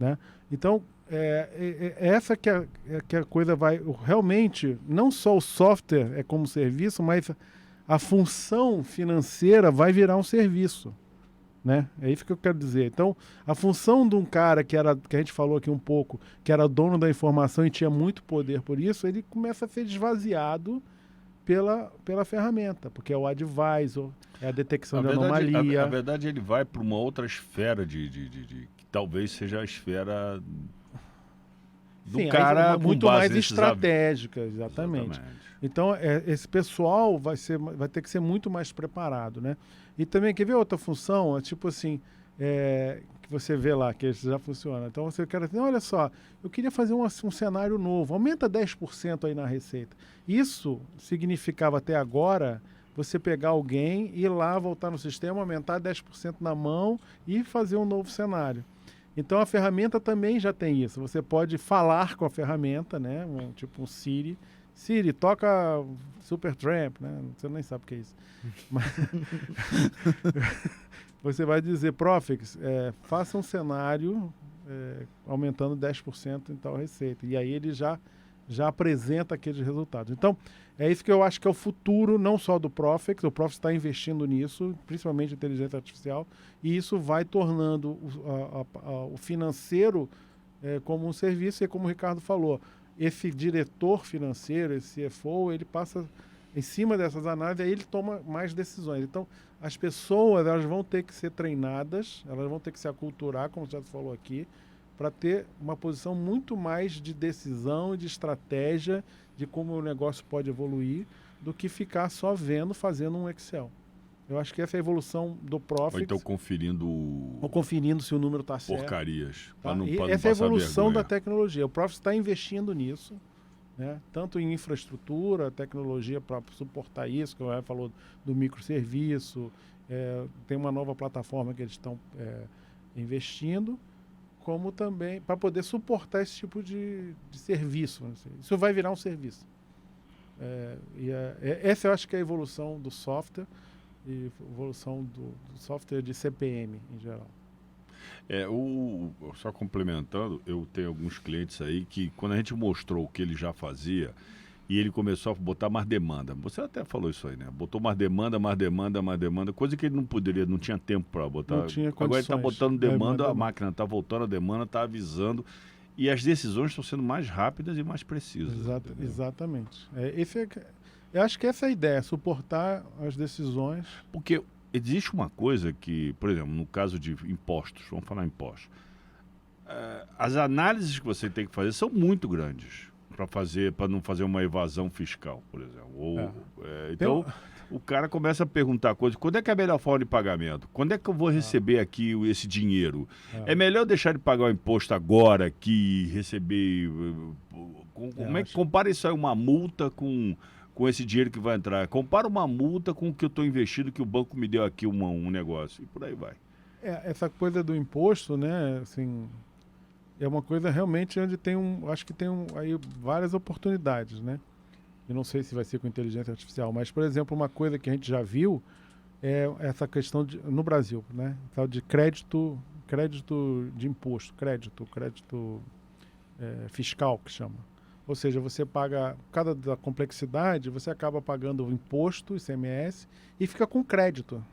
C: né? Então, essa que a coisa vai... Realmente, não só o software é como serviço, mas a função financeira vai virar um serviço, né? É isso que eu quero dizer. Então, a função de um cara que a gente falou aqui um pouco, que era dono da informação e tinha muito poder por isso, ele começa a ser esvaziado pela ferramenta, porque é o advisor, é a detecção de anomalia.
B: Na verdade, ele vai para uma outra esfera que talvez seja a esfera do cara
C: muito mais estratégica, exatamente. Então, esse pessoal vai ter que ser muito mais preparado, né? E também, quer ver outra função? É tipo assim, que você vê lá, que já funciona. Então, você quer dizer, olha só, eu queria fazer um cenário novo, aumenta 10% aí na receita. Isso significava até agora você pegar alguém, ir lá, voltar no sistema, aumentar 10% na mão e fazer um novo cenário. Então, a ferramenta também já tem isso. Você pode falar com a ferramenta, né? Tipo um Siri. Siri, toca Supertramp, né? Você nem sabe o que é isso. Mas você vai dizer, Profix, faça um cenário aumentando 10% em tal receita. E aí ele já apresenta aqueles resultados. Então, é isso que eu acho que é o futuro, não só do Profix. O Profix está investindo nisso, principalmente em inteligência artificial, e isso vai tornando o financeiro como um serviço, e como o Ricardo falou, esse diretor financeiro, esse CFO, ele passa em cima dessas análises, aí ele toma mais decisões. Então, as pessoas elas vão ter que ser treinadas, elas vão ter que se aculturar, como já falou aqui, para ter uma posição muito mais de decisão e de estratégia de como o negócio pode evoluir, do que ficar só fazendo um Excel. Eu acho que essa é a evolução do Profix.
B: Ou então conferindo...
C: Ou conferindo se o número está certo.
B: Porcarias.
C: Tá? Essa é a evolução da tecnologia. O Profix está investindo nisso, né? Tanto em infraestrutura, tecnologia para suportar isso, que o falou do microserviço, tem uma nova plataforma que eles estão investindo, como também para poder suportar esse tipo de serviço. Isso vai virar um serviço. Essa eu acho que é a evolução do software. e evolução do software de CPM em geral.
B: Só complementando, eu tenho alguns clientes aí que quando a gente mostrou o que ele já fazia e ele começou a botar mais demanda, você até falou isso aí, né? Botou mais demanda, coisa que ele não tinha tempo para botar.
C: Não tinha condições.
B: Agora ele está botando demanda, a máquina está voltando a demanda, está avisando e as decisões estão sendo mais rápidas e mais precisas.
C: Exatamente. Eu acho que essa é a ideia, suportar as decisões.
B: Porque existe uma coisa que, por exemplo, no caso de impostos, vamos falar em impostos, as análises que você tem que fazer são muito grandes para não fazer uma evasão fiscal, por exemplo. Então, o cara começa a perguntar coisas. Quando é que é a melhor forma de pagamento? Quando é que eu vou receber aqui esse dinheiro? É melhor deixar de pagar o imposto agora que receber... Como é que compara isso aí, uma multa com esse dinheiro que vai entrar? Compara uma multa com o que eu estou investindo, que o banco me deu aqui um negócio. E por aí vai.
C: Essa coisa do imposto, né, assim, é uma coisa realmente onde acho que tem aí várias oportunidades, né? Eu não sei se vai ser com inteligência artificial, mas, por exemplo, uma coisa que a gente já viu é essa questão no Brasil, né? Tal de crédito de imposto, crédito fiscal, que chama. Ou seja, você paga, por causa da complexidade, você acaba pagando o imposto, ICMS, e fica com crédito.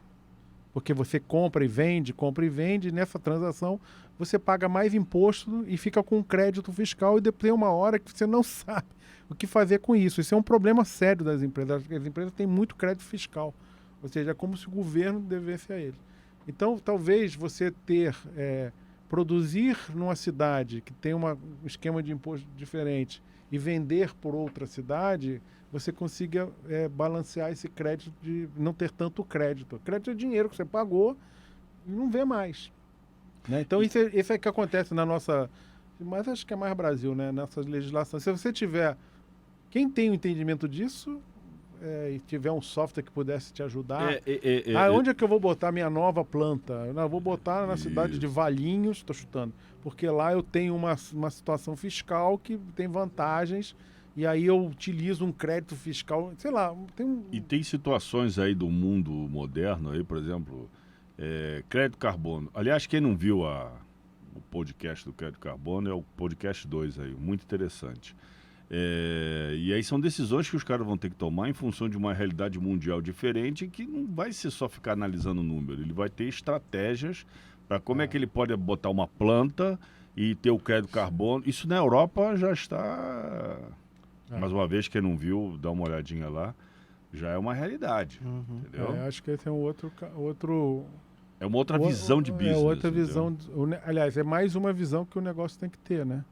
C: Porque você compra e vende, e nessa transação você paga mais imposto e fica com crédito fiscal e depois tem uma hora que você não sabe o que fazer com isso. Isso é um problema sério das empresas. As empresas têm muito crédito fiscal. Ou seja, é como se o governo devesse a eles. Então, talvez você produzir numa cidade que tem um esquema de imposto diferente e vender por outra cidade, você consiga balancear esse crédito de não ter tanto crédito. Crédito é dinheiro que você pagou e não vê mais. Né? Então, isso é que acontece na nossa... Mas acho que é mais Brasil, né? Nessas legislações. Se você tiver... Quem tem o entendimento disso e tiver um software que pudesse te ajudar... onde é que eu vou botar minha nova planta? Não, eu vou botar na cidade de Valinhos, estou chutando, porque lá eu tenho uma situação fiscal que tem vantagens e aí eu utilizo um crédito fiscal, sei lá...
B: E tem situações aí do mundo moderno, aí, por exemplo, crédito carbono. Aliás, quem não viu o podcast do crédito carbono é o podcast 2 aí, muito interessante. E aí são decisões que os caras vão ter que tomar em função de uma realidade mundial diferente, que não vai ser só ficar analisando o número, ele vai ter estratégias para como é que ele pode botar uma planta e ter o crédito carbono. Isso na Europa já está, mais uma vez, quem não viu, dá uma olhadinha lá, já é uma realidade, entendeu?
C: Acho que esse é um outro
B: é uma outra visão de business.
C: É outra visão, aliás, é mais uma visão que o negócio tem que ter, né?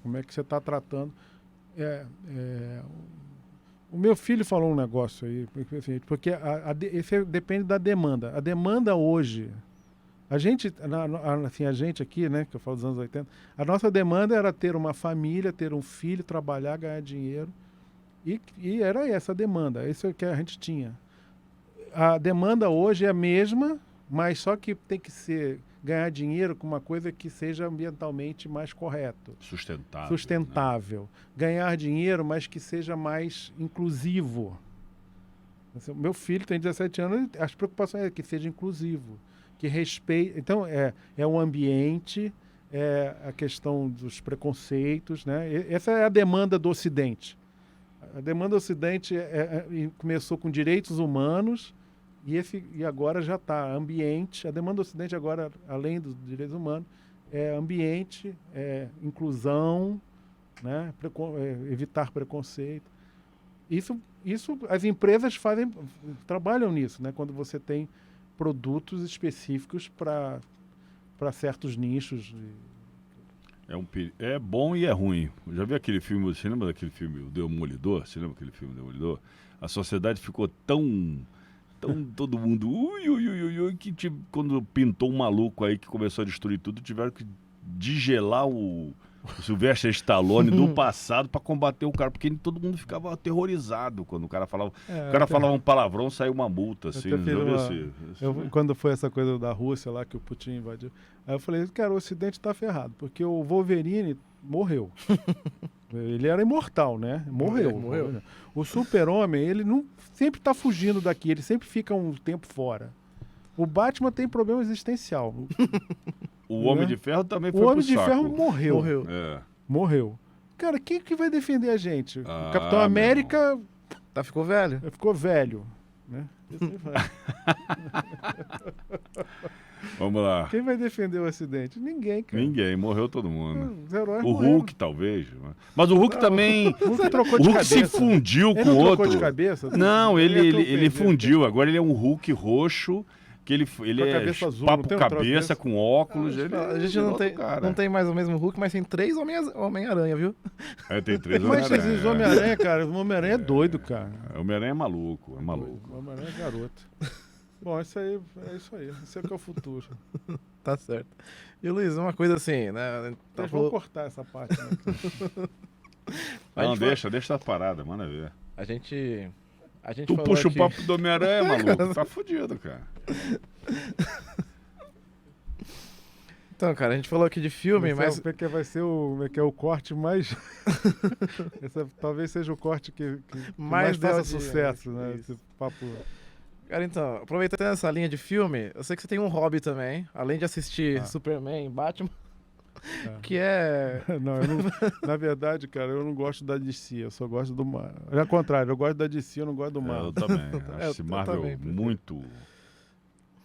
C: Como é que você está tratando? O meu filho falou um negócio aí, porque esse depende da demanda. A demanda hoje, a gente aqui, né, que eu falo dos anos 80, a nossa demanda era ter uma família, ter um filho, trabalhar, ganhar dinheiro, e era essa a demanda, isso é o que a gente tinha. A demanda hoje é a mesma, mas só que tem que ganhar dinheiro com uma coisa que seja ambientalmente mais correto. Sustentável. Né? Ganhar dinheiro, mas que seja mais inclusivo. Meu filho tem 17 anos, as preocupações é que seja inclusivo, que respeite... Então, é o ambiente, é a questão dos preconceitos, né? Essa é a demanda do Ocidente. A demanda do Ocidente começou com direitos humanos, e agora já está ambiente. A demanda do Ocidente agora, além dos direitos humanos, é ambiente, inclusão, né? Evitar preconceito. Isso as empresas trabalham nisso, né? Quando você tem produtos específicos para certos nichos.
B: É bom e é ruim. Já vi aquele filme, você lembra daquele filme, O Demolidor? Você lembra aquele filme, O Demolidor? A sociedade ficou tão todo mundo, que quando pintou um maluco aí que começou a destruir tudo, tiveram que digelar o Sylvester Stallone do passado para combater o cara, porque todo mundo ficava aterrorizado quando o cara falava. O cara falava um palavrão, saiu uma multa, assim.
C: Quando foi essa coisa da Rússia lá que o Putin invadiu, aí eu falei, cara, o Ocidente tá ferrado, porque o Wolverine morreu. Ele era imortal, né? Morreu. O Super-Homem, ele não sempre tá fugindo daqui, ele sempre fica um tempo fora. O Batman tem problema existencial.
B: O Homem de Ferro também foi
C: O
B: pro
C: Homem de
B: saco.
C: Ferro morreu. Morreu. Cara, quem que vai defender a gente? O Capitão América
A: Ficou velho.
C: ficou velho, né?
B: Vamos lá.
C: Quem vai defender o acidente? Ninguém, cara.
B: Ninguém, morreu todo mundo.
C: Os heróis
B: O
C: morreram.
B: Hulk, talvez. Mas o Hulk também.
C: O Hulk trocou
B: O
C: de
B: Hulk se
C: cabeça.
B: fundiu
C: Ele
B: com
C: não
B: outro.
C: trocou de cabeça?
B: Não, ele
C: atropelou.
B: fundiu. Agora ele é um Hulk roxo, que ele
C: Com a
B: é
C: cabeça azul, não
B: papo
C: tem um
B: cabeça,
C: troço
B: com óculos.
A: A gente não tem mais o mesmo Hulk, mas tem 3 Homem-Aranha, viu?
B: Tem 3
C: Mas
B: Homem-Aranha.
C: esses Homem-Aranha, cara, o Homem-Aranha é doido, cara.
B: O Homem-Aranha é maluco,
C: O Homem-Aranha é garoto. Bom, isso aí. Isso é que é o futuro.
A: Tá certo. E Luiz, uma coisa assim, né?
C: Vamos cortar essa parte. Né?
B: Não, deixa essa parada, manda ver.
A: A gente
B: Tu
A: falou
B: puxa
A: aqui...
B: o papo do Homem-Aranha, maluco. Tá fudido, cara.
A: Então, cara, a gente falou aqui de filme, mas...
C: Vai ser o corte mais... talvez seja o corte que mais faça sucesso, né? Esse papo...
A: Cara, então, aproveitando essa linha de filme, eu sei que você tem um hobby também, além de assistir Superman, Batman, que é...
C: Não, na verdade, cara, eu não gosto da DC, eu só gosto do Marvel. É ao contrário, eu gosto da DC, eu não gosto do Marvel.
B: Eu também, acho esse Marvel
A: também,
B: muito...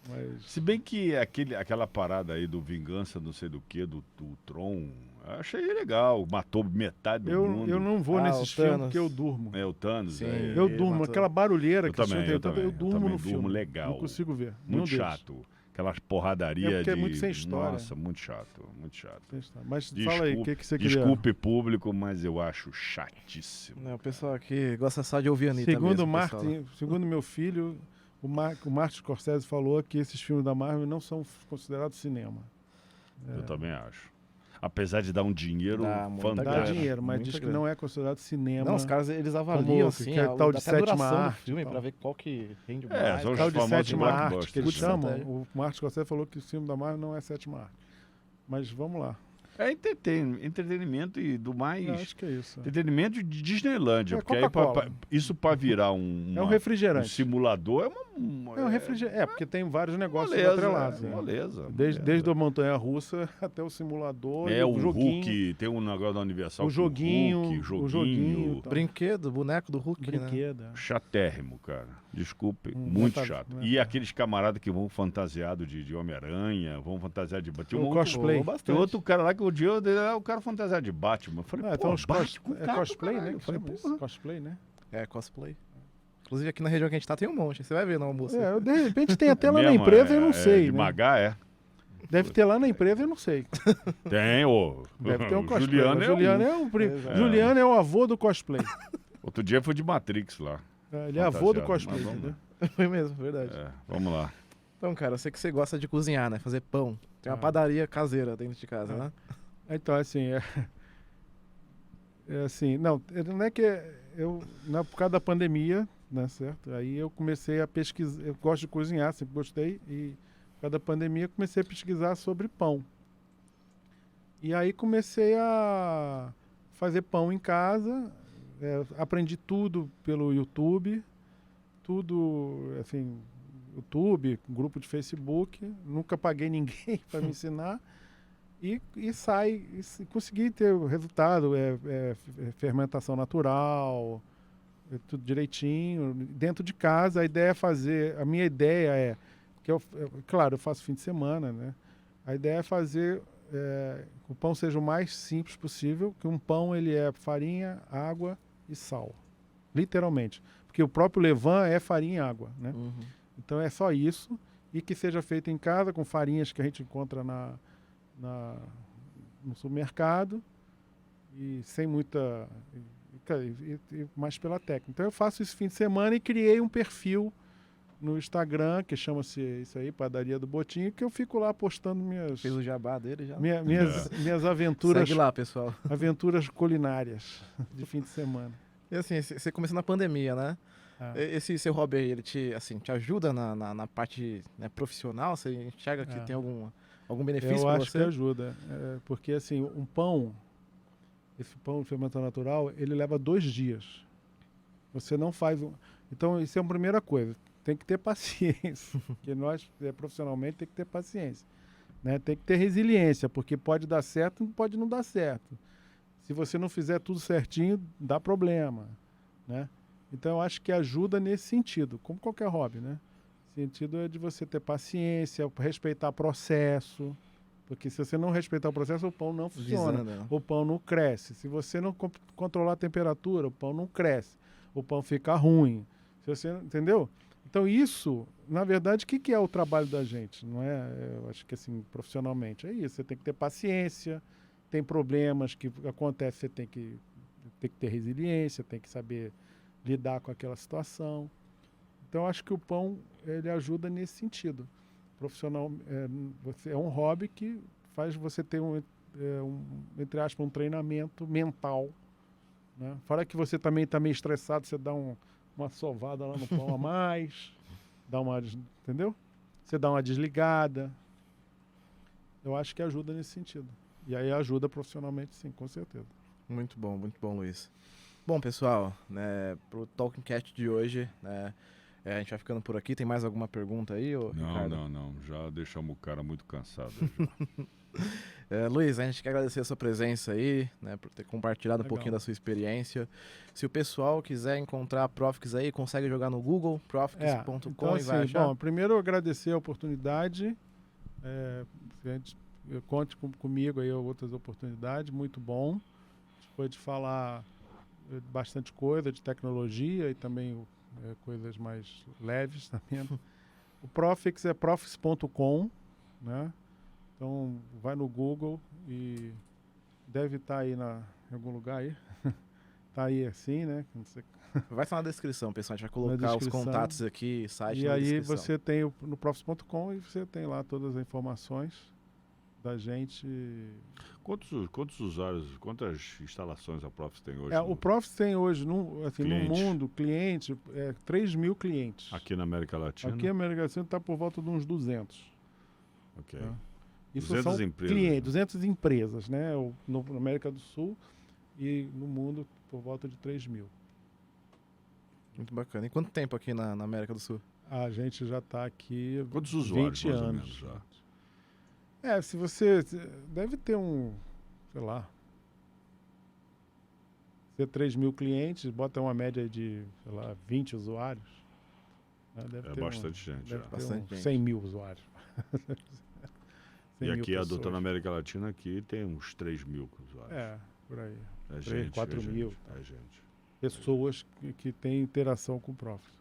C: Mas...
B: Se bem que aquela parada aí do Vingança não sei do que, do Tron, eu achei legal, matou metade do mundo.
C: Eu não vou nesses filmes porque eu durmo.
B: É, o Thanos.
A: Sim,
C: eu durmo, aquela barulheira que
B: eu
C: durmo no filme.
B: Legal.
C: Não consigo ver.
B: Muito chato. Aquelas porradarias
C: é muito sem história.
B: Nossa, muito chato, muito chato.
C: Mas fala aí, o que você queria...
B: Desculpe público, mas eu acho chatíssimo.
A: Não, o pessoal aqui gosta só de ouvir a Anitta
C: Segundo meu filho, o Martin Scorsese falou que esses filmes da Marvel não são considerados cinema.
B: Eu também acho. Apesar de dar um dinheiro fantástico.
C: Dá dinheiro, mas diz que não é considerado cinema.
A: Não, os caras, eles avaliam, assim,
C: a tal de sétima arte.
A: Do filme, pra ver qual que rende
C: mais.
B: São
C: tal de sétima arte,
B: blockbusters,
C: que eles chamam. O Martin Scorsese falou que o filme da Marvel não é sétima arte. Mas vamos lá.
B: É entretenimento e do mais...
C: Eu acho que é isso.
B: Entretenimento de Disneylândia. Porque aí, isso para virar um
C: refrigerante.
B: Um simulador
C: é um refrigerante. Porque tem vários negócios atrelados.
B: Beleza.
C: Desde a montanha-russa até o simulador.
B: O Hulk, tem um negócio da Universal.
C: O joguinho.
B: O joguinho.
A: Brinquedo, boneco do Hulk.
C: Brinquedo.
B: Né? Chatérrimo, cara. Desculpe, muito chato. E aqueles camaradas que vão fantasiado de Homem-Aranha, vão fantasiado de Batman.
C: Cosplay.
B: Tem outro cara lá que o cara fantasiado de Batman. Eu falei,
C: então
B: cosplay,
C: né? Cosplay, né?
A: É, cosplay. Inclusive aqui na região que a gente tá tem um monte. Você vai ver no almoço.
C: De repente tem até lá na empresa, eu não sei.
B: De Magá,
C: Deve ter lá na empresa, eu não sei.
B: Tem,
C: Deve ter um cosplay.
B: Juliano
C: é o avô do cosplay.
B: Outro dia foi de Matrix lá.
C: Ele é avô do cosplay, entendeu?
A: Foi mesmo, verdade.
B: Vamos lá.
A: Então, cara, eu sei que você gosta de cozinhar, né? Fazer pão. Tem uma padaria caseira dentro de casa, né?
C: Então, assim, assim, não é que por causa da pandemia, né, certo? Aí eu comecei a pesquisar, eu gosto de cozinhar, sempre gostei, e por causa da pandemia comecei a pesquisar sobre pão. E aí comecei a fazer pão em casa, aprendi tudo pelo YouTube, assim, YouTube, grupo de Facebook, nunca paguei ninguém para me ensinar. E consegui ter o resultado, fermentação natural, tudo direitinho, dentro de casa. A minha ideia é, claro, eu faço fim de semana, né? A ideia é fazer que o pão seja o mais simples possível, que um pão ele é farinha, água e sal, literalmente. Porque o próprio levain é farinha e água, né? Uhum. Então é só isso, e que seja feito em casa com farinhas que a gente encontra no supermercado e sem muita... E mais pela técnica. Então eu faço isso fim de semana e criei um perfil no Instagram que chama-se isso aí, Padaria do Botinho, que eu fico lá postando
A: Fez o jabá dele já?
C: Minhas aventuras...
A: Segue lá, pessoal.
C: Aventuras culinárias de fim de semana.
A: E assim, você começou na pandemia, né? Esse seu hobby aí, ele te ajuda na parte, né, profissional? Você enxerga que tem algum benefício para você?
C: Eu acho que ajuda, porque assim, um pão, esse pão de fermentação natural, ele leva 2 dias. Você não faz Então, isso é a primeira coisa. Tem que ter paciência. Porque nós, profissionalmente, tem que ter paciência. Né? Tem que ter resiliência, porque pode dar certo e pode não dar certo. Se você não fizer tudo certinho, dá problema. Né? Então, eu acho que ajuda nesse sentido, como qualquer hobby. Né? O sentido é de você ter paciência, respeitar o processo. Porque se você não respeitar o processo, o pão não funciona. O pão não cresce. Se você não controlar a temperatura, o pão não cresce. O pão fica ruim. Se você, entendeu? Então isso, na verdade, o que é o trabalho da gente? Não é, eu acho que assim, profissionalmente, é isso. Você tem que ter paciência, tem problemas que acontecem, você tem que ter resiliência, tem que saber lidar com aquela situação. Então, eu acho que o pão, ele ajuda nesse sentido. Profissional, é um hobby que faz você ter entre aspas, um treinamento mental. Né? Fora que você também está meio estressado, você dá uma sovada lá no pão a mais, entendeu? Você dá uma desligada. Eu acho que ajuda nesse sentido. E aí ajuda profissionalmente, sim, com certeza.
A: Muito bom, Luiz. Bom, pessoal, né, pro Talking Cast de hoje, né, a gente vai ficando por aqui. Tem mais alguma pergunta aí, Ricardo?
B: Não. Já deixamos o cara muito cansado.
A: Luiz, a gente quer agradecer a sua presença aí, né, por ter compartilhado um pouquinho da sua experiência. Se o pessoal quiser encontrar a Profix aí, consegue jogar no Google, profix.com
C: então,
A: e vai achar.
C: Bom, primeiro agradecer a oportunidade. Conte comigo aí outras oportunidades, muito bom. A gente pode falar bastante coisa de tecnologia e também coisas mais leves também. O Profix é profix.com, né? Então, vai no Google e deve estar aí em algum lugar aí. Tá aí assim, né?
A: Vai estar na descrição, pessoal. A gente vai colocar os contatos aqui, site
C: e
A: na
C: aí
A: descrição.
C: Você tem no profix.com e você tem lá todas as informações da gente.
B: Quantos usuários, quantas instalações a Profix tem hoje?
C: O Profix tem hoje, no mundo, cliente, 3 mil clientes.
B: Aqui na América Latina?
C: Aqui na América Latina está por volta de uns 200.
B: Ok.
C: Tá? Isso
B: 200
C: são
B: empresas.
C: Clientes, 200 empresas, né? Na América do Sul e no mundo por volta de 3 mil.
A: Muito bacana. E quanto tempo aqui na América do Sul?
C: A gente já está aqui
B: quantos usuários,
C: 20 anos.
B: Mais ou menos, já?
C: Se você... Deve ter sei lá... Ter 3 mil clientes, bota uma média de, sei lá, 20 usuários. Né? Deve ter
B: bastante gente.
C: Deve ter
A: bastante gente.
C: 100 mil usuários. 100
B: e aqui,
C: pessoas.
B: adotando a América Latina, aqui tem uns 3 mil usuários.
C: Por aí.
B: 3,
C: 4 mil.
B: É gente.
C: Pessoas que têm interação com o Profix.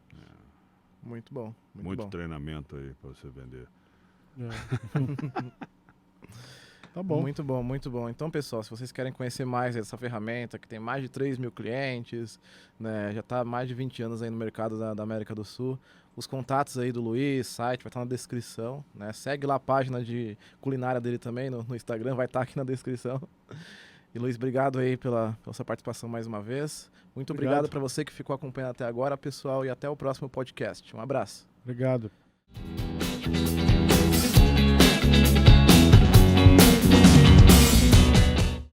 A: Muito bom.
B: Muito
A: bom.
B: treinamento aí para você vender.
C: Tá bom.
A: Muito bom. Então, pessoal, se vocês querem conhecer mais dessa ferramenta, que tem mais de 3 mil clientes, né, já está há mais de 20 anos aí no mercado da América do Sul, os contatos aí do Luiz, site, vai estar na descrição, né? Segue lá a página de culinária dele também no Instagram, vai estar aqui na descrição. E Luiz, obrigado aí pela sua participação mais uma vez. Muito obrigado para você que ficou acompanhando até agora, pessoal, e até o próximo podcast. Um abraço.
C: Obrigado.